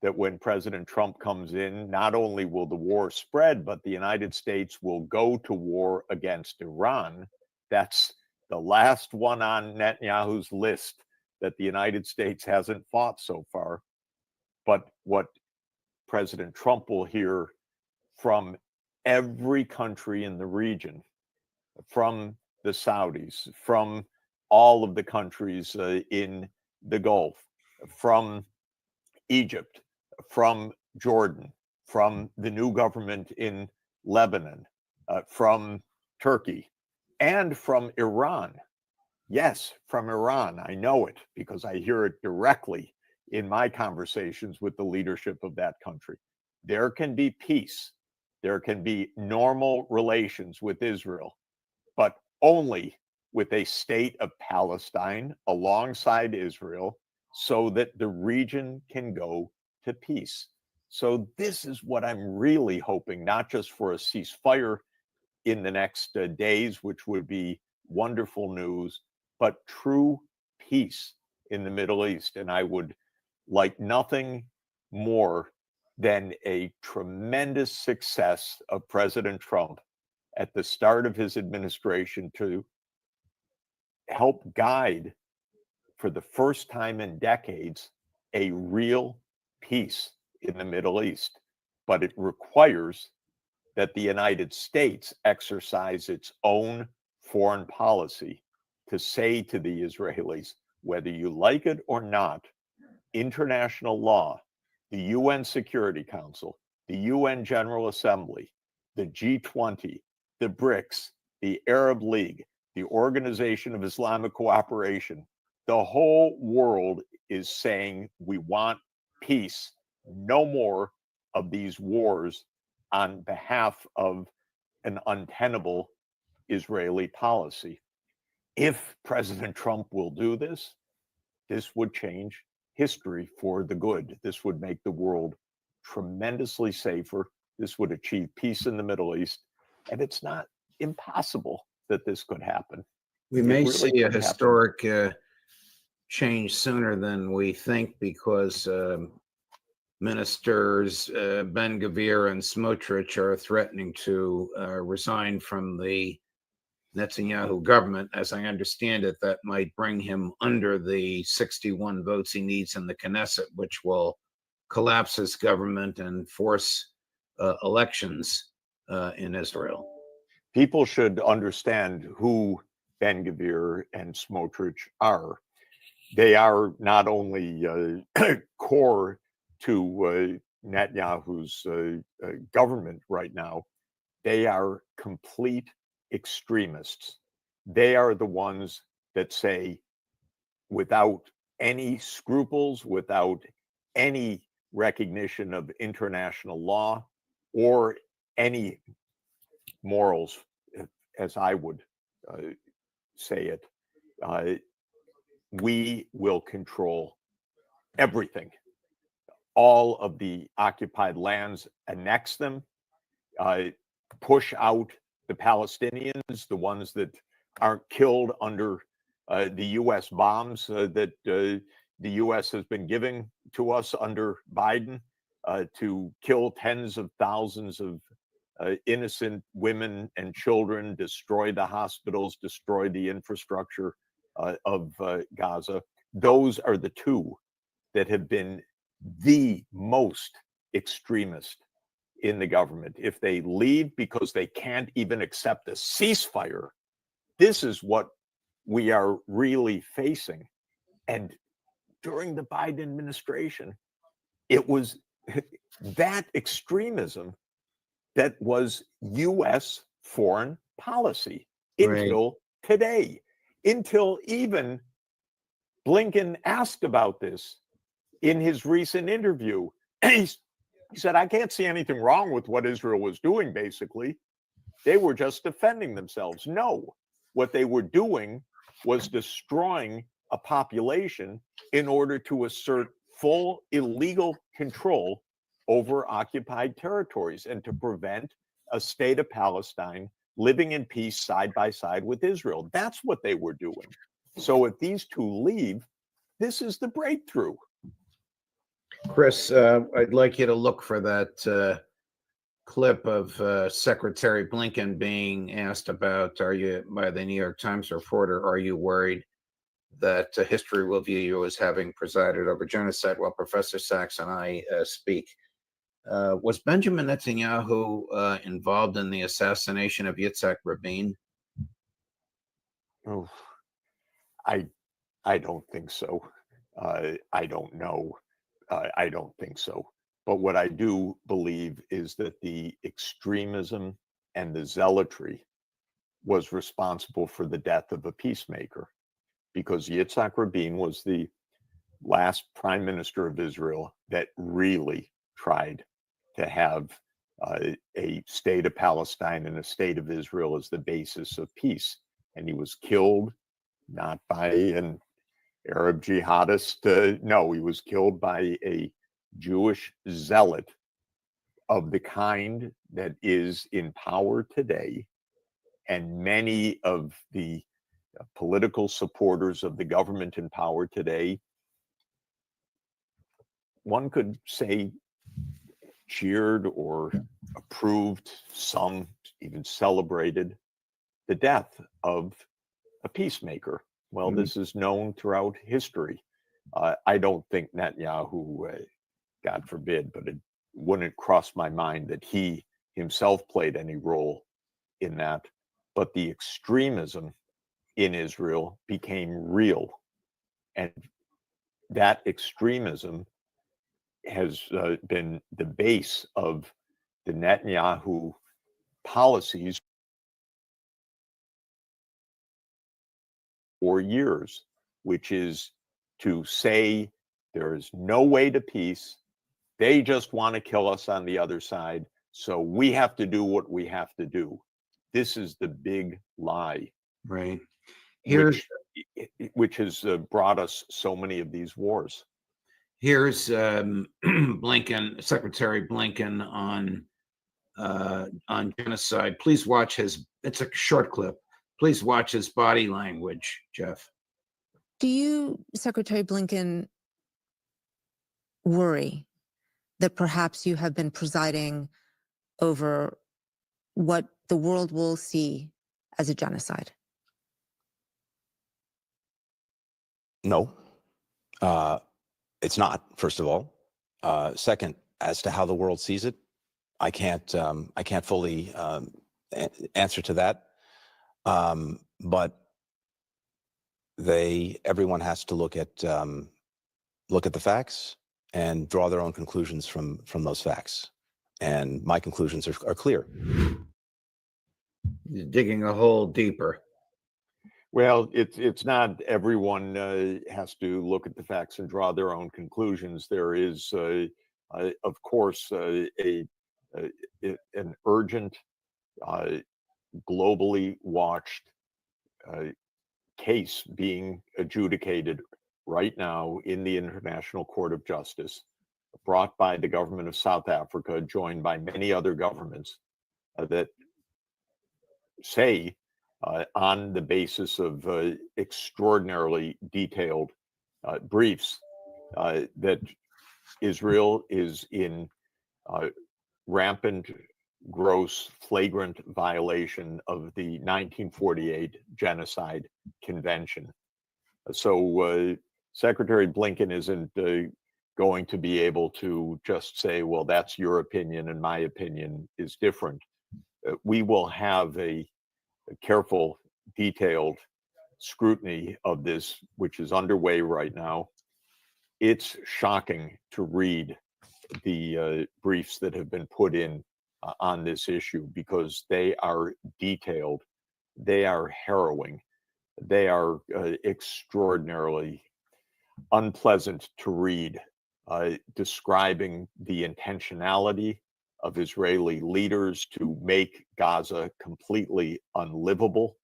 [SPEAKER 16] that when President Trump comes in, not only will the war spread, but the United States will go to war against Iran. That's the last one on Netanyahu's list that the United States hasn't fought so far. But what President Trump will hear from every country in the region, from the Saudis, from all of the countries in the Gulf, from Egypt, from Jordan, from the new government in Lebanon, from Turkey, and from Iran. Yes, from Iran. I know it because I hear it directly in my conversations with the leadership of that country. There can be peace. There can be normal relations with Israel, but only with a state of Palestine alongside Israel so that the region can go to peace. So this is what I'm really hoping, not just for a ceasefire in the next days, which would be wonderful news, but true peace in the Middle East. And I would like nothing more than a tremendous success of President Trump at the start of his administration to help guide, for the first time in decades, a real peace in the Middle East. But it requires that the United States exercise its own foreign policy to say to the Israelis, whether you like it or not, international law, the UN Security Council, the UN General Assembly, the G20, the BRICS, the Arab League, the Organization of Islamic Cooperation, the whole world is saying we want peace, no more of these wars on behalf of an untenable Israeli policy. If President Trump will do this, this would change history for the good. This would make the world tremendously safer. This would achieve peace in the Middle East. And it's not impossible that this could happen.
[SPEAKER 15] We may see a historic change sooner than we think because ministers Ben-Gvir and Smotrich are threatening to resign from the Netanyahu government. As I understand it, that might bring him under the 61 votes he needs in the Knesset, which will collapse his government and force elections in Israel.
[SPEAKER 16] People should understand who Ben-Gvir and Smotrich are. They are not only core to Netanyahu's government right now, they are complete extremists. They are the ones that say, without any scruples, without any recognition of international law or any morals, as I would say it, we will control everything. All of the occupied lands, annex them, push out the Palestinians, the ones that aren't killed under the U.S. bombs that the U.S. has been giving to us under Biden, to kill tens of thousands of innocent women and children, destroy the hospitals, destroy the infrastructure of Gaza. Those are the two that have been the most extremist in the government. If they leave because they can't even accept a ceasefire, this is what we are really facing. And during the Biden administration, it was that extremism that was U.S. foreign policy until today, until even Blinken asked about this in his recent interview. He said, I can't see anything wrong with what Israel was doing, basically. They were just defending themselves. No, what they were doing was destroying a population in order to assert full illegal control over occupied territories and to prevent a state of Palestine living in peace side by side with Israel. That's what they were doing. So if these two leave, this is the breakthrough.
[SPEAKER 15] Chris, I'd like you to look for that clip of Secretary Blinken being asked about, by the New York Times reporter, are you worried that history will view you as having presided over genocide while Professor Sachs and I speak? Was Benjamin Netanyahu involved in the assassination of Yitzhak Rabin?
[SPEAKER 16] Oh, I don't think so. I don't know. I don't think so. But what I do believe is that the extremism and the zealotry was responsible for the death of a peacemaker, because Yitzhak Rabin was the last prime minister of Israel that really tried to have a state of Palestine and a state of Israel as the basis of peace. And he was killed not by an Arab jihadist. No, he was killed by a Jewish zealot of the kind that is in power today. And many of the political supporters of the government in power today, one could say, cheered or approved, some even celebrated the death of a peacemaker. Well, this is known throughout history. I don't think Netanyahu, God forbid, but it wouldn't cross my mind that he himself played any role in that. But the extremism in Israel became real. And that extremism has been the base of the Netanyahu policies for years, which is to say there is no way to peace. They just want to kill us on the other side. So we have to do what we have to do. This is the big lie.
[SPEAKER 15] Right.
[SPEAKER 16] Which has brought us so many of these wars.
[SPEAKER 15] Here's Blinken, Secretary Blinken on genocide. Please watch his, it's a short clip. Please watch his body language, Jeff.
[SPEAKER 17] Do you, Secretary Blinken, worry that perhaps you have been presiding over what the world will see as a genocide?
[SPEAKER 18] No, it's not, first of all. Second, as to how the world sees it, I can't fully answer to that. But everyone has to look at the facts and draw their own conclusions from those facts. And my conclusions are clear.
[SPEAKER 15] You're digging a hole deeper.
[SPEAKER 16] Well, it's not everyone has to look at the facts and draw their own conclusions. There is of course, an urgent, globally watched case being adjudicated right now in the International Court of Justice, brought by the government of South Africa, joined by many other governments that say, on the basis of extraordinarily detailed briefs, that Israel is in rampant, gross, flagrant violation of the 1948 Genocide Convention. So Secretary Blinken isn't going to be able to just say, well, that's your opinion and my opinion is different. We will have a careful, detailed scrutiny of this, which is underway right now. It's shocking to read the briefs that have been put in on this issue, because they are detailed, they are harrowing, they are extraordinarily unpleasant to read, describing the intentionality of Israeli leaders to make Gaza completely unlivable,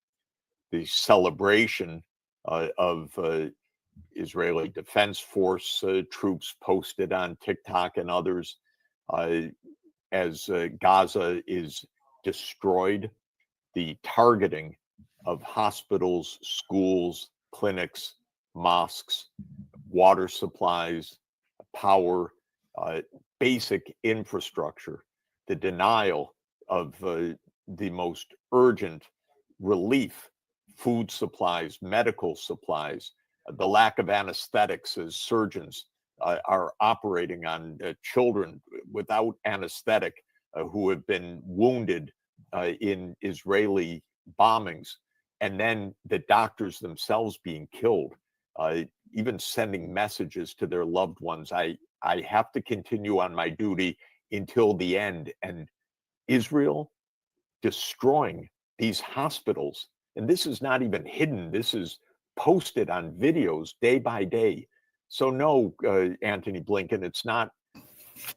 [SPEAKER 16] the celebration of Israeli Defense Force troops posted on TikTok and others as Gaza is destroyed, the targeting of hospitals, schools, clinics, mosques, water supplies, power, basic infrastructure, the denial of the most urgent relief, food supplies, medical supplies, the lack of anesthetics as surgeons are operating on children without anesthetic who have been wounded in Israeli bombings, and then the doctors themselves being killed, even sending messages to their loved ones. I have to continue on my duty until the end. And Israel destroying these hospitals. And this is not even hidden. This is posted on videos day by day. So no, Anthony Blinken, it's not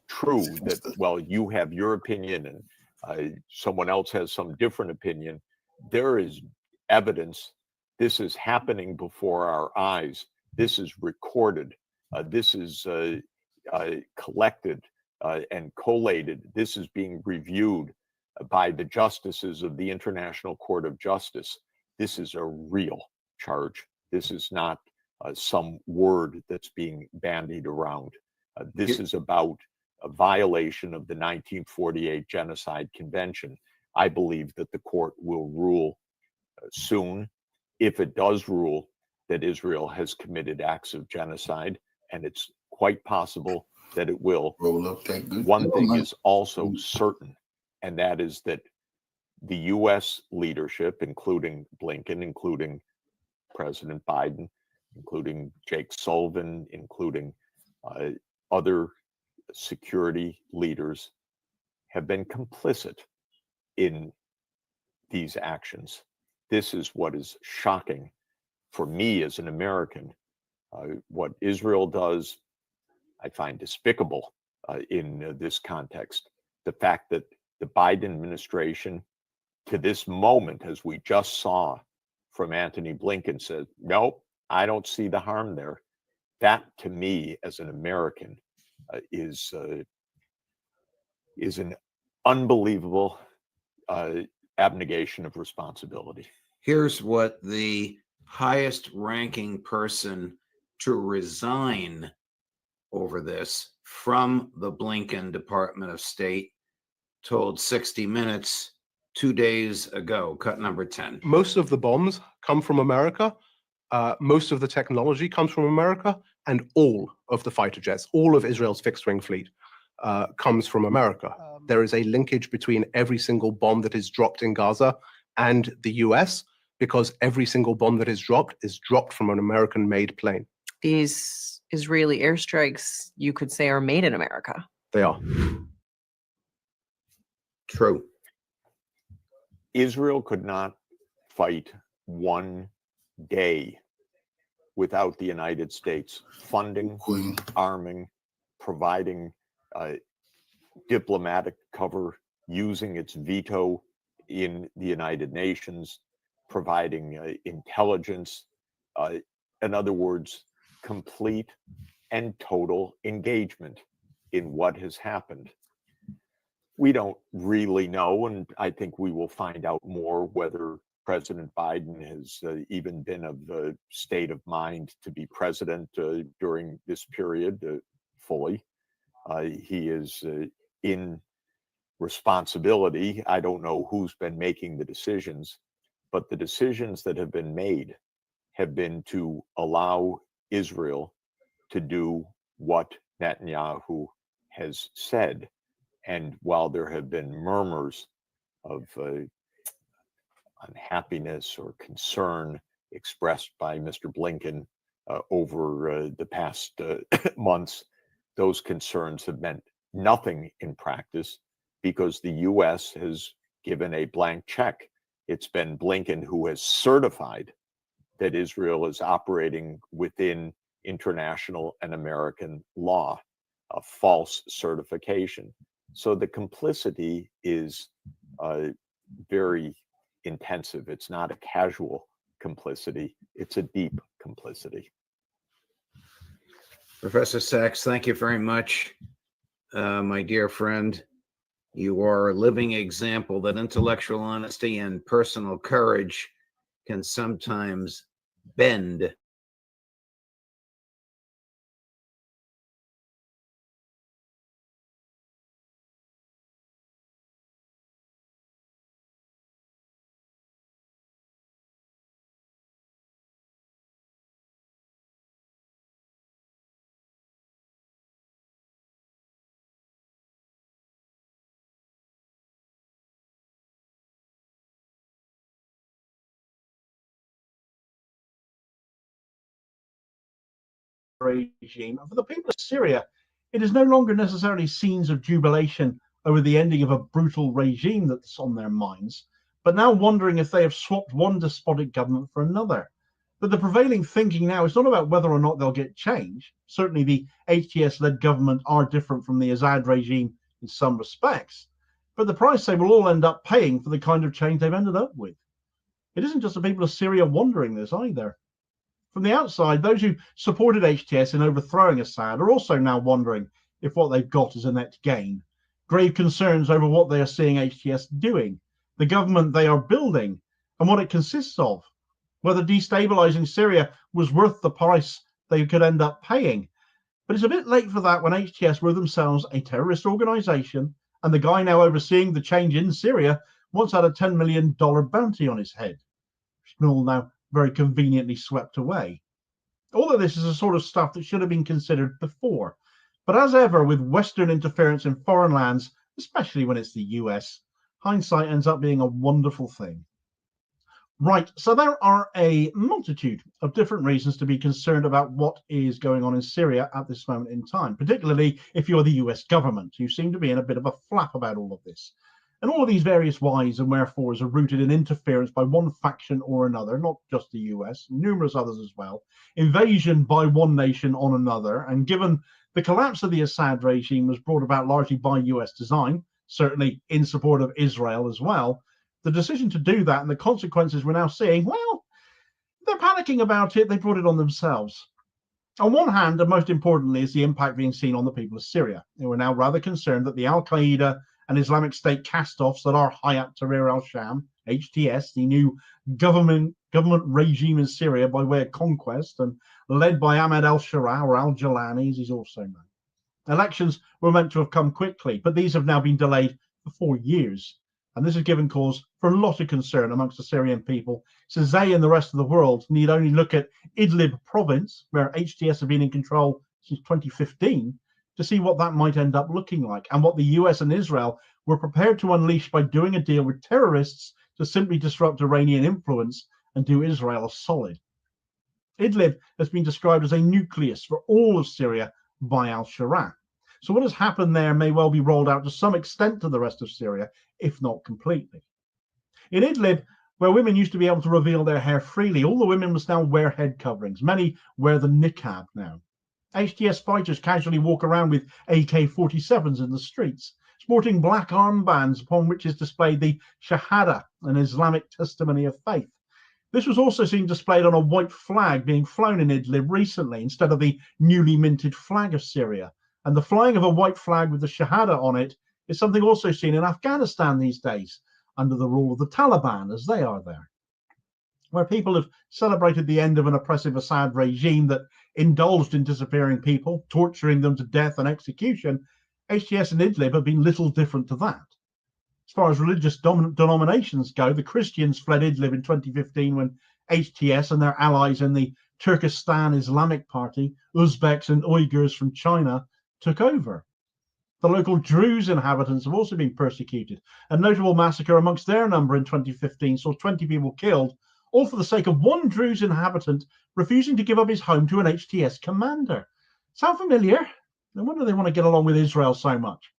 [SPEAKER 16] true that, well, you have your opinion and someone else has some different opinion. There is evidence. This is happening before our eyes. This is recorded. This is collected and collated. This is being reviewed by the justices of the International Court of Justice. This is a real charge. This is not some word that's being bandied around. This is about a violation of the 1948 Genocide Convention. I believe that the court will rule soon. If it does rule that Israel has committed acts of genocide, and it's quite possible that it will, one thing is also certain, and that is that the U.S. leadership, including Blinken, including President Biden, including Jake Sullivan, including other security leaders, have been complicit in these actions. This is what is shocking for me as an American. What Israel does, I find despicable in this context. The fact that the Biden administration, to this moment, as we just saw from Anthony Blinken, said, nope, I don't see the harm there. That, to me, as an American, is an unbelievable abnegation of responsibility.
[SPEAKER 15] Here's what the highest ranking person to resign over this from the Blinken Department of State told 60 Minutes 2 days ago, cut number 10.
[SPEAKER 20] Most of the bombs come from America. Most of the technology comes from America, and all of the fighter jets, all of Israel's fixed-wing fleet comes from America. There is a linkage between every single bomb that is dropped in Gaza and the US, because every single bomb that is dropped from an American-made plane.
[SPEAKER 21] These Israeli airstrikes, you could say, are made in America.
[SPEAKER 20] They are.
[SPEAKER 15] True.
[SPEAKER 16] Israel could not fight one day without the United States funding, arming, providing diplomatic cover, using its veto in the United Nations, providing intelligence. In other words, complete and total engagement in what has happened. We don't really know, and I think we will find out more, whether President Biden has even been of the state of mind to be president during this period fully. He is in responsibility. I don't know who's been making the decisions, but the decisions that have been made have been to allow Israel to do what Netanyahu has said. And while there have been murmurs of unhappiness or concern expressed by Mr. Blinken over the past months, those concerns have meant nothing in practice, because the U.S. has given a blank check. It's been Blinken who has certified that Israel is operating within international and American law, a false certification. So the complicity is very intensive. It's not a casual complicity, it's a deep complicity.
[SPEAKER 15] Professor Sachs, thank you very much. My dear friend, you are a living example that intellectual honesty and personal courage can sometimes bend
[SPEAKER 1] regime. And for the people of Syria, it is no longer necessarily scenes of jubilation over the ending of a brutal regime that's on their minds, but now wondering if they have swapped one despotic government for another. But the prevailing thinking now is not about whether or not they'll get change. Certainly the HTS-led government are different from the Assad regime in some respects, but the price they will all end up paying for the kind of change they've ended up with. It isn't just the people of Syria wondering this either. From the outside, those who supported HTS in overthrowing Assad are also now wondering if what they've got is a net gain. Grave concerns over what they are seeing HTS doing, the government they are building, and what it consists of, whether destabilizing Syria was worth the price they could end up paying. But it's a bit late for that when HTS were themselves a terrorist organization, and the guy now overseeing the change in Syria once had a $10 million bounty on his head, which is all now very conveniently swept away. All of this is the sort of stuff that should have been considered before. But as ever with Western interference in foreign lands, especially when it's the US, hindsight ends up being a wonderful thing. Right, so there are a multitude of different reasons to be concerned about what is going on in Syria at this moment in time, particularly if you're the US government. You seem to be in a bit of a flap about all of this. And all of these various whys and wherefores are rooted in interference by one faction or another, not just the US, numerous others as well, invasion by one nation on another, and given the collapse of the Assad regime was brought about largely by US design, certainly in support of Israel as well, the decision to do that and the consequences we're now seeing, well, they're panicking about it, they brought it on themselves. On one hand, and most importantly, is the impact being seen on the people of Syria, who are now rather concerned that the Al-Qaeda and Islamic State cast-offs that are Hayat Tahrir al-Sham, HTS, the new government regime in Syria by way of conquest and led by Ahmed al-Shara or al-Jalani, as he's also known. Elections were meant to have come quickly, but these have now been delayed for 4 years. And this has given cause for a lot of concern amongst the Syrian people, since they and the rest of the world need only look at Idlib province, where HTS have been in control since 2015, to see what that might end up looking like, and what the US and Israel were prepared to unleash by doing a deal with terrorists to simply disrupt Iranian influence and do Israel a solid. Idlib has been described as a nucleus for all of Syria by al-Shara. So what has happened there may well be rolled out to some extent to the rest of Syria, if not completely. In Idlib, where women used to be able to reveal their hair freely, all the women must now wear head coverings. Many wear the niqab now. HTS fighters casually walk around with AK-47s in the streets, sporting black armbands upon which is displayed the Shahada, an Islamic testimony of faith. This was also seen displayed on a white flag being flown in Idlib recently instead of the newly minted flag of Syria. And the flying of a white flag with the Shahada on it is something also seen in Afghanistan these days, under the rule of the Taliban, as they are there, where people have celebrated the end of an oppressive Assad regime that indulged in disappearing people, torturing them to death and execution. HTS and Idlib have been little different to that. As far as religious denominations go, the Christians fled Idlib in 2015 when HTS and their allies in the Turkestan Islamic Party, Uzbeks and Uyghurs from China, took over. The local Druze inhabitants have also been persecuted. A notable massacre amongst their number in 2015 saw 20 people killed, all for the sake of one Druze inhabitant refusing to give up his home to an HTS commander. Sound familiar? No wonder they want to get along with Israel so much.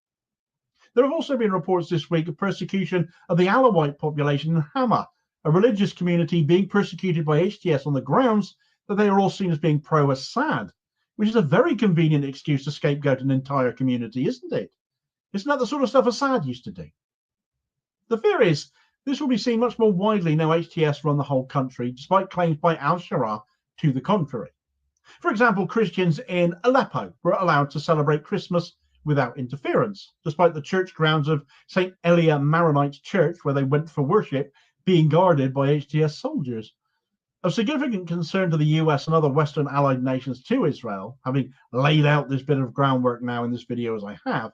[SPEAKER 1] There have also been reports this week of persecution of the Alawite population in Hama, a religious community being persecuted by HTS on the grounds that they are all seen as being pro-Assad, which is a very convenient excuse to scapegoat an entire community, isn't it? Isn't that the sort of stuff Assad used to do? The fear is this will be seen much more widely now HTS run the whole country, despite claims by al-Sharaa to the contrary. For example, Christians in Aleppo were allowed to celebrate Christmas without interference, despite the church grounds of St. Elia Maronite Church, where they went for worship, being guarded by HTS soldiers. Of significant concern to the US and other Western allied nations to Israel, having laid out this bit of groundwork now in this video as I have,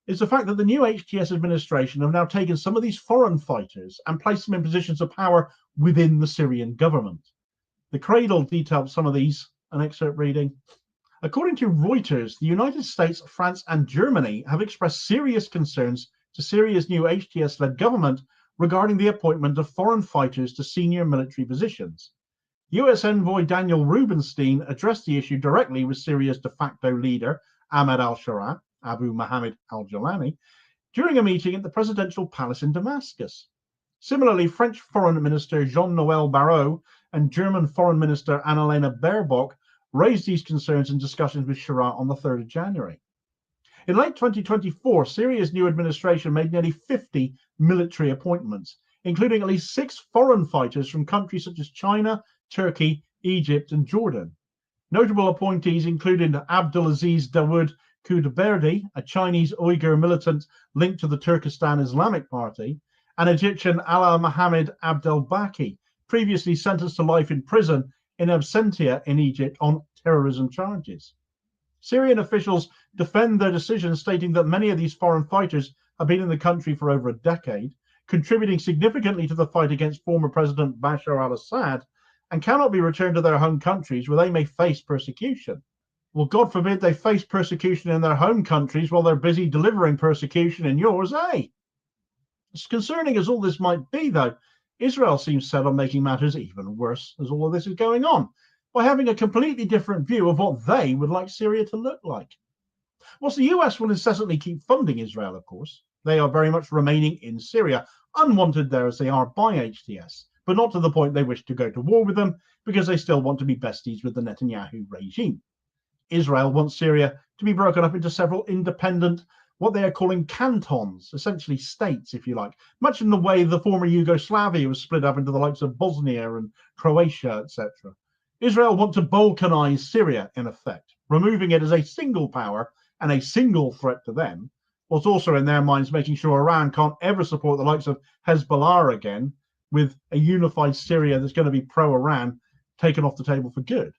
[SPEAKER 1] is the fact that the new HTS administration have now taken some of these foreign fighters and placed them in positions of power within the Syrian government. The Cradle detailed some of these, an excerpt reading. According to Reuters, the United States, France, and Germany have expressed serious concerns to Syria's new HTS-led government regarding the appointment of foreign fighters to senior military positions. US envoy Daniel Rubinstein addressed the issue directly with Syria's de facto leader, Ahmed al-Sharaa, Abu Mohammed al-Jalani, during a meeting at the presidential palace in Damascus. Similarly, French Foreign Minister Jean-Noël Barrot and German Foreign Minister Annalena Baerbock raised these concerns in discussions with Sharaa on the 3rd of January. In late 2024, Syria's new administration made nearly 50 military appointments, including at least 6 foreign fighters from countries such as China, Turkey, Egypt, and Jordan. Notable appointees included Abdulaziz Dawood Kudberdi, a Chinese Uyghur militant linked to the Turkestan Islamic Party, and Egyptian Ala Mohammed Abdelbaki, previously sentenced to life in prison in absentia in Egypt on terrorism charges. Syrian officials defend their decision, stating that many of these foreign fighters have been in the country for over a decade, contributing significantly to the fight against former President Bashar al-Assad, and cannot be returned to their home countries where they may face persecution. Well, God forbid they face persecution in their home countries while they're busy delivering persecution in yours, eh? As concerning as all this might be, though, Israel seems set on making matters even worse as all of this is going on, by having a completely different view of what they would like Syria to look like. Whilst the US will incessantly keep funding Israel, of course, they are very much remaining in Syria, unwanted there as they are by HTS, but not to the point they wish to go to war with them, because they still want to be besties with the Netanyahu regime. Israel wants Syria to be broken up into several independent, what they are calling cantons, essentially states, if you like, much in the way the former Yugoslavia was split up into the likes of Bosnia and Croatia, etc. Israel want to balkanize Syria, in effect, removing it as a single power and a single threat to them, whilst also in their minds making sure Iran can't ever support the likes of Hezbollah again, with a unified Syria that's going to be pro-Iran taken off the table for good,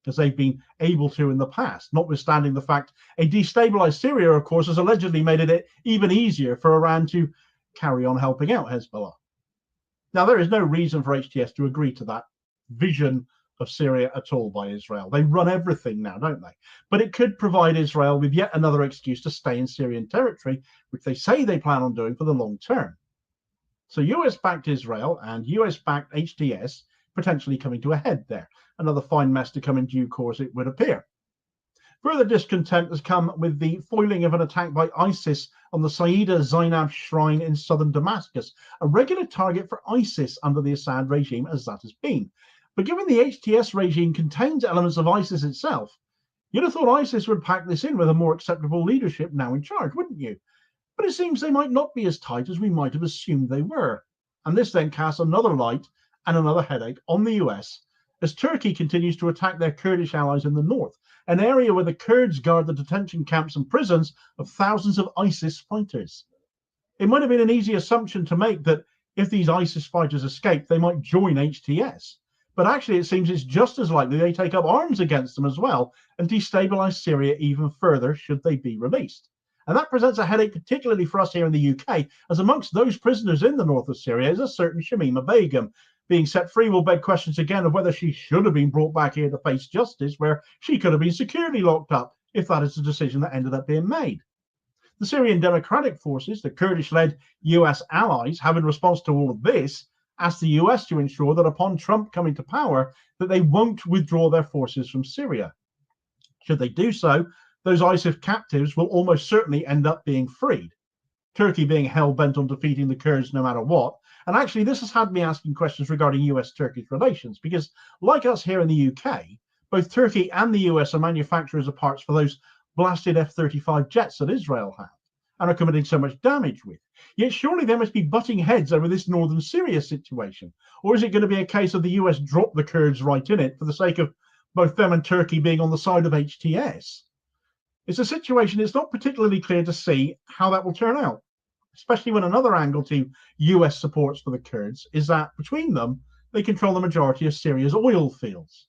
[SPEAKER 1] as they've been able to in the past, notwithstanding the fact a destabilized Syria, of course, has allegedly made it even easier for Iran to carry on helping out Hezbollah. Now, there is no reason for HTS to agree to that vision of Syria at all by Israel. They run everything now, don't they? But it could provide Israel with yet another excuse to stay in Syrian territory, which they say they plan on doing for the long term. So US-backed Israel and US-backed HTS potentially coming to a head there. Another fine mess to come in due course, it would appear. Further discontent has come with the foiling of an attack by ISIS on the Sayyida Zainab shrine in southern Damascus, a regular target for ISIS under the Assad regime as that has been. But given the HTS regime contains elements of ISIS itself, You'd have thought ISIS would pack this in with a more acceptable leadership now in charge, wouldn't you? But it seems they might not be as tight as we might have assumed they were. And this then casts another light and another headache on the US as Turkey continues to attack their Kurdish allies in the north, an area where the Kurds guard the detention camps and prisons of thousands of ISIS fighters. It might have been an easy assumption to make that if these ISIS fighters escape, they might join HTS. But actually, it seems it's just as likely they take up arms against them as well and destabilize Syria even further should they be released. And that presents a headache particularly for us here in the UK, as amongst those prisoners in the north of Syria is a certain Shamima Begum. Being set free will beg questions again of whether she should have been brought back here to face justice, where she could have been securely locked up, if that is the decision that ended up being made. The Syrian Democratic Forces, the Kurdish-led US allies, have in response to all of this, asked the US to ensure that upon Trump coming to power, that they won't withdraw their forces from Syria. Should they do so, those ISIS captives will almost certainly end up being freed. Turkey being hell-bent on defeating the Kurds no matter what. And actually, this has had me asking questions regarding US-Turkish relations, because like us here in the UK, both Turkey and the US are manufacturers of parts for those blasted F-35 jets that Israel have and are committing so much damage with. Yet surely they must be butting heads over this northern Syria situation. Or is it going to be a case of the US drop the Kurds right in it for the sake of both them and Turkey being on the side of HTS? It's a situation it's not particularly clear to see how that will turn out, especially when another angle to US supports for the Kurds is that between them, they control the majority of Syria's oil fields.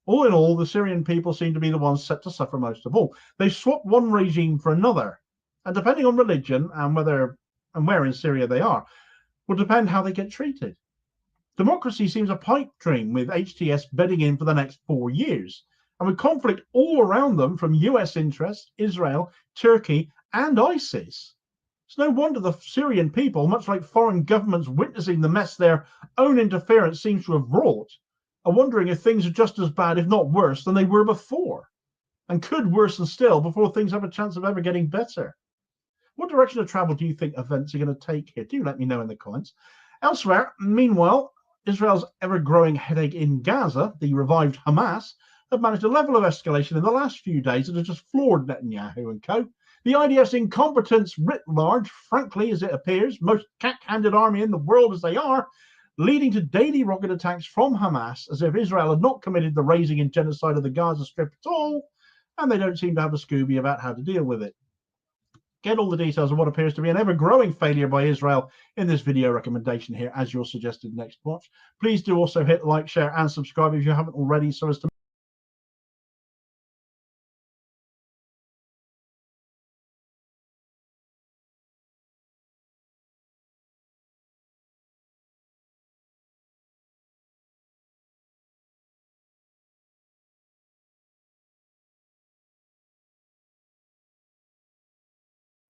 [SPEAKER 1] All in all, the Syrian people seem to be the ones set to suffer most of all. They've swapped one regime for another, and depending on religion and whether and where in Syria they are, will depend how they get treated. Democracy seems a pipe dream with HTS bedding in for the next 4 years, and with conflict all around them from US interests, Israel, Turkey, and ISIS. It's no wonder the Syrian people, much like foreign governments witnessing the mess their own interference seems to have wrought, are wondering if things are just as bad, if not worse, than they were before, and could worsen still before things have a chance of ever getting better. What direction of travel do you think events are going to take here? Do let me know in the comments. Elsewhere, meanwhile, Israel's ever-growing headache in Gaza, the revived Hamas, have managed a level of escalation in the last few days that has just floored Netanyahu and co. The IDF's incompetence writ large, frankly, as it appears, most cat-handed army in the world as they are, leading to daily rocket attacks from Hamas as if Israel had not committed the razing and genocide of the Gaza Strip at all, and they don't seem to have a Scooby about how to deal with it. Get all the details of what appears to be an ever-growing failure by Israel in this video recommendation here as your suggested next watch. Please do also hit like, share, and subscribe if you haven't already so as to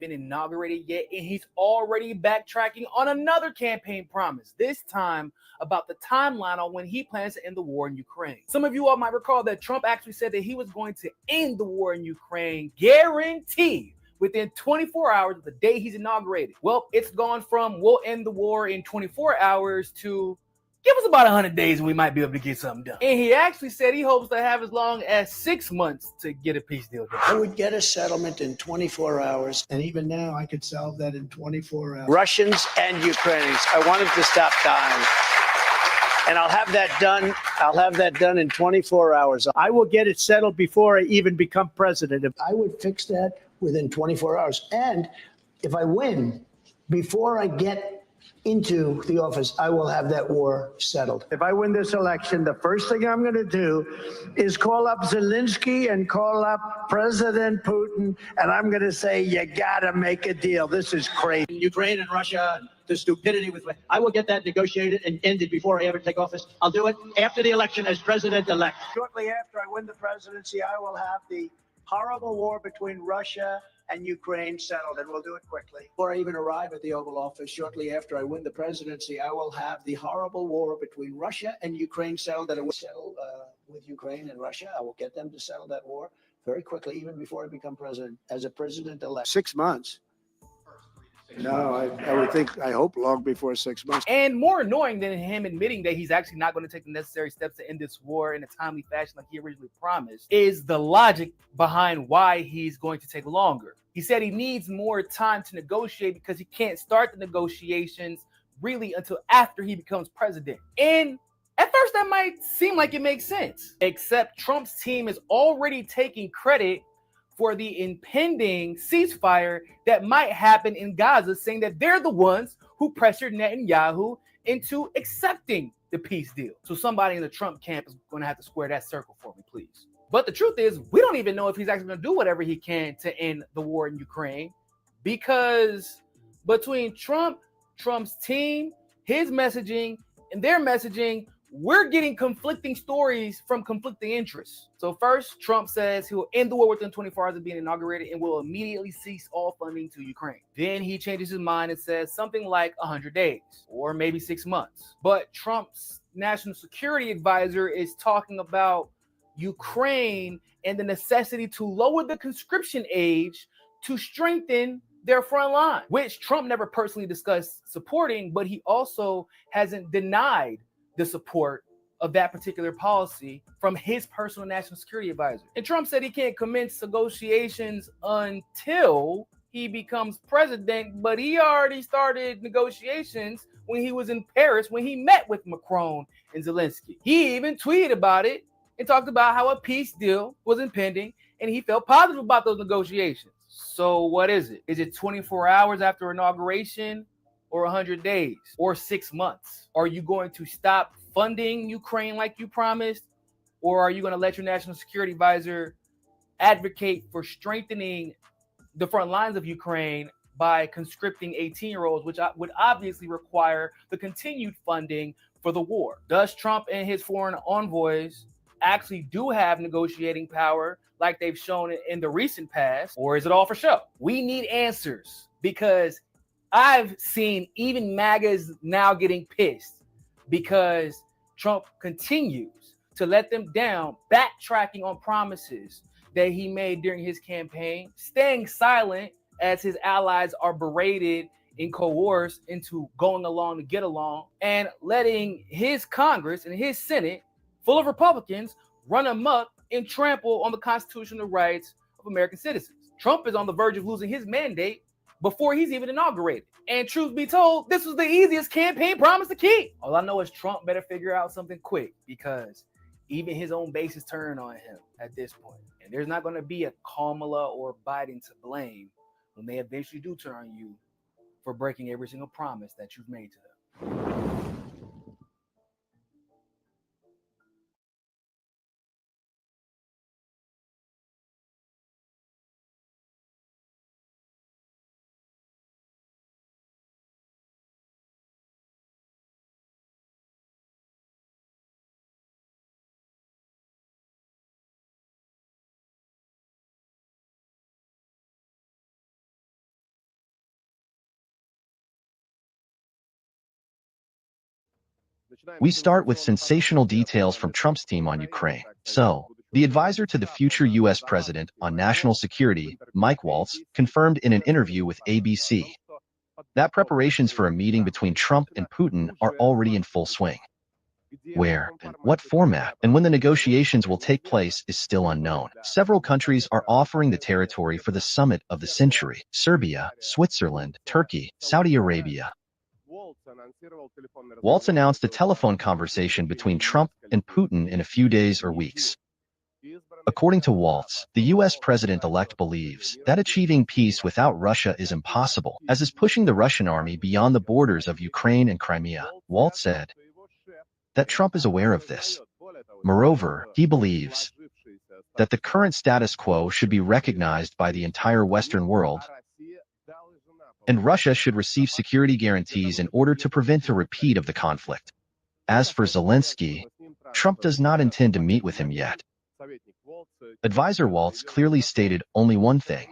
[SPEAKER 4] been inaugurated yet, and he's already backtracking on another campaign promise, this time about the timeline on when he plans to end the war in Ukraine. Some of you all might recall that Trump actually said that he was going to end the war in Ukraine, guaranteed, within 24 hours of the day he's inaugurated. Well, it's gone from we'll end the war in 24 hours to give us about 100 days and we might be able to get something done. And he actually said he hopes to have as long as 6 months to get a peace deal done.
[SPEAKER 22] I would get a settlement in 24 hours, and even now I could solve that in 24 hours. Russians and Ukrainians, I want them to stop dying. And I'll have that done. I'll have that done in 24 hours. I will get it settled before I even become president. I would fix that within 24 hours. And if I win, before I get into the office, I will have that war settled. If I win this election, the first thing I'm going to do is call up Zelensky and call up President Putin, and I'm going to say, you got to make a deal. This is crazy. Ukraine and Russia, the stupidity with it. I will get that negotiated and ended before I ever take office. I'll do it after the election as president-elect. Shortly after I win the presidency, I will have the horrible war between Russia and Ukraine settled, and we'll do it quickly. Before I even arrive at the Oval Office, shortly after I win the presidency, I will have the horrible war between Russia and Ukraine settled, and it will settle with Ukraine and Russia. I will get them to settle that war very quickly, even before I become president, as a president-elect. 6 months. No, I would think, I hope long before 6 months.
[SPEAKER 4] And more annoying than him admitting that he's actually not going to take the necessary steps to end this war in a timely fashion like he originally promised is the logic behind why he's going to take longer. He said he needs more time to negotiate because he can't start the negotiations really until after he becomes president. And at first that might seem like it makes sense, except Trump's team is already taking credit for the impending ceasefire that might happen in Gaza, saying that they're the ones who pressured Netanyahu into accepting the peace deal. So somebody in the Trump camp is going to have to square that circle for me, please. But the truth is, we don't even know if he's actually going to do whatever he can to end the war in Ukraine, because between Trump's team, his messaging, and their messaging, we're getting conflicting stories from conflicting interests. So first, Trump says he will end the war within 24 hours of being inaugurated and will immediately cease all funding to Ukraine. Then he changes his mind and says something like 100 days or maybe 6 months. But Trump's national security advisor is talking about Ukraine and the necessity to lower the conscription age to strengthen their front line, which Trump never personally discussed supporting, but he also hasn't denied the support of that particular policy from his personal national security advisor. And Trump said he can't commence negotiations until he becomes president, but he already started negotiations when he was in Paris, when he met with Macron and Zelensky. He even tweeted about it and talked about how a peace deal was impending, and he felt positive about those negotiations. So what is it? Is it 24 hours after inauguration, or 100 days, or 6 months? Are you going to stop funding Ukraine like you promised? Or are you going to let your national security advisor advocate for strengthening the front lines of Ukraine by conscripting 18-year-olds, which would obviously require the continued funding for the war? Does Trump and his foreign envoys actually do have negotiating power like they've shown in the recent past? Or is it all for show? We need answers, because I've seen even MAGAs now getting pissed because Trump continues to let them down, backtracking on promises that he made during his campaign, staying silent as his allies are berated and coerced into going along to get along, and letting his Congress and his Senate, full of Republicans, run amok and trample on the constitutional rights of American citizens. Trump is on the verge of losing his mandate before he's even inaugurated. And truth be told, this was the easiest campaign promise to keep. All I know is Trump better figure out something quick, because even his own base is turning on him at this point. And there's not going to be a Kamala or Biden to blame when they eventually do turn on you for breaking every single promise that you've made to them.
[SPEAKER 9] We start with sensational details from Trump's team on Ukraine. So, the advisor to the future U.S. president on national security, Mike Waltz, confirmed in an interview with ABC that preparations for a meeting between Trump and Putin are already in full swing. Where, and what format, and when the negotiations will take place is still unknown. Several countries are offering the territory for the summit of the century: Serbia, Switzerland, Turkey, Saudi Arabia. Waltz announced a telephone conversation between Trump and Putin in a few days or weeks. According to Waltz, the U.S. president-elect believes that achieving peace without Russia is impossible, as is pushing the Russian army beyond the borders of Ukraine and Crimea. Waltz said that Trump is aware of this. Moreover, he believes that the current status quo should be recognized by the entire Western world, and Russia should receive security guarantees in order to prevent a repeat of the conflict. As for Zelensky, Trump does not intend to meet with him yet. Advisor Waltz clearly stated only one thing: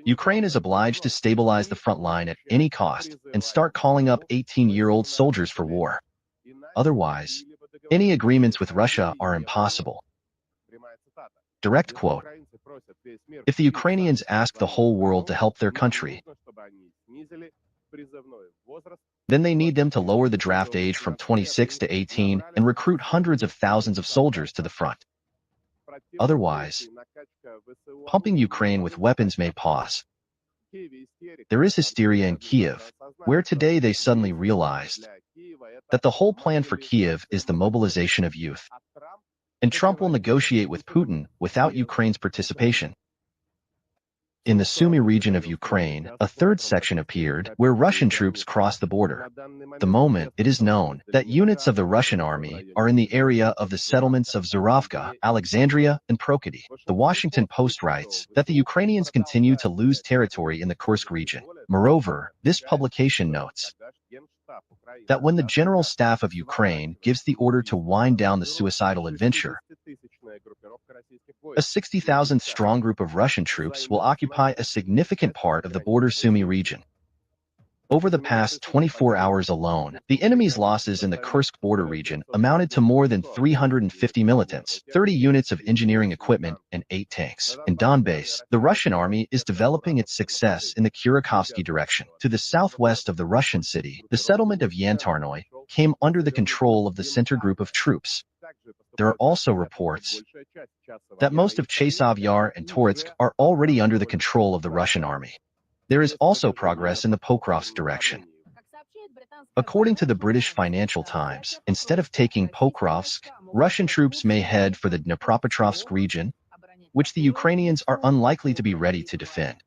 [SPEAKER 9] Ukraine is obliged to stabilize the front line at any cost and start calling up 18-year-old soldiers for war. Otherwise, any agreements with Russia are impossible. Direct quote. If the Ukrainians ask the whole world to help their country, then they need them to lower the draft age from 26 to 18 and recruit hundreds of thousands of soldiers to the front. Otherwise, pumping Ukraine with weapons may pause. There is hysteria in Kiev, where today they suddenly realized that the whole plan for Kiev is the mobilization of youth. And Trump will negotiate with Putin without Ukraine's participation. In the Sumy region of Ukraine, a third section appeared where Russian troops crossed the border. The moment it is known that units of the Russian army are in the area of the settlements of Zuravka, Alexandria, and Prokody. The Washington Post writes that the Ukrainians continue to lose territory in the Kursk region. Moreover, this publication notes that when the General Staff of Ukraine gives the order to wind down the suicidal adventure, a 60,000-strong group of Russian troops will occupy a significant part of the border Sumy region. Over the past 24 hours alone, the enemy's losses in the Kursk border region amounted to more than 350 militants, 30 units of engineering equipment, and 8 tanks. In Donbass, the Russian army is developing its success in the Kurakovsky direction. To the southwest of the Russian city, the settlement of Yantarnoy came under the control of the center group of troops. There are also reports that most of Chasov Yar and Toretsk are already under the control of the Russian army. There is also progress in the Pokrovsk direction. According to the British Financial Times, instead of taking Pokrovsk, Russian troops may head for the Dnipropetrovsk region, which the Ukrainians are unlikely to be ready to defend.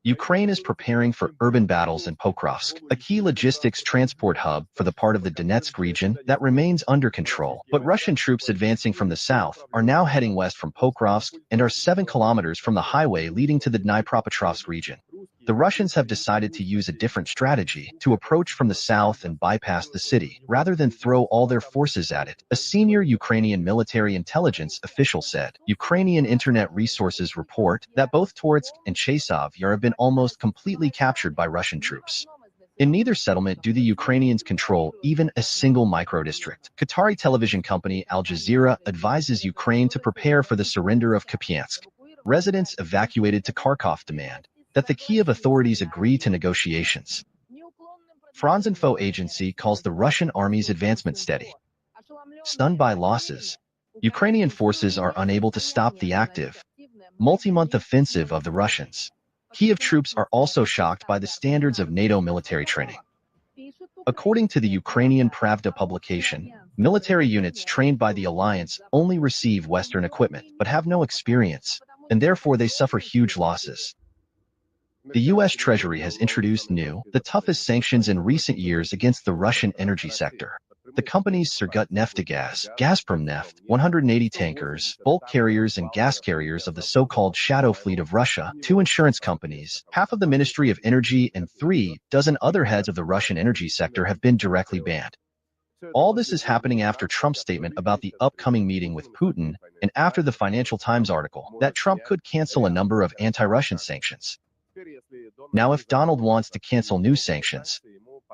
[SPEAKER 9] Ukraine is preparing for urban battles in Pokrovsk, a key logistics transport hub for the part of the Donetsk region that remains under control. But Russian troops advancing from the south are now heading west from Pokrovsk and are 7 kilometers from the highway leading to the Dnipropetrovsk region. The Russians have decided to use a different strategy to approach from the south and bypass the city, rather than throw all their forces at it, a senior Ukrainian military intelligence official said. Ukrainian internet resources report that both Toretsk and Chasov Yar have been almost completely captured by Russian troops. In neither settlement do the Ukrainians control even a single microdistrict. Qatari television company Al Jazeera advises Ukraine to prepare for the surrender of Kupiansk. Residents evacuated to Kharkov demand that the Kiev authorities agree to negotiations. France Info Agency calls the Russian army's advancement steady. Stunned by losses, Ukrainian forces are unable to stop the active, multi-month offensive of the Russians. Kiev troops are also shocked by the standards of NATO military training. According to the Ukrainian Pravda publication, military units trained by the alliance only receive Western equipment but have no experience, and therefore they suffer huge losses. The U.S. Treasury has introduced the toughest sanctions in recent years against the Russian energy sector. The companies Surgutneftgaz, Gazprom Neft, 180 tankers, bulk carriers and gas carriers of the so-called shadow fleet of Russia, 2 insurance companies, half of the Ministry of Energy and 3 dozen other heads of the Russian energy sector have been directly banned. All this is happening after Trump's statement about the upcoming meeting with Putin and after the Financial Times article that Trump could cancel a number of anti-Russian sanctions. Now, if Donald wants to cancel new sanctions,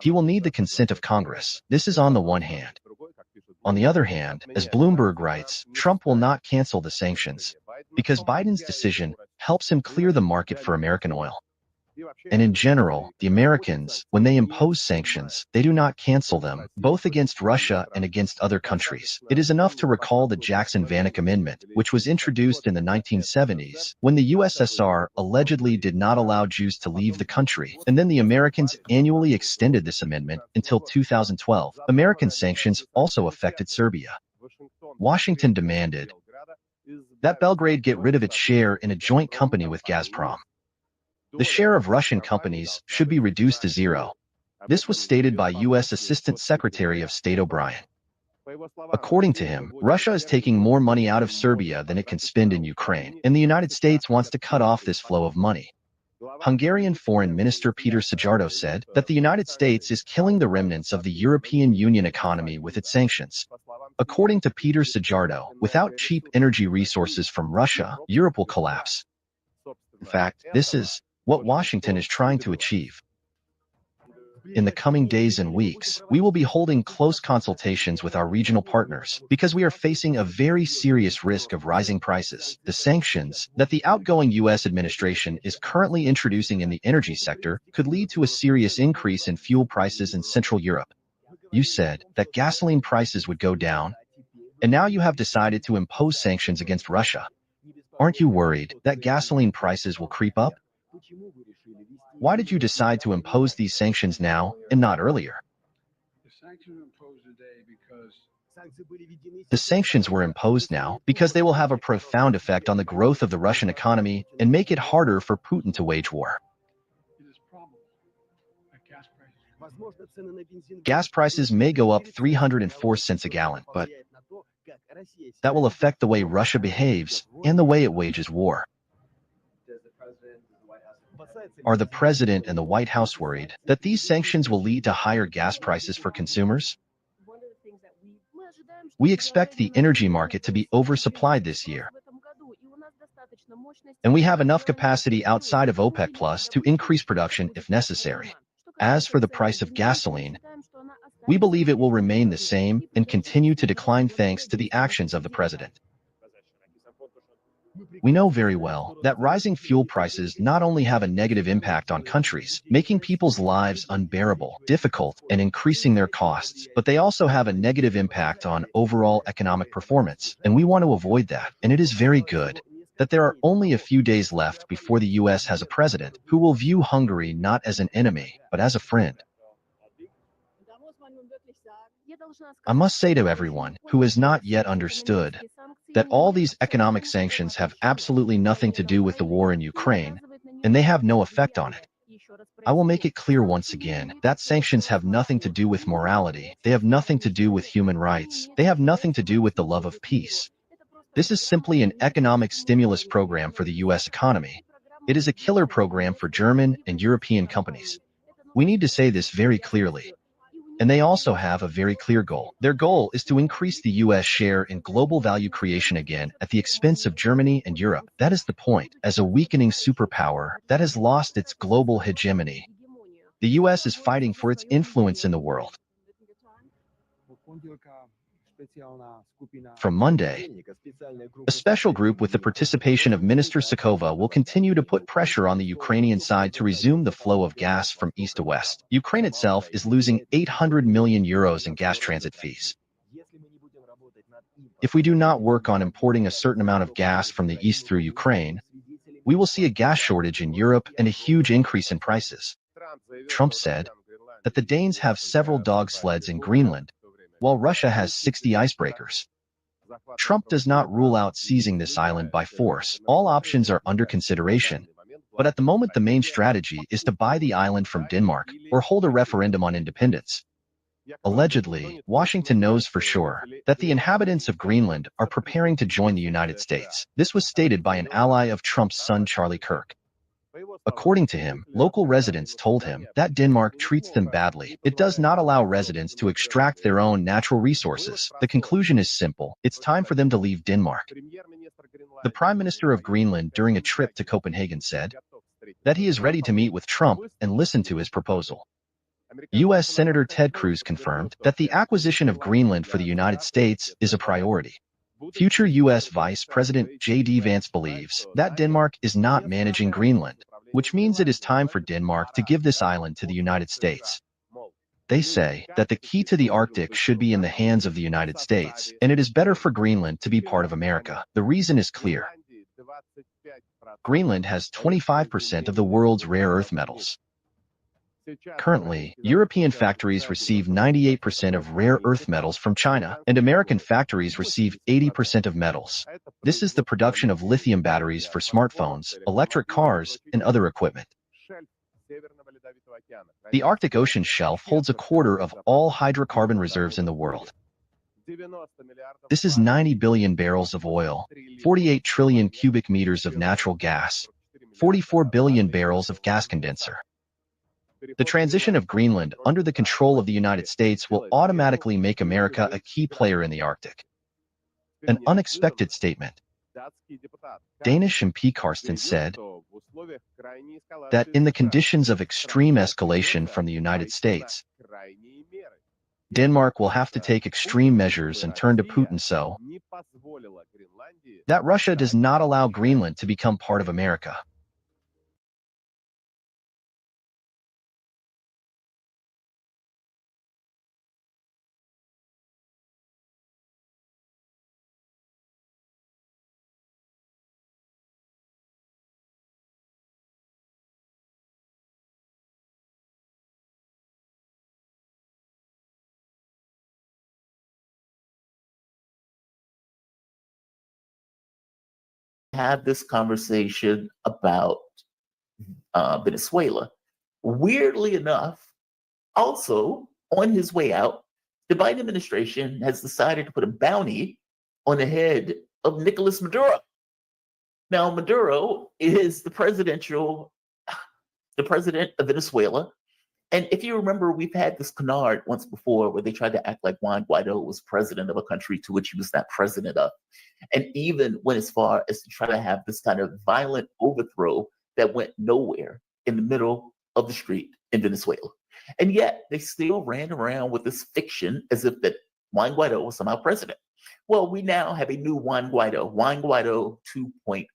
[SPEAKER 9] he will need the consent of Congress. This is on the one hand. On the other hand, as Bloomberg writes, Trump will not cancel the sanctions because Biden's decision helps him clear the market for American oil. And in general, the Americans, when they impose sanctions, they do not cancel them, both against Russia and against other countries. It is enough to recall the Jackson-Vanik Amendment, which was introduced in the 1970s, when the USSR allegedly did not allow Jews to leave the country, and then the Americans annually extended this amendment until 2012. American sanctions also affected Serbia. Washington demanded that Belgrade get rid of its share in a joint company with Gazprom. The share of Russian companies should be reduced to 0. This was stated by U.S. Assistant Secretary of State O'Brien. According to him, Russia is taking more money out of Serbia than it can spend in Ukraine, and the United States wants to cut off this flow of money. Hungarian Foreign Minister Peter Szijjártó said that the United States is killing the remnants of the European Union economy with its sanctions. According to Peter Szijjártó, without cheap energy resources from Russia, Europe will collapse. In fact, this is what Washington is trying to achieve. in the coming days and weeks, we will be holding close consultations with our regional partners because we are facing a very serious risk of rising prices. The sanctions that the outgoing U.S. administration is currently introducing in the energy sector could lead to a serious increase in fuel prices in Central Europe. You said that gasoline prices would go down, and now you have decided to impose sanctions against Russia. Aren't you worried that gasoline prices will creep up? Why did you decide to impose these sanctions now and not earlier? The sanctions were imposed now because they will have a profound effect on the growth of the Russian economy and make it harder for Putin to wage war. Gas prices may go up 304 cents a gallon, but that will affect the way Russia behaves and the way it wages war. Are the President and the White House worried that these sanctions will lead to higher gas prices for consumers? We expect the energy market to be oversupplied this year, and we have enough capacity outside of OPEC Plus to increase production if necessary. As for the price of gasoline, we believe it will remain the same and continue to decline thanks to the actions of the President. We know very well that rising fuel prices not only have a negative impact on countries, making people's lives unbearable, difficult, and increasing their costs, but they also have a negative impact on overall economic performance, and we want to avoid that. And it is very good that there are only a few days left before the US has a president who will view Hungary not as an enemy, but as a friend. I must say to everyone who has not yet understood that all these economic sanctions have absolutely nothing to do with the war in Ukraine, and they have no effect on it. I will make it clear once again that sanctions have nothing to do with morality, they have nothing to do with human rights, they have nothing to do with the love of peace. This is simply an economic stimulus program for the US economy. It is a killer program for German and European companies. We need to say this very clearly. And they also have a very clear goal. Their goal is to increase the US share in global value creation again at the expense of Germany and Europe. That is the point. As a weakening superpower that has lost its global hegemony, the US is fighting for its influence in the world. From Monday, a special group with the participation of Minister Sakova will continue to put pressure on the Ukrainian side to resume the flow of gas from east to west. Ukraine itself is losing 800 million euros in gas transit fees. If we do not work on importing a certain amount of gas from the east through Ukraine, we will see a gas shortage in Europe and a huge increase in prices. Trump said that the Danes have several dog sleds in Greenland, while Russia has 60 icebreakers. Trump does not rule out seizing this island by force. All options are under consideration. But at the moment, the main strategy is to buy the island from Denmark or hold a referendum on independence. Allegedly, Washington knows for sure that the inhabitants of Greenland are preparing to join the United States. This was stated by an ally of Trump's son, Charlie Kirk. According to him, local residents told him that Denmark treats them badly. It does not allow residents to extract their own natural resources. The conclusion is simple. It's time for them to leave Denmark. The Prime Minister of Greenland during a trip to Copenhagen said that he is ready to meet with Trump and listen to his proposal. U.S. Senator Ted Cruz confirmed that the acquisition of Greenland for the United States is a priority. Future U.S. Vice President J.D. Vance believes that Denmark is not managing Greenland, which means it is time for Denmark to give this island to the United States. They say that the key to the Arctic should be in the hands of the United States, and it is better for Greenland to be part of America. The reason is clear. Greenland has 25% of the world's rare earth metals. Currently, European factories receive 98% of rare earth metals from China, and American factories receive 80% of metals. This is the production of lithium batteries for smartphones, electric cars, and other equipment. The Arctic Ocean shelf holds a quarter of all hydrocarbon reserves in the world. This is 90 billion barrels of oil, 48 trillion cubic meters of natural gas, 44 billion barrels of gas condenser. The transition of Greenland under the control of the United States will automatically make America a key player in the Arctic. An unexpected statement. Danish MP Karsten said that in the conditions of extreme escalation from the United States, Denmark will have to take extreme measures and turn to Putin so that Russia does not allow Greenland to become part of America.
[SPEAKER 3] Have this conversation about Venezuela. Weirdly enough, also on his way out, the Biden administration has decided to put a bounty on the head of Nicolas Maduro. Now, Maduro is the president of Venezuela. And if you remember, we've had this canard once before where they tried to act like Juan Guaido was president of a country to which he was not president of. And even went as far as to try to have this kind of violent overthrow that went nowhere in the middle of the street in Venezuela. And yet they still ran around with this fiction as if that Juan Guaido was somehow president. Well, we now have a new Juan Guaido 2.0.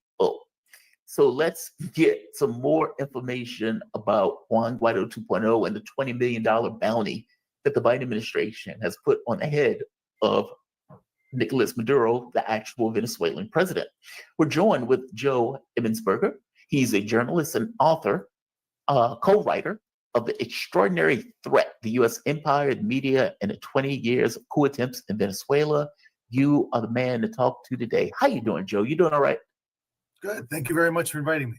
[SPEAKER 3] So let's get some more information about Juan Guaido 2.0 and the $20 million bounty that the Biden administration has put on the head of Nicolas Maduro, the actual Venezuelan president. We're joined with Joe Emmonsberger. He's a journalist and author, co-writer of The Extraordinary Threat, the U.S. Empire, the Media, and the 20 Years of Coup Attempts in Venezuela. You are the man to talk to today. How you doing, Joe? You doing all right?
[SPEAKER 19] Good. Thank you very much for inviting me.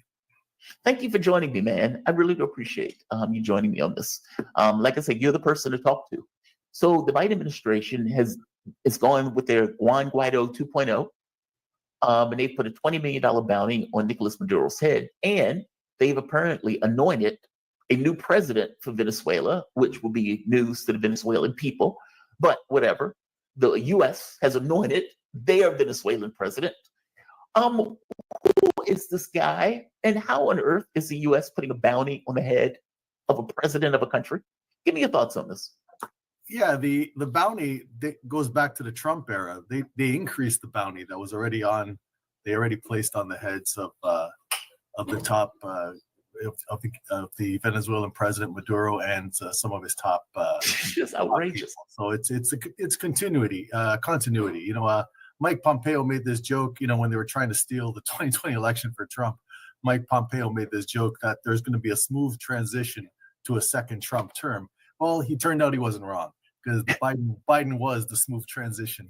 [SPEAKER 3] Thank you for joining me, man. I really do appreciate you joining me on this. Like I said, you're the person to talk to. So the Biden administration is going with their Juan Guaido 2.0, and they put a $20 million bounty on Nicolas Maduro's head, and they've apparently anointed a new president for Venezuela, which will be news to the Venezuelan people. But whatever, the U.S. has anointed their Venezuelan president. Who is this guy, and how on earth is the U.S. putting a bounty on the head of a president of a country? Give me your thoughts on this.
[SPEAKER 19] Yeah, the bounty goes back to the Trump era. They increased the bounty that was already on. They already placed on the heads of the top of the Venezuelan president Maduro and some of his top.
[SPEAKER 3] Just outrageous.
[SPEAKER 19] So it's continuity. You know, Mike Pompeo made this joke. You know, when they were trying to steal the 2020 election for Trump, Mike Pompeo made this joke that there's going to be a smooth transition to a second Trump term. Well, he turned out he wasn't wrong, because Biden was the smooth transition.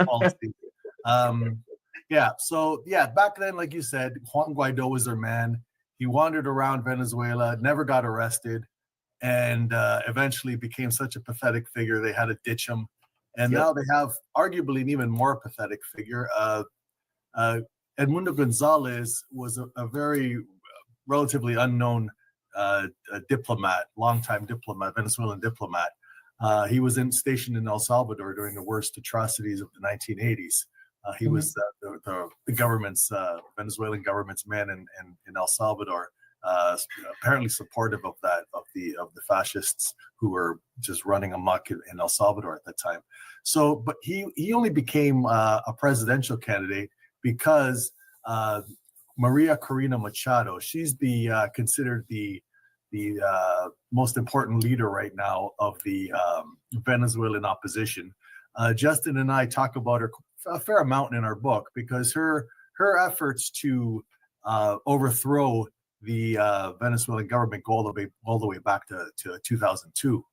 [SPEAKER 19] Policy. Back then, like you said, Juan Guaido was their man. He wandered around Venezuela, never got arrested, and eventually became such a pathetic figure they had to ditch him. And now they have arguably an even more pathetic figure. Edmundo Gonzalez was a very relatively unknown diplomat, longtime diplomat, Venezuelan diplomat. He was stationed in El Salvador during the worst atrocities of the 1980s. He was the government's, Venezuelan government's man in El Salvador, apparently supportive of the fascists who were just running amok in El Salvador at that time. So, but he only became a presidential candidate because Maria Corina Machado, she's considered the most important leader right now of the Venezuelan opposition. Justin and I talk about her a fair amount in our book, because her efforts to overthrow the Venezuelan government go all the way back to 2002.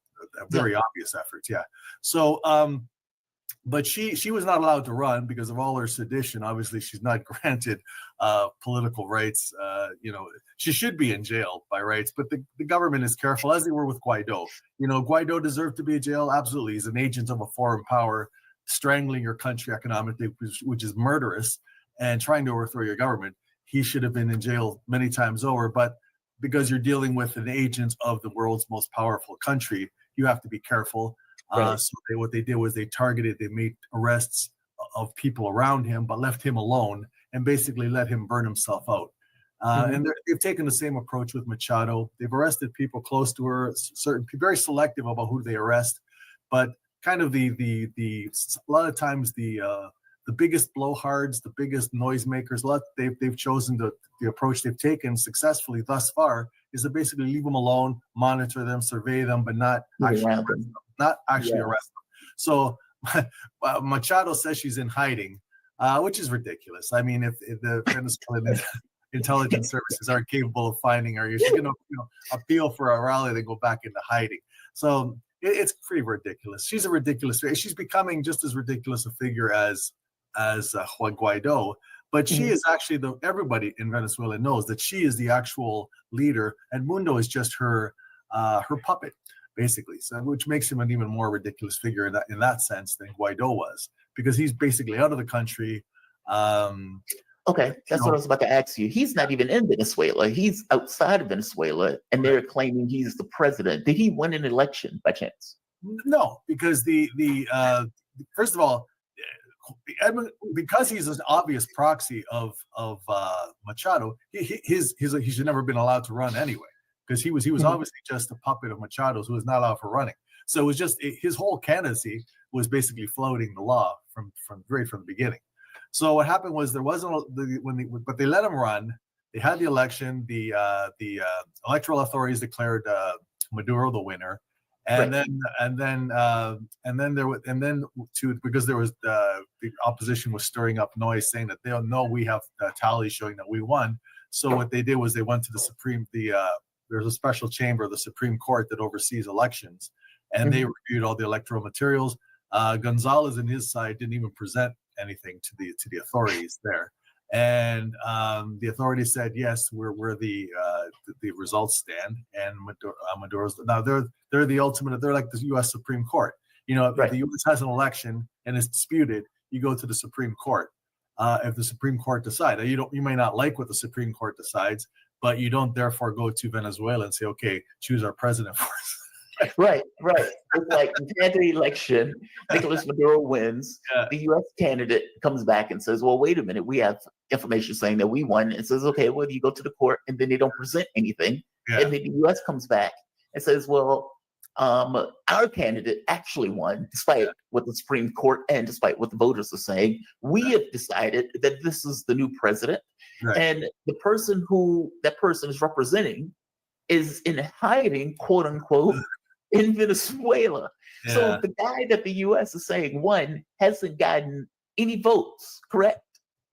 [SPEAKER 19] Very obvious efforts, yeah. So, but she was not allowed to run because of all her sedition. Obviously, she's not granted political rights. She should be in jail by rights, but the government is careful, as they were with Guaido. Guaido deserved to be in jail. Absolutely. He's an agent of a foreign power, strangling your country economically, which is murderous, and trying to overthrow your government. He should have been in jail many times over, but because you're dealing with an agent of the world's most powerful country, you have to be careful. Right. So what they did was they made arrests of people around him, but left him alone and basically let him burn himself out. And they've taken the same approach with Machado. They've arrested people close to her, certain very selective about who they arrest, but kind of a lot of times the biggest blowhards, the biggest noisemakers, they've chosen the approach they've taken successfully thus far is to basically leave them alone, monitor them, survey them, but not actually arrest them. So Machado says she's in hiding, which is ridiculous. I mean, if the Venezuelan intelligence services aren't capable of finding her, she's going to appeal for a rally, then go back into hiding. So it's pretty ridiculous. She's a ridiculous figure. She's becoming just as ridiculous a figure as Juan Guaido, but she is actually everybody in Venezuela knows that she is the actual leader, and Mundo is just her puppet, basically. So which makes him an even more ridiculous figure in that sense than Guaido was, because he's basically out of the country.
[SPEAKER 3] Okay, that's what I was about to ask you. He's not even in Venezuela. He's outside of Venezuela, and they're claiming he's the president. Did he win an election by chance?
[SPEAKER 19] No, because the first of all, because he's an obvious proxy of Machado, he should never been allowed to run anyway, because he was obviously just a puppet of Machado's who was not allowed for running. So it was just his whole candidacy was basically floating the law from the beginning. So what happened was but they let him run. They had the election. The electoral authorities declared Maduro the winner, because there was the opposition was stirring up noise saying that they'll know we have tallies showing that we won. So what they did was they went to there's a special chamber of the Supreme Court that oversees elections, and they reviewed all the electoral materials. Gonzalez and his side didn't even present anything to the authorities there, and the authorities said yes, we're the results stand, and Maduro's now they're the ultimate. They're like the U.S. Supreme Court. If the U.S. has an election and it's disputed, you go to the Supreme Court. If the Supreme Court decides, you may not like what the Supreme Court decides, but you don't therefore go to Venezuela and say, okay, choose our president for us.
[SPEAKER 3] Right. It's like we had the election, Nicolas Maduro wins. The U.S. candidate comes back and says, well, wait a minute, we have information saying that we won. And says, okay, well, you go to the court, and then they don't present anything. And then the U.S. comes back and says, well, our candidate actually won, despite what the Supreme Court and despite what the voters are saying. We have decided that this is the new president. And the person who that person is representing is in hiding, quote unquote, in Venezuela. So the guy that the U.S. is saying won hasn't gotten any votes, correct?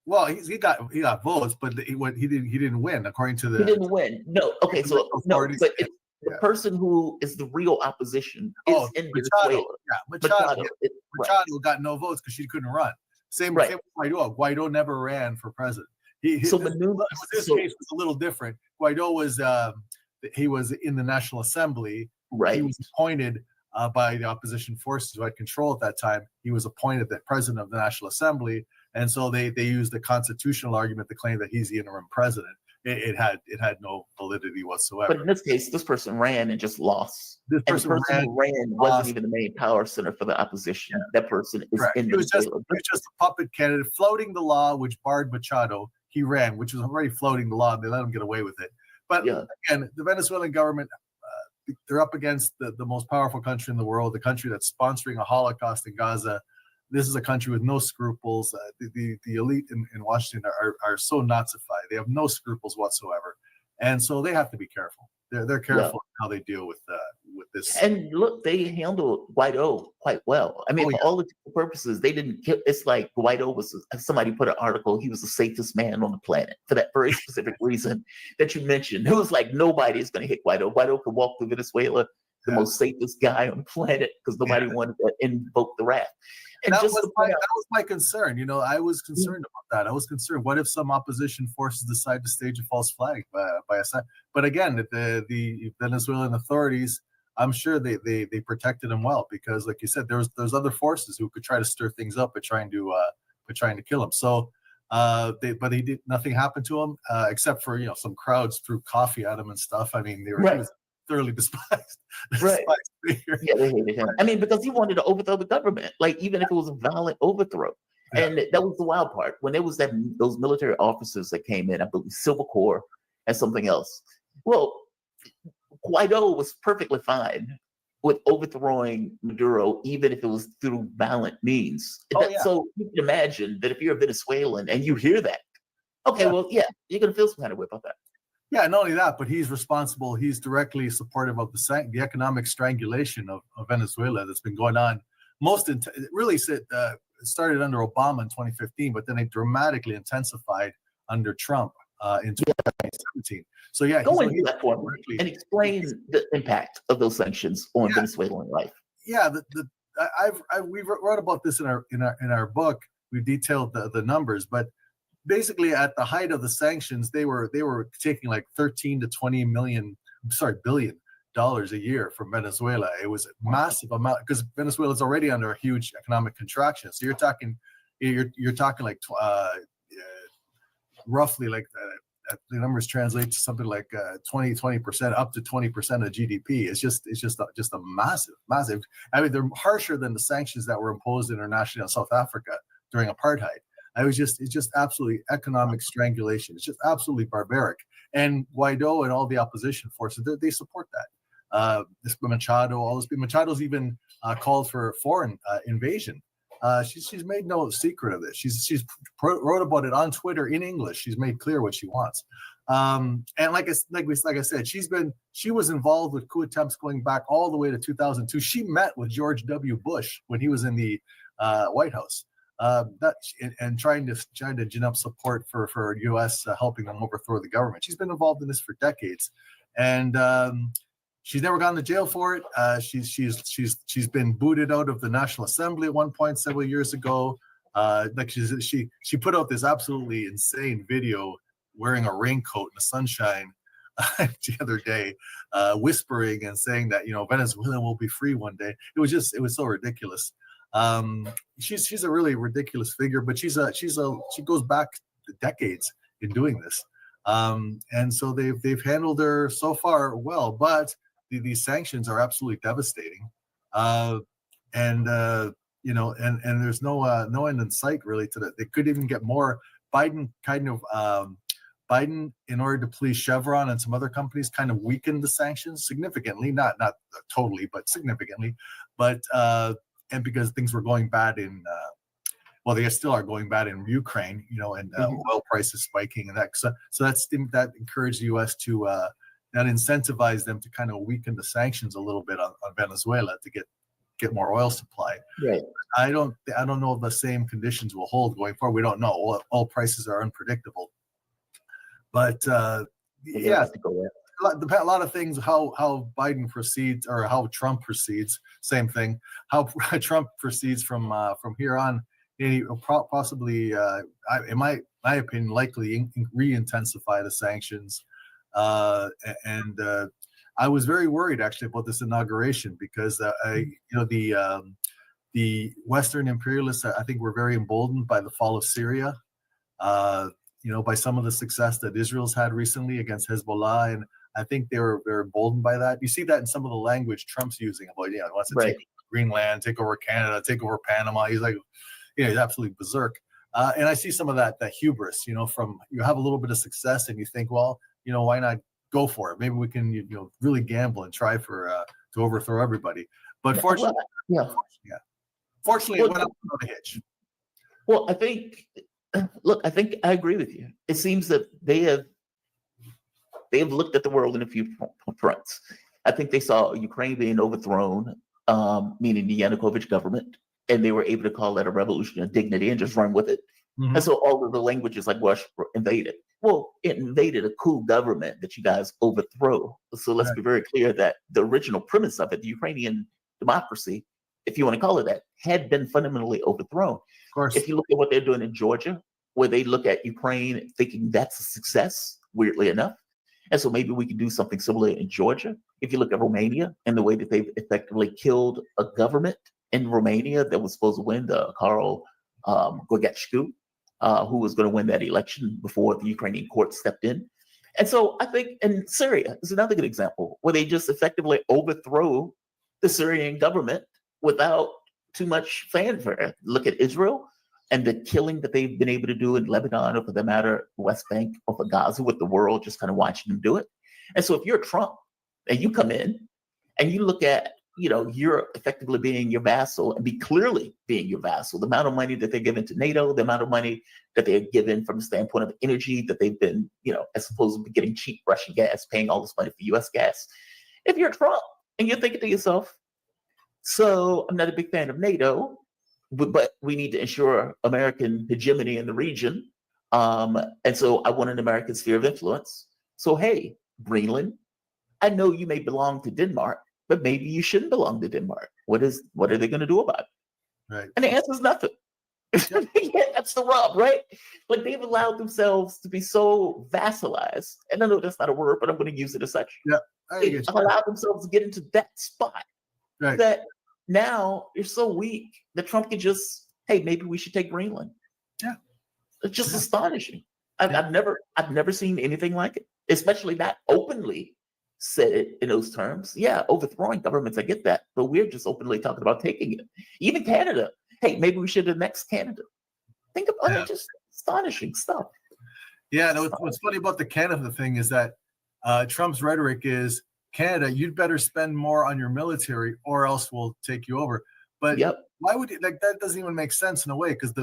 [SPEAKER 19] Well, he got votes, but he didn't win according to the.
[SPEAKER 3] He didn't win. No, okay, so no, but it's the person who is the real opposition is in Venezuela.
[SPEAKER 19] Machado got no votes because she couldn't run. Same with Guaido. Guaido never ran for president. His case was a little different. Guaido was he was in the National Assembly. He was appointed by the opposition forces who had control at that time. He was appointed the president of the National Assembly, and so they used the constitutional argument to claim that he's the interim president. It had no validity whatsoever.
[SPEAKER 3] But in this case, this person ran and just lost. The person who ran wasn't even the main power center for the opposition. That person is in
[SPEAKER 19] He was just a puppet candidate floating the law, which barred Machado. He ran, which was already floating the law. They let him get away with it. But again, the Venezuelan government, they're up against the most powerful country in the world, the country that's sponsoring a Holocaust in Gaza. This is a country with no scruples. The elite in Washington are so Nazified. They have no scruples whatsoever. And so they have to be careful. They're careful how they deal with this.
[SPEAKER 3] And look, they handled Guaido quite well. I mean, for all intents and purposes, they didn't kill. It's like Guaido was, somebody put an article, he was the safest man on the planet for that very specific reason that you mentioned. It was like nobody's going to hit Guaido. Guaido could walk through Venezuela, the most safest guy on the planet, because nobody wanted to invoke the wrath. And
[SPEAKER 19] that was my concern. I was concerned about that. I was concerned. What if some opposition forces decide to stage a false flag by a side? But again, the Venezuelan authorities, I'm sure they protected him well, because, like you said, there's other forces who could try to stir things up by trying to kill him. So, nothing happened to him except for some crowds threw coffee at him and stuff. I mean, he was thoroughly despised.
[SPEAKER 3] Right. Yeah, they hated him. I mean, because he wanted to overthrow the government, like even if it was a violent overthrow. And that was the wild part. When there was those military officers that came in, I believe Civil Corps, as something else. Well, Guaido was perfectly fine with overthrowing Maduro, even if it was through violent means. So you can imagine that if you're a Venezuelan and you hear that, well, you're going to feel some kind of way about that.
[SPEAKER 19] Yeah, not only that, but he's responsible. He's directly supportive of the economic strangulation of Venezuela that's been going on. It started under Obama in 2015, but then it dramatically intensified under Trump in 2017. So
[SPEAKER 3] go into that for me and explain the impact of those sanctions on Venezuelan life.
[SPEAKER 19] Yeah, we wrote about this in our book. We detailed the numbers, but basically at the height of the sanctions, they were taking like 13 to 20 billion dollars a year from Venezuela. It was a massive amount because Venezuela is already under a huge economic contraction. So you're talking like roughly like the numbers translate to something like 20% up to 20% of GDP. It's just a massive. I mean, they're harsher than the sanctions that were imposed internationally on South Africa during apartheid. It's just absolutely economic strangulation. It's just absolutely barbaric. And Guaido and all the opposition forces, they support that. This Machado's even called for foreign invasion. She's made no secret of this. She's wrote about it on Twitter in English. She's made clear what she wants. And like I said, she was involved with coup attempts going back all the way to 2002. She met with George W. Bush when he was in the White House. And trying to gin up support for U.S. Helping them overthrow the government. She's been involved in this for decades, and she's never gone to jail for it. She's been booted out of the National Assembly at one point several years ago. She put out this absolutely insane video wearing a raincoat in the sunshine the other day, whispering and saying that Venezuela will be free one day. It was so ridiculous. She's a really ridiculous figure, but she goes back decades in doing this, and so they've handled her so far well. But these sanctions are absolutely devastating, and there's no end in sight really to that. They could even get more. Biden, in order to please Chevron and some other companies, kind of weakened the sanctions significantly, not totally, but significantly, but. And because things were going bad they still are going bad in Ukraine, and oil prices spiking, and that. So that encouraged the U.S. to that incentivized them to kind of weaken the sanctions a little bit on Venezuela to get more oil supply.
[SPEAKER 3] Right.
[SPEAKER 19] I don't know if the same conditions will hold going forward. We don't know. Oil prices are unpredictable, but a lot of things, how Biden proceeds or how Trump proceeds, same thing. How Trump proceeds from here on, he will possibly, in my opinion, likely re-intensify the sanctions. And I was very worried actually about this inauguration because the Western imperialists, I think, were very emboldened by the fall of Syria. By some of the success that Israel's had recently against Hezbollah, and I think they were emboldened by that. You see that in some of the language Trump's using about, he wants to take over Greenland, take over Canada, take over Panama. He's like, he's absolutely berserk. And I see some of that hubris, from you have a little bit of success and you think, well, why not go for it? Maybe we can, really gamble and try to overthrow everybody. But fortunately, fortunately, it went up on the hitch.
[SPEAKER 3] Well, I think I agree with you. It seems that they have looked at the world in a few fronts. I think they saw Ukraine being overthrown, meaning the Yanukovych government, and they were able to call that a revolution of dignity and just run with it. Mm-hmm. And so all of the languages like Russia invaded. Well, it invaded a coup government that you guys overthrow. So let's be very clear that the original premise of it, the Ukrainian democracy, if you want to call it that, had been fundamentally overthrown.
[SPEAKER 19] Of course.
[SPEAKER 3] If you look at what they're doing in Georgia, where they look at Ukraine thinking that's a success, weirdly enough. And so maybe we can do something similar in Georgia. If you look at Romania and the way that they've effectively killed a government in Romania that was supposed to win, the Karl Gorgachku, who was going to win that election before the Ukrainian court stepped in. And so I think in Syria is another good example where they just effectively overthrow the Syrian government without too much fanfare. Look at Israel. and the killing that they've been able to do in Lebanon, or for the matter, West Bank, or for Gaza, with the world just kind of watching them do it. And so if you're Trump and you come in and you look at, you're effectively being your vassal, and be clearly being your vassal, the amount of money that they're giving to NATO, the amount of money that they're given from the standpoint of energy that they've been, as opposed to getting cheap Russian gas, paying all this money for US gas. If you're Trump and you're thinking to yourself, so I'm not a big fan of NATO, but we need to ensure American hegemony in the region. And so I want an American sphere of influence. So, hey, Greenland, I know you may belong to Denmark, but maybe you shouldn't belong to Denmark. What are they going to do about it?
[SPEAKER 19] Right.
[SPEAKER 3] And the answer is nothing. Yeah, that's the rub, right? Like, they've allowed themselves to be so vassalized. And I know that's not a word, but I'm going to use it as such.
[SPEAKER 19] Yeah,
[SPEAKER 3] They've allowed themselves to get into that spot that now you're so weak that Trump can just, hey, maybe we should take Greenland.
[SPEAKER 19] Yeah.
[SPEAKER 3] It's just astonishing. I've never seen anything like it, especially not openly said it in those terms. Yeah, overthrowing governments, I get that, but we're just openly talking about taking it. Even Canada, hey, maybe we should annex Canada. Think about it, just astonishing stuff.
[SPEAKER 19] Yeah, what's funny about the Canada thing is that Trump's rhetoric is, Canada, you'd better spend more on your military or else we'll take you over. But why would that doesn't even make sense in a way, because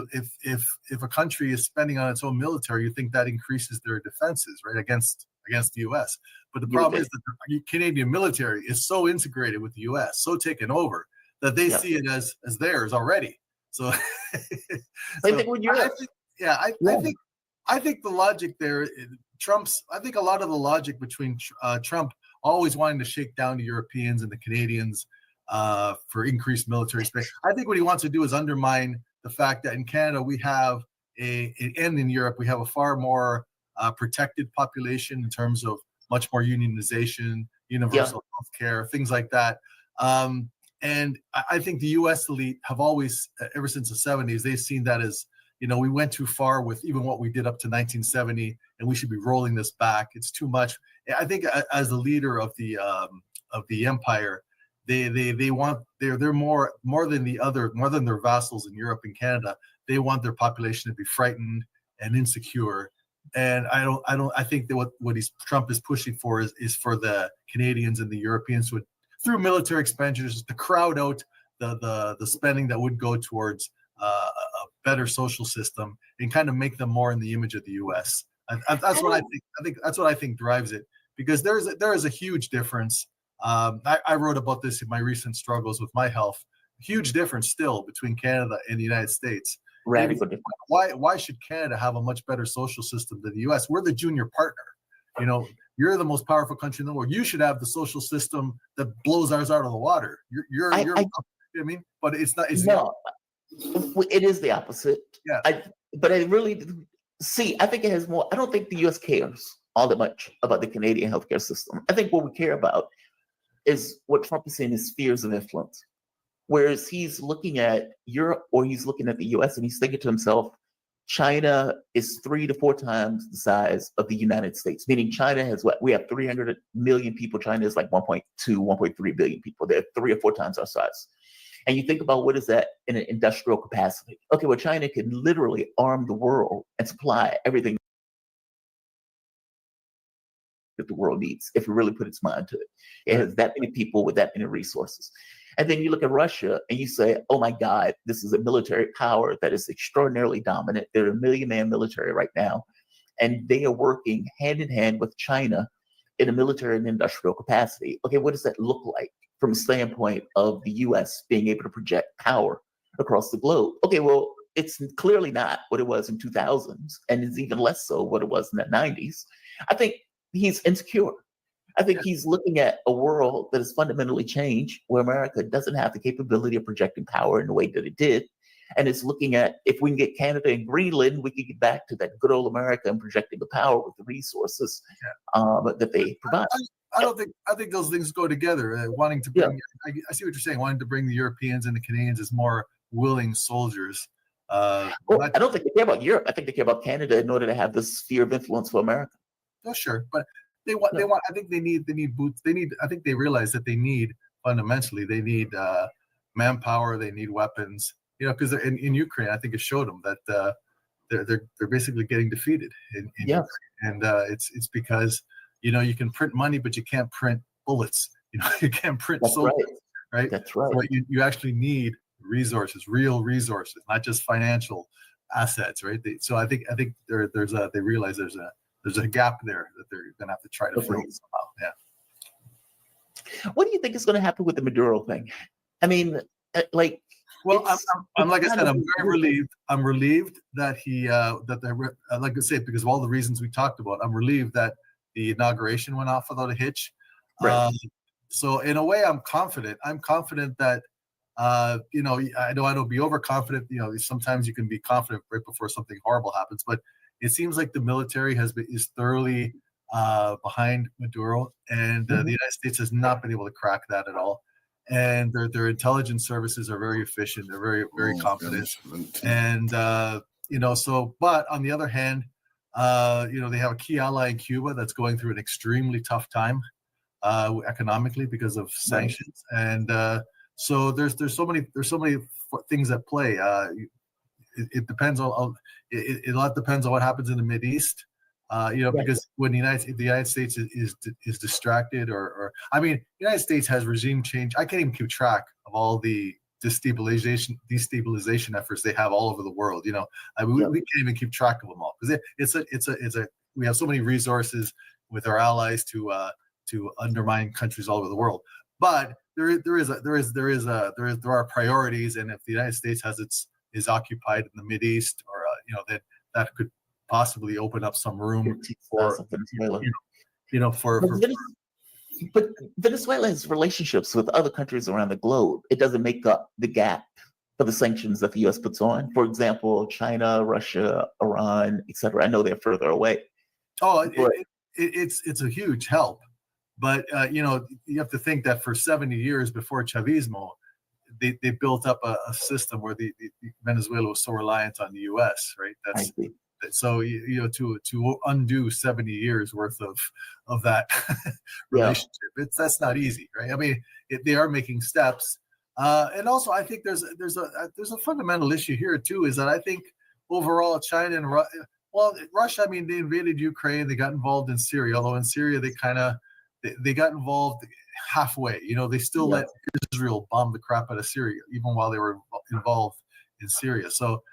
[SPEAKER 19] if a country is spending on its own military, you think that increases their defenses, right, against the U.S. But the problem is that the Canadian military is so integrated with the U.S., so taken over, that they see it as theirs already. So, I think the logic there, I think a lot of the logic between Trump always wanting to shake down the Europeans and the Canadians for increased military spending. I think what he wants to do is undermine the fact that in Canada we have and in Europe we have a far more protected population in terms of much more unionization, universal health care, things like that. And I think the U.S. elite have always, ever since the 70s, they've seen that as, we went too far with even what we did up to 1970, and we should be rolling this back. It's too much. I think as the leader of the empire, they're more than their vassals in Europe and Canada. They want their population to be frightened and insecure. And I think that what Trump is pushing for is for the Canadians and the Europeans to, through military expenditures, to crowd out the spending that would go towards a better social system and kind of make them more in the image of the U.S. That's what I think. I think that's what I think drives it, because there is a huge difference. I wrote about this in my recent struggles with my health. Huge difference still between Canada and the United States.
[SPEAKER 3] Radical difference.
[SPEAKER 19] Why should Canada have a much better social system than the U.S.? We're the junior partner. You're the most powerful country in the world. You should have the social system that blows ours out of the water. You know what I mean? But it's not.
[SPEAKER 3] It is the opposite.
[SPEAKER 19] Yeah.
[SPEAKER 3] But I really see. I think it has more. I don't think the U.S. cares all that much about the Canadian healthcare system. I think what we care about is what Trump is saying is spheres of influence. Whereas he's looking at Europe or he's looking at the US and he's thinking to himself, China is 3 to 4 times the size of the United States, meaning China has we have 300 million people. China is like 1.2, 1.3 billion people. They're 3 or 4 times our size. And you think about what is that in an industrial capacity? Okay, well, China can literally arm the world and supply everything that the world needs if it really put its mind to it. It has that many people with that many resources. And then you look at Russia and you say, oh my God, this is a military power that is extraordinarily dominant. They're a 1 million-man military right now. And they are working hand in hand with China in a military and industrial capacity. Okay, what does that look like from a standpoint of the US being able to project power across the globe? Okay, well, it's clearly not what it was in 2000s, and it's even less so what it was in the 90s. I think he's insecure. I think he's looking at a world that has fundamentally changed, where America doesn't have the capability of projecting power in the way that it did. And it's looking at, if we can get Canada and Greenland, we can get back to that good old America and projecting the power with the resources that they provide.
[SPEAKER 19] I think those things go together. Wanting to bring, I see what you're saying. Wanting to bring the Europeans and the Canadians as more willing soldiers.
[SPEAKER 3] I don't think they care about Europe. I think they care about Canada in order to have this sphere of influence for America.
[SPEAKER 19] Oh, sure, but they want. I think they need boots. I think they realize that they need, fundamentally, they need manpower. They need weapons. because in Ukraine, I think it showed them that they're basically getting defeated in
[SPEAKER 3] Yes.
[SPEAKER 19] Ukraine. And it's because you can print money, but you can't print bullets. You can't print
[SPEAKER 3] That's
[SPEAKER 19] soldiers,
[SPEAKER 3] right. That's right.
[SPEAKER 19] So you actually need resources, real resources, not just financial assets, right? So I think they realize there's a gap there that they're going to have to try to fill somehow. Yeah.
[SPEAKER 3] What do you think is going to happen with the Maduro thing? I mean, like.
[SPEAKER 19] Well, I'm like I said, I'm very relieved. I'm relieved that like I said, because of all the reasons we talked about, I'm relieved that the inauguration went off without a hitch.
[SPEAKER 3] Right.
[SPEAKER 19] So in a way, I'm confident. I'm confident that, I don't be overconfident. Sometimes you can be confident right before something horrible happens, but it seems like the military is thoroughly behind Maduro, and the United States has not been able to crack that at all. And their intelligence services are very efficient. They're very, very competent. And, but on the other hand, they have a key ally in Cuba that's going through an extremely tough time economically because of sanctions. And so there's so many things at play. It depends on a lot depends on what happens in the Mideast. Because when the United States is distracted, or the United States has regime change. I can't even keep track of all the destabilization efforts they have all over the world. We can't even keep track of them all because we have so many resources with our allies to undermine countries all over the world. But there are priorities, and if the United States is occupied in the Mideast, or that could possibly open up some room for
[SPEAKER 3] Venezuela.
[SPEAKER 19] But
[SPEAKER 3] Venezuela has relationships with other countries around the globe. It doesn't make up the gap for the sanctions that the U.S. puts on. For example, China, Russia, Iran, etc. I know they're further away.
[SPEAKER 19] It's a huge help, but you have to think that for 70 years before Chavismo, they built up a system where the Venezuela was so reliant on the U.S. Right? So to undo 70 years worth of that relationship, that's not easy, right? They are making steps, and also I think there's a fundamental issue here too. Is that I think overall China and Russia, they invaded Ukraine, they got involved in Syria. Although in Syria they got involved halfway. They still let Israel bomb the crap out of Syria even while they were involved in Syria. So.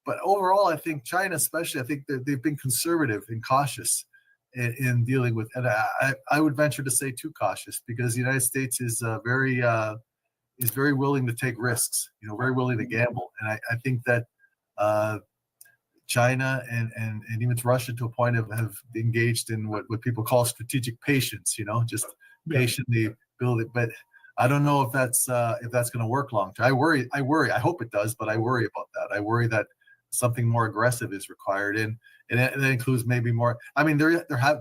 [SPEAKER 19] But overall, I think China, especially, I think they've been conservative and cautious in dealing with, and I would venture to say too cautious, because the United States is very willing to take risks, very willing to gamble, and I think that China and even Russia to a point have engaged in what people call strategic patience, just patiently build it, but. I don't know if that's going to work long term. I worry. I hope it does, but I worry about that. I worry that something more aggressive is required, and that includes maybe more.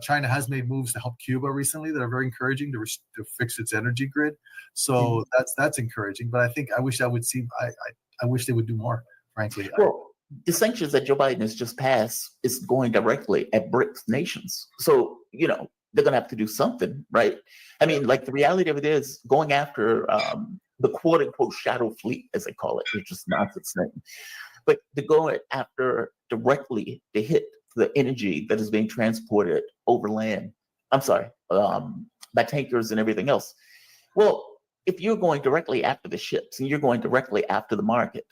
[SPEAKER 19] China has made moves to help Cuba recently that are very encouraging to fix its energy grid. So that's encouraging. But I wish they would do more. Frankly.
[SPEAKER 3] Well, the sanctions that Joe Biden has just passed is going directly at BRICS nations. So they're going to have to do something, right? The reality of it is going after the quote unquote shadow fleet, as they call it, which is nonsense name. But to go after directly to hit the energy that is being transported over land, by tankers and everything else. Well, if you're going directly after the ships and you're going directly after the market,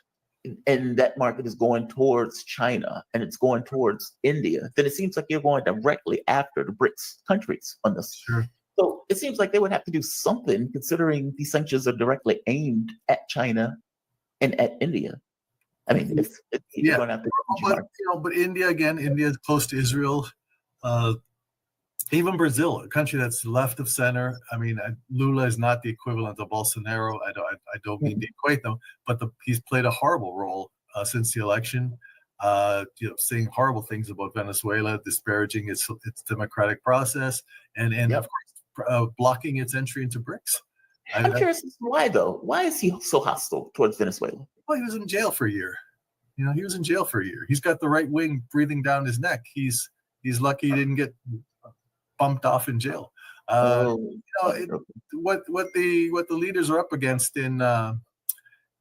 [SPEAKER 3] and that market is going towards China and it's going towards India, then it seems like you're going directly after the BRICS countries on this.
[SPEAKER 19] Sure.
[SPEAKER 3] So it seems like they would have to do something, considering these sanctions are directly aimed at China and at India. If you're going to have to.
[SPEAKER 19] But India is close to Israel. Even Brazil, a country that's left of center. Lula is not the equivalent of Bolsonaro. I don't mean to equate them, but he's played a horrible role since the election. Saying horrible things about Venezuela, disparaging its democratic process, and of course blocking its entry into BRICS.
[SPEAKER 3] I'm curious as to why, though. Why is he so hostile towards Venezuela?
[SPEAKER 19] Well, he was in jail for a year. He was in jail for a year. He's got the right wing breathing down his neck. He's lucky he didn't get bumped off in jail. What the leaders are up against in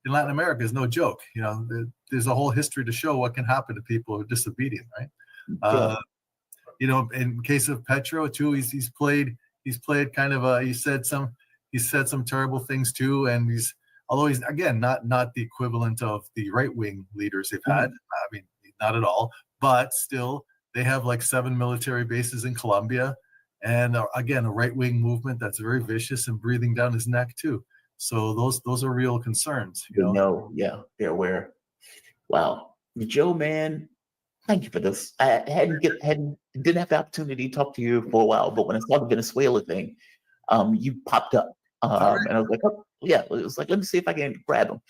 [SPEAKER 19] in Latin America is no joke. You know, there's a whole history to show what can happen to people who are disobedient, right? You know, in case of Petro too, he's played kind of he said some terrible things too, and although he's again not the equivalent of the right wing leaders they've had. I mean, not at all, but still they have like 7 military bases in Colombia, and again a right wing movement that's very vicious and breathing down his neck too. So those are real concerns. You know,
[SPEAKER 3] yeah, they're aware. Wow, Joe, man, thank you for this. I didn't have the opportunity to talk to you for a while, but when I saw the Venezuela thing, you popped up, and I was like, oh, yeah, it was like, let me see if I can grab him.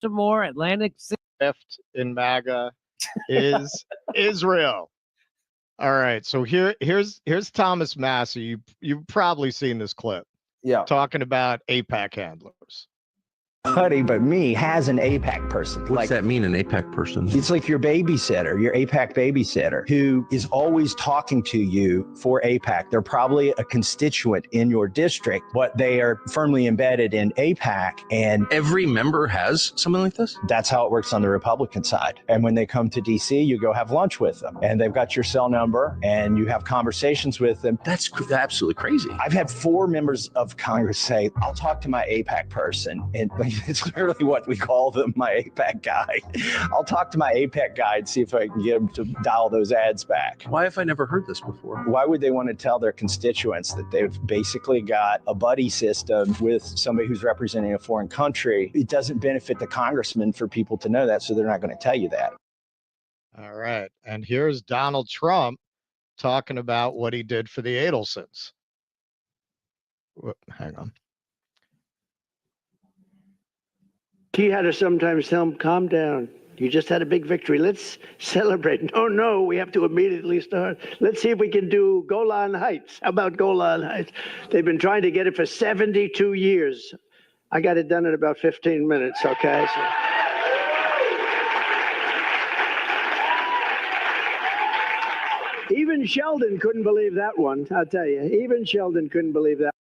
[SPEAKER 8] Baltimore, Atlantic City.
[SPEAKER 10] Fifth in MAGA is Israel. All right, so here's Thomas Massey. You've probably seen this clip.
[SPEAKER 8] Yeah,
[SPEAKER 10] talking about AIPAC handlers.
[SPEAKER 8] Buddy, but me has an AIPAC person.
[SPEAKER 11] What's that mean, an AIPAC person?
[SPEAKER 8] It's like your babysitter, your AIPAC babysitter, who is always talking to you for AIPAC. They're probably a constituent in your district, but they are firmly embedded in AIPAC. And
[SPEAKER 11] every member has something like this?
[SPEAKER 8] That's how it works on the Republican side. And when they come to DC, you go have lunch with them. And they've got your cell number, and you have conversations with them.
[SPEAKER 11] That's absolutely crazy.
[SPEAKER 8] I've had 4 members of Congress say, I'll talk to my AIPAC person. And it's literally what we call them, my AIPAC guy. I'll talk to my AIPAC guy and see if I can get him to dial those ads back.
[SPEAKER 11] Why have I never heard this before?
[SPEAKER 8] Why would they want to tell their constituents that they've basically got a buddy system with somebody who's representing a foreign country? It doesn't benefit the congressman for people to know that, so they're not going to tell you that.
[SPEAKER 10] All right. And here's Donald Trump talking about what he did for the Adelsons. Hang on.
[SPEAKER 22] He had to sometimes tell him, calm down. You just had a big victory. Let's celebrate. No, we have to immediately start. Let's see if we can do Golan Heights. How about Golan Heights? They've been trying to get it for 72 years. I got it done in about 15 minutes, okay? So. Even Sheldon couldn't believe that one, I'll tell you. Even Sheldon couldn't believe that.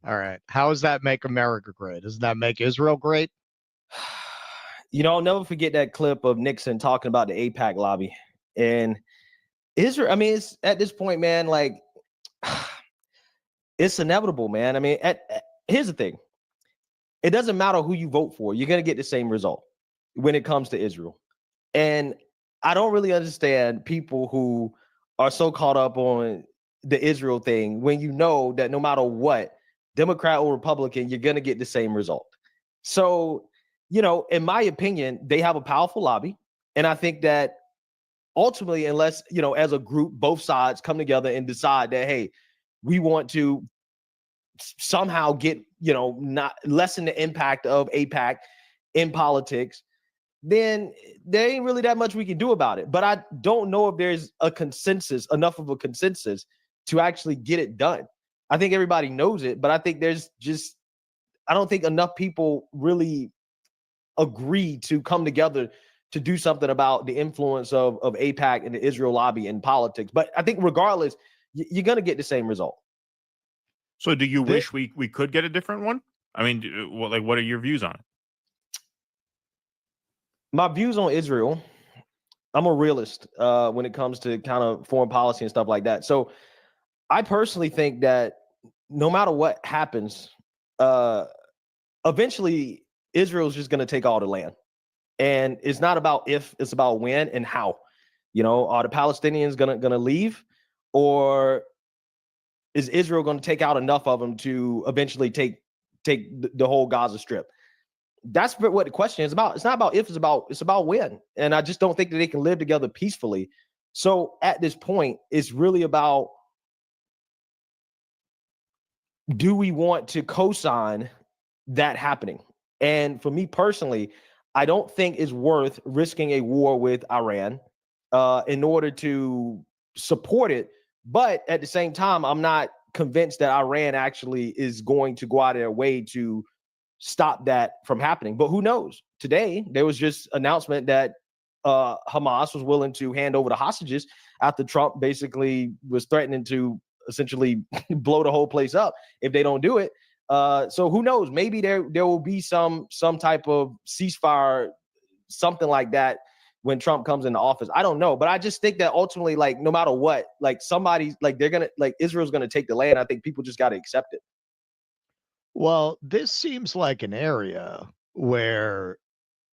[SPEAKER 10] All right. How does that make America great? Doesn't that make Israel great?
[SPEAKER 8] You know, I'll never forget that clip of Nixon talking about the AIPAC lobby. And Israel, I mean, it's at this point, man, like, it's inevitable, man. I mean, here's the thing. It doesn't matter who you vote for. You're going to get the same result when it comes to Israel. And I don't really understand people who are so caught up on the Israel thing when you know that no matter what, Democrat or Republican, you're going to get the same result. So, you know, in my opinion, they have a powerful lobby. And I think that ultimately, unless, you know, as a group, both sides come together and decide that, hey, we want to somehow get, you know, not lessen the impact of AIPAC in politics, then there ain't really that much we can do about it. But I don't know if there's a consensus, enough of a consensus to actually get it done. I think everybody knows it, but I think I don't think enough people really agree to come together to do something about the influence of AIPAC and the Israel lobby in politics. But I think regardless, you're going to get the same result.
[SPEAKER 23] So do you wish we could get a different one? I mean, what are your views on it?
[SPEAKER 8] My views on Israel, I'm a realist when it comes to kind of foreign policy and stuff like that. So I personally think that no matter what happens, eventually Israel's just going to take all the land. And it's not about if, it's about when and how. You know, are the Palestinians gonna leave, or is Israel going to take out enough of them to eventually take the whole Gaza Strip? That's what the question is about. It's not about if, it's about when. And I just don't think that they can live together peacefully. So at this point, it's really about, do we want to co-sign that happening? And for me personally, I don't think it's worth risking a war with Iran in order to support it. But at the same time, I'm not convinced that Iran actually is going to go out of their way to stop that from happening. But who knows? Today, there was just announcement that Hamas was willing to hand over the hostages after Trump basically was threatening to essentially blow the whole place up if they don't do it. So who knows? Maybe there will be some type of ceasefire, something like that, when Trump comes into office. I don't know, but I just think that ultimately, like, no matter what, like, somebody's like, Israel's gonna take the land. I think people just got to accept it.
[SPEAKER 10] Well, this seems like an area where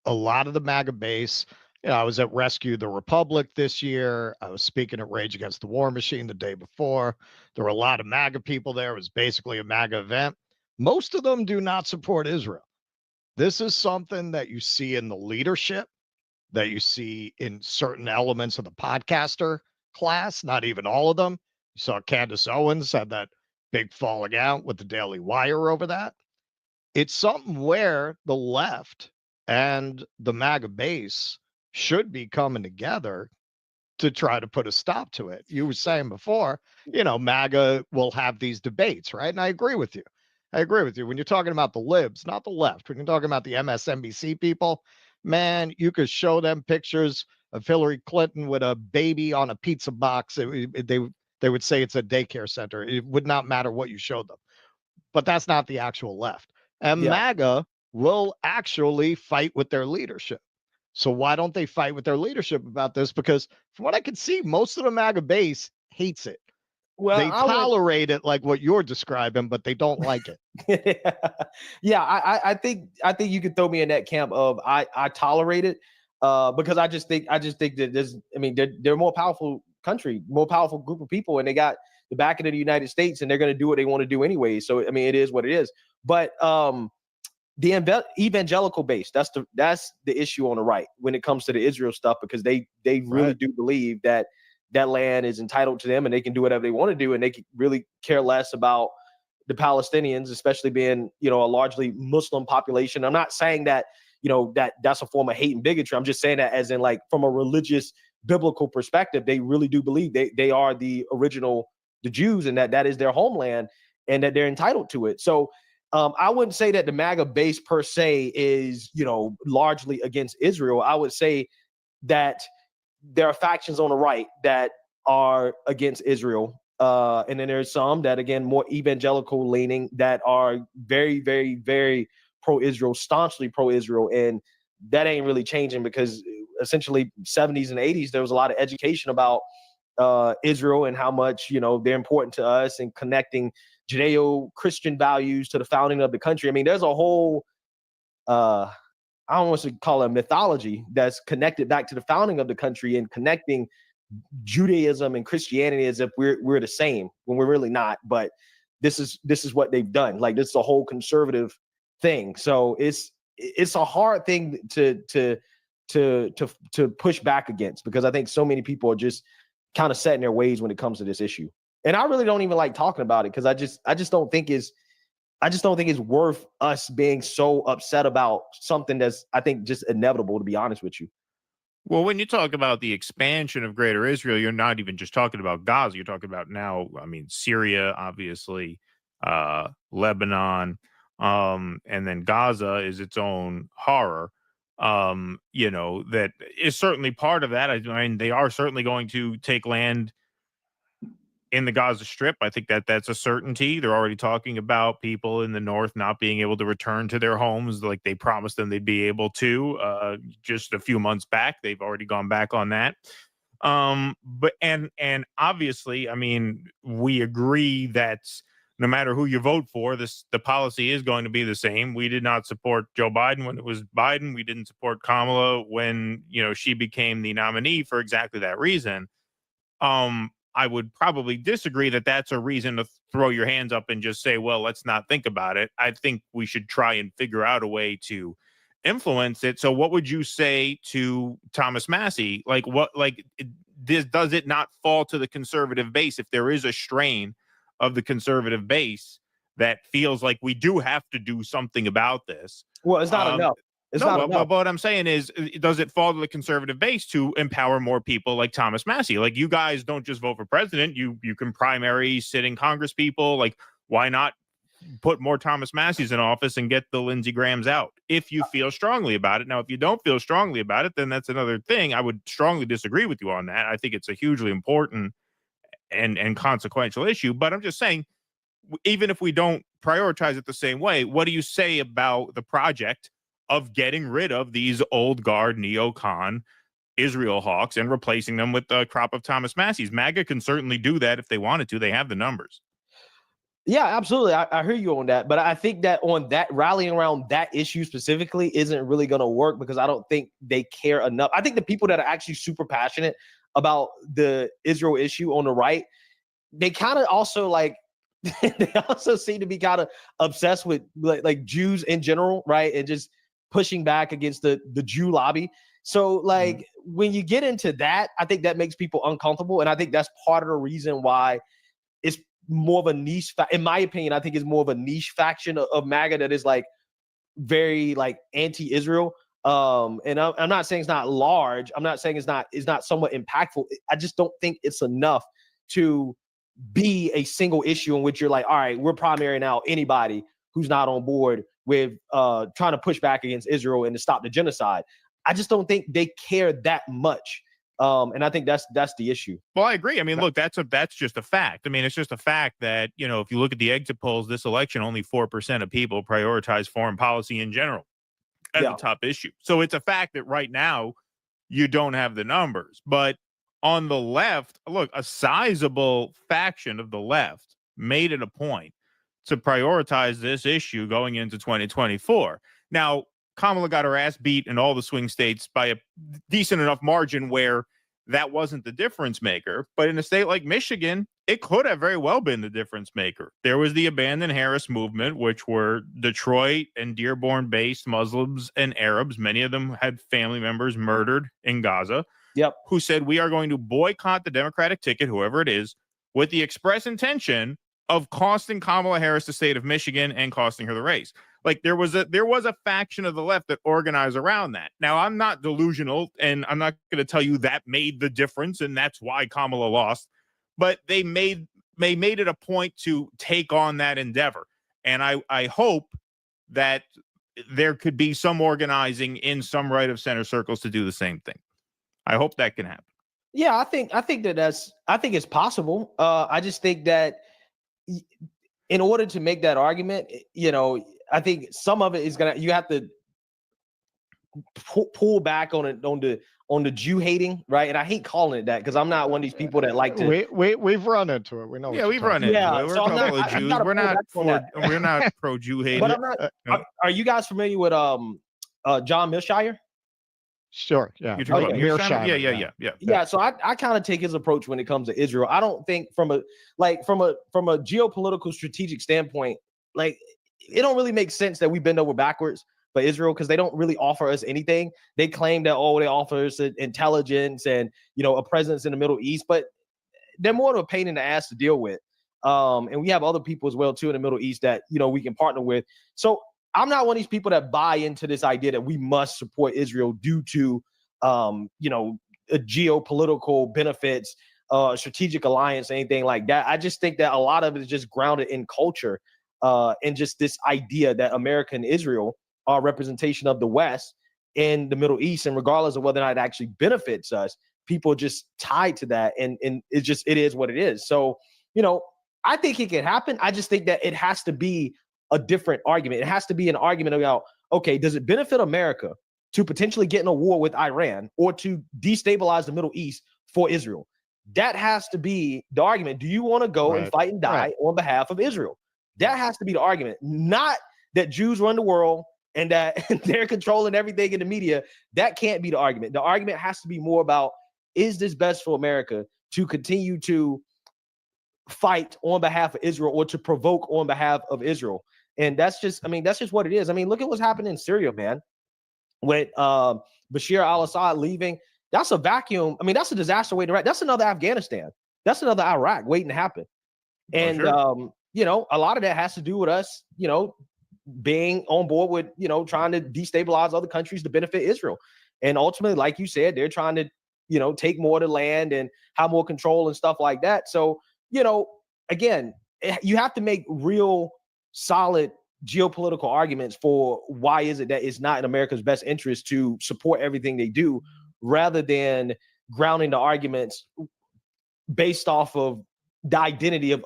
[SPEAKER 10] a lot of the MAGA base, I was at Rescue the Republic this year. I was speaking at Rage Against the War Machine the day before. There were a lot of MAGA people there. It was basically a MAGA event. Most of them do not support Israel. This is something that you see in the leadership, that you see in certain elements of the podcaster class, not even all of them. You saw Candace Owens had that big falling out with the Daily Wire over that. It's something where the left and the MAGA base should be coming together to try to put a stop to it. You were saying before, MAGA will have these debates, right? And I agree with you. When you're talking about the libs, not the left, when you're talking about the MSNBC people, man, you could show them pictures of Hillary Clinton with a baby on a pizza box. They would say it's a daycare center. It would not matter what you showed them. But that's not the actual left. And MAGA will actually fight with their leadership. So why don't they fight with their leadership about this? Because from what I can see, most of the MAGA base hates it.
[SPEAKER 8] Well,
[SPEAKER 10] they tolerate it like what you're describing, but they don't like it.
[SPEAKER 8] I think you could throw me in that camp of I tolerate it because I just think that they're a more powerful country, more powerful group of people, and they got the backing of the United States, and they're going to do what they want to do anyway. So it is what it is. But the evangelical base, that's the issue on the right when it comes to the Israel stuff, because they really do believe that land is entitled to them and they can do whatever they want to do, and they can really care less about the Palestinians, especially being, a largely Muslim population. I'm not saying that, that's a form of hate and bigotry. I'm just saying that as in, like, from a religious biblical perspective, they really do believe they are the Jews, and that is their homeland and that they're entitled to it. So I wouldn't say that the MAGA base per se is, largely against Israel. I would say that there are factions on the right that are against Israel. And then there's some that, again, more evangelical leaning that are very, very, very pro-Israel, staunchly pro-Israel. And that ain't really changing because essentially 70s and 80s, there was a lot of education about Israel and how much, they're important to us and connecting Judeo-Christian values to the founding of the country. I mean, there's a whole, I don't want to call it mythology that's connected back to the founding of the country and connecting Judaism and Christianity as if we're the same when we're really not. But this is what they've done. Like, this is a whole conservative thing. So it's a hard thing to push back against, because I think so many people are just kind of set in their ways when it comes to this issue. And I really don't even like talking about it because I just don't think it's worth us being so upset about something that's, I think, just inevitable, to be honest with you.
[SPEAKER 23] Well, when you talk about the expansion of Greater Israel, you're not even just talking about Gaza. You're talking about now, Syria, obviously, Lebanon, and then Gaza is its own horror. That is certainly part of that. I mean, they are certainly going to take land in the Gaza Strip. I think that's a certainty. They're already talking about people in the north not being able to return to their homes like they promised them they'd be able to just a few months back. They've already gone back on that. But obviously, we agree that no matter who you vote for, the policy is going to be the same. We did not support Joe Biden when it was Biden. We didn't support Kamala when, she became the nominee for exactly that reason. I would probably disagree that that's a reason to throw your hands up and just say, well, let's not think about it. I think we should try and figure out a way to influence it. So what would you say to Thomas Massie? Does it not fall to the conservative base if there is a strain of the conservative base that feels like we do have to do something about this?
[SPEAKER 8] Well, it's not enough. It's
[SPEAKER 23] no,
[SPEAKER 8] not enough.
[SPEAKER 23] but what I'm saying is, does it fall to the conservative base to empower more people like Thomas Massie? Like, you guys don't just vote for president. You can primary sitting Congress people. Like, why not put more Thomas Massies in office and get the Lindsey Grahams out if you feel strongly about it? Now, if you don't feel strongly about it, then that's another thing. I would strongly disagree with you on that. I think it's a hugely important and consequential issue. But I'm just saying, even if we don't prioritize it the same way, what do you say about the project of getting rid of these old guard neocon Israel hawks and replacing them with a crop of Thomas Massies? MAGA can certainly do that if they wanted to. They have the numbers.
[SPEAKER 8] Yeah, absolutely. I hear you on that. But I think that on that, rallying around that issue specifically isn't really going to work, because I don't think they care enough. I think the people that are actually super passionate about the Israel issue on the right, they kind of also like, they also seem to be kind of obsessed with like Jews in general, right? And just pushing back against the Jew lobby. So like when you get into that, I think that makes people uncomfortable. And I think that's part of the reason why it's more of a niche, in my opinion, I think it's more of a niche faction of MAGA that is like very like anti-Israel. And I'm not saying it's not large. I'm not saying it's not somewhat impactful. I just don't think it's enough to be a single issue in which you're like, all right, we're primary now anybody who's not on board with trying to push back against Israel and to stop the genocide. I just don't think they care that much. And I think that's the issue.
[SPEAKER 23] Well, I agree. I mean, look, that's just a fact. I mean, it's just a fact that, you know, if you look at the exit polls this election, only 4% of people prioritize foreign policy in general as a top issue. So it's a fact that right now you don't have the numbers. But on the left, look, a sizable faction of the left made it a point to prioritize this issue going into 2024. Now, Kamala got her ass beat in all the swing states by a decent enough margin where that wasn't the difference maker. But in a state like Michigan, it could have very well been the difference maker. There was the Abandon Harris movement, which were Detroit and Dearborn-based Muslims and Arabs. Many of them had family members murdered in Gaza. Who said, we are going to boycott the Democratic ticket, whoever it is, with the express intention of costing Kamala Harris the state of Michigan and costing her the race. Like there was a faction of the left that organized around that. Now, I'm not delusional, and I'm not going to tell you that made the difference and that's why Kamala lost, but they made it a point to take on that endeavor. And I hope that there could be some organizing in some right of center circles to do the same thing. I hope that can happen.
[SPEAKER 8] Yeah, I think it's possible. I just think that in order to make that argument, you know, I think some of it is you have to pull back on the Jew hating, right? And I hate calling it that because I'm not one of these people that like to.
[SPEAKER 10] We've run into it. We know.
[SPEAKER 23] Yeah, we've run into it. We're a couple of Jews. We're not pro Jew hating.
[SPEAKER 8] But I'm not. Are you guys familiar with John Milshire?
[SPEAKER 10] Sure. Yeah.
[SPEAKER 23] You're talking about
[SPEAKER 8] Yeah. So I kind of take his approach when it comes to Israel. I don't think from a geopolitical strategic standpoint, like it don't really make sense that we bend over backwards for Israel because they don't really offer us anything. They claim that they offer us intelligence and a presence in the Middle East, but they're more of a pain in the ass to deal with. And we have other people as well too in the Middle East that we can partner with. So I'm not one of these people that buy into this idea that we must support Israel due to, geopolitical benefits, strategic alliance, anything like that. I just think that a lot of it is just grounded in culture and just this idea that America and Israel are a representation of the West in the Middle East. And regardless of whether or not it actually benefits us, people just tied to that. And it is what it is. So, I think it can happen. I just think that it has to be a different argument. It has to be an argument about, okay, does it benefit America to potentially get in a war with Iran or to destabilize the Middle East for Israel? That has to be the argument. Do you want to go and fight and die on behalf of Israel? That has to be the argument. Not that Jews run the world and that they're controlling everything in the media. That can't be the argument. The argument has to be more about, is this best for America to continue to fight on behalf of Israel or to provoke on behalf of Israel? And that's just what it is. I mean, look at what's happening in Syria, man. With Bashir al-Assad leaving, that's a vacuum. I mean, that's a disaster waiting to happen. That's another Afghanistan. That's another Iraq waiting to happen. And, a lot of that has to do with us, being on board with, trying to destabilize other countries to benefit Israel. And ultimately, like you said, they're trying to, take more of the land and have more control and stuff like that. So, again, you have to make real solid geopolitical arguments for why is it that it's not in America's best interest to support everything they do, rather than grounding the arguments based off of the identity of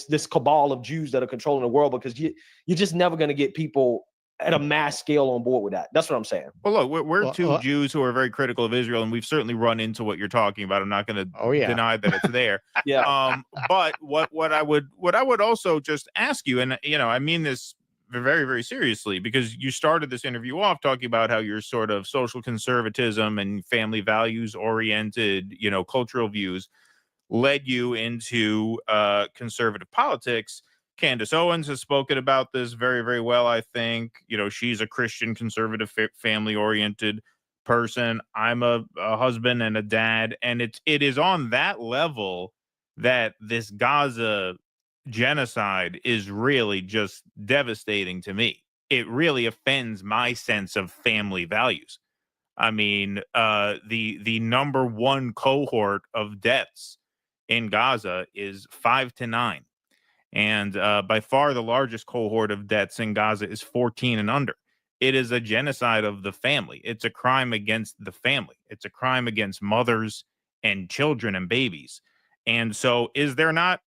[SPEAKER 8] this cabal of Jews that are controlling the world, because you're just never going to get people at a mass scale on board with that. That's what I'm saying.
[SPEAKER 23] Well, look, we're two Jews who are very critical of Israel, and we've certainly run into what you're talking about. I'm not going to deny that it's there. But what I would also just ask you, and I mean this very, very seriously, because you started this interview off talking about how your sort of social conservatism and family values oriented, cultural views led you into conservative politics. Candace Owens has spoken about this very, very well, I think. She's a Christian, conservative, family-oriented person. I'm a husband and a dad. And it is on that level that this Gaza genocide is really just devastating to me. It really offends my sense of family values. I mean, the number one cohort of deaths in Gaza is 5 to 9. And by far the largest cohort of deaths in Gaza is 14 and under. It is a genocide of the family. It's a crime against the family. It's a crime against mothers and children and babies. And so is there not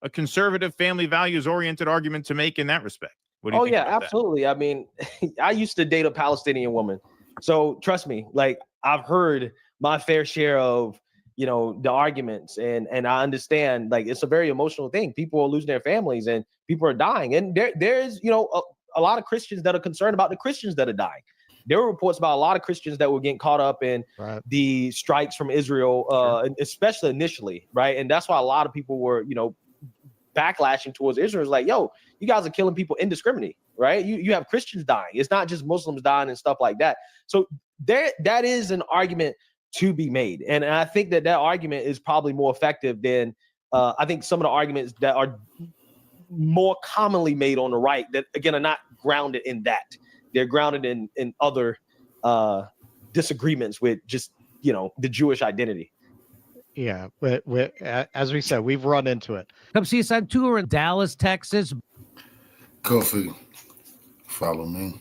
[SPEAKER 23] a conservative family values oriented argument to make in that respect? What do you think about
[SPEAKER 8] absolutely.
[SPEAKER 23] that?
[SPEAKER 8] I mean, I used to date a Palestinian woman. So trust me, I've heard my fair share of the arguments, and I understand, it's a very emotional thing. People are losing their families and people are dying. And there's, a lot of Christians that are concerned about the Christians that are dying. There were reports about a lot of Christians that were getting caught up in the strikes from Israel, especially initially. Right. And that's why a lot of people were, backlashing towards Israel. It's like, yo, you guys are killing people indiscriminately. Right. You have Christians dying. It's not just Muslims dying and stuff like that. So that is an argument to be made. And I think that argument is probably more effective than I think some of the arguments that are more commonly made on the right that, again, are not grounded in that. They're grounded in other disagreements with just, the Jewish identity.
[SPEAKER 10] Yeah, as we said, we've run into it.
[SPEAKER 5] Come see us on tour in Dallas, Texas.
[SPEAKER 2] Coffee, follow me.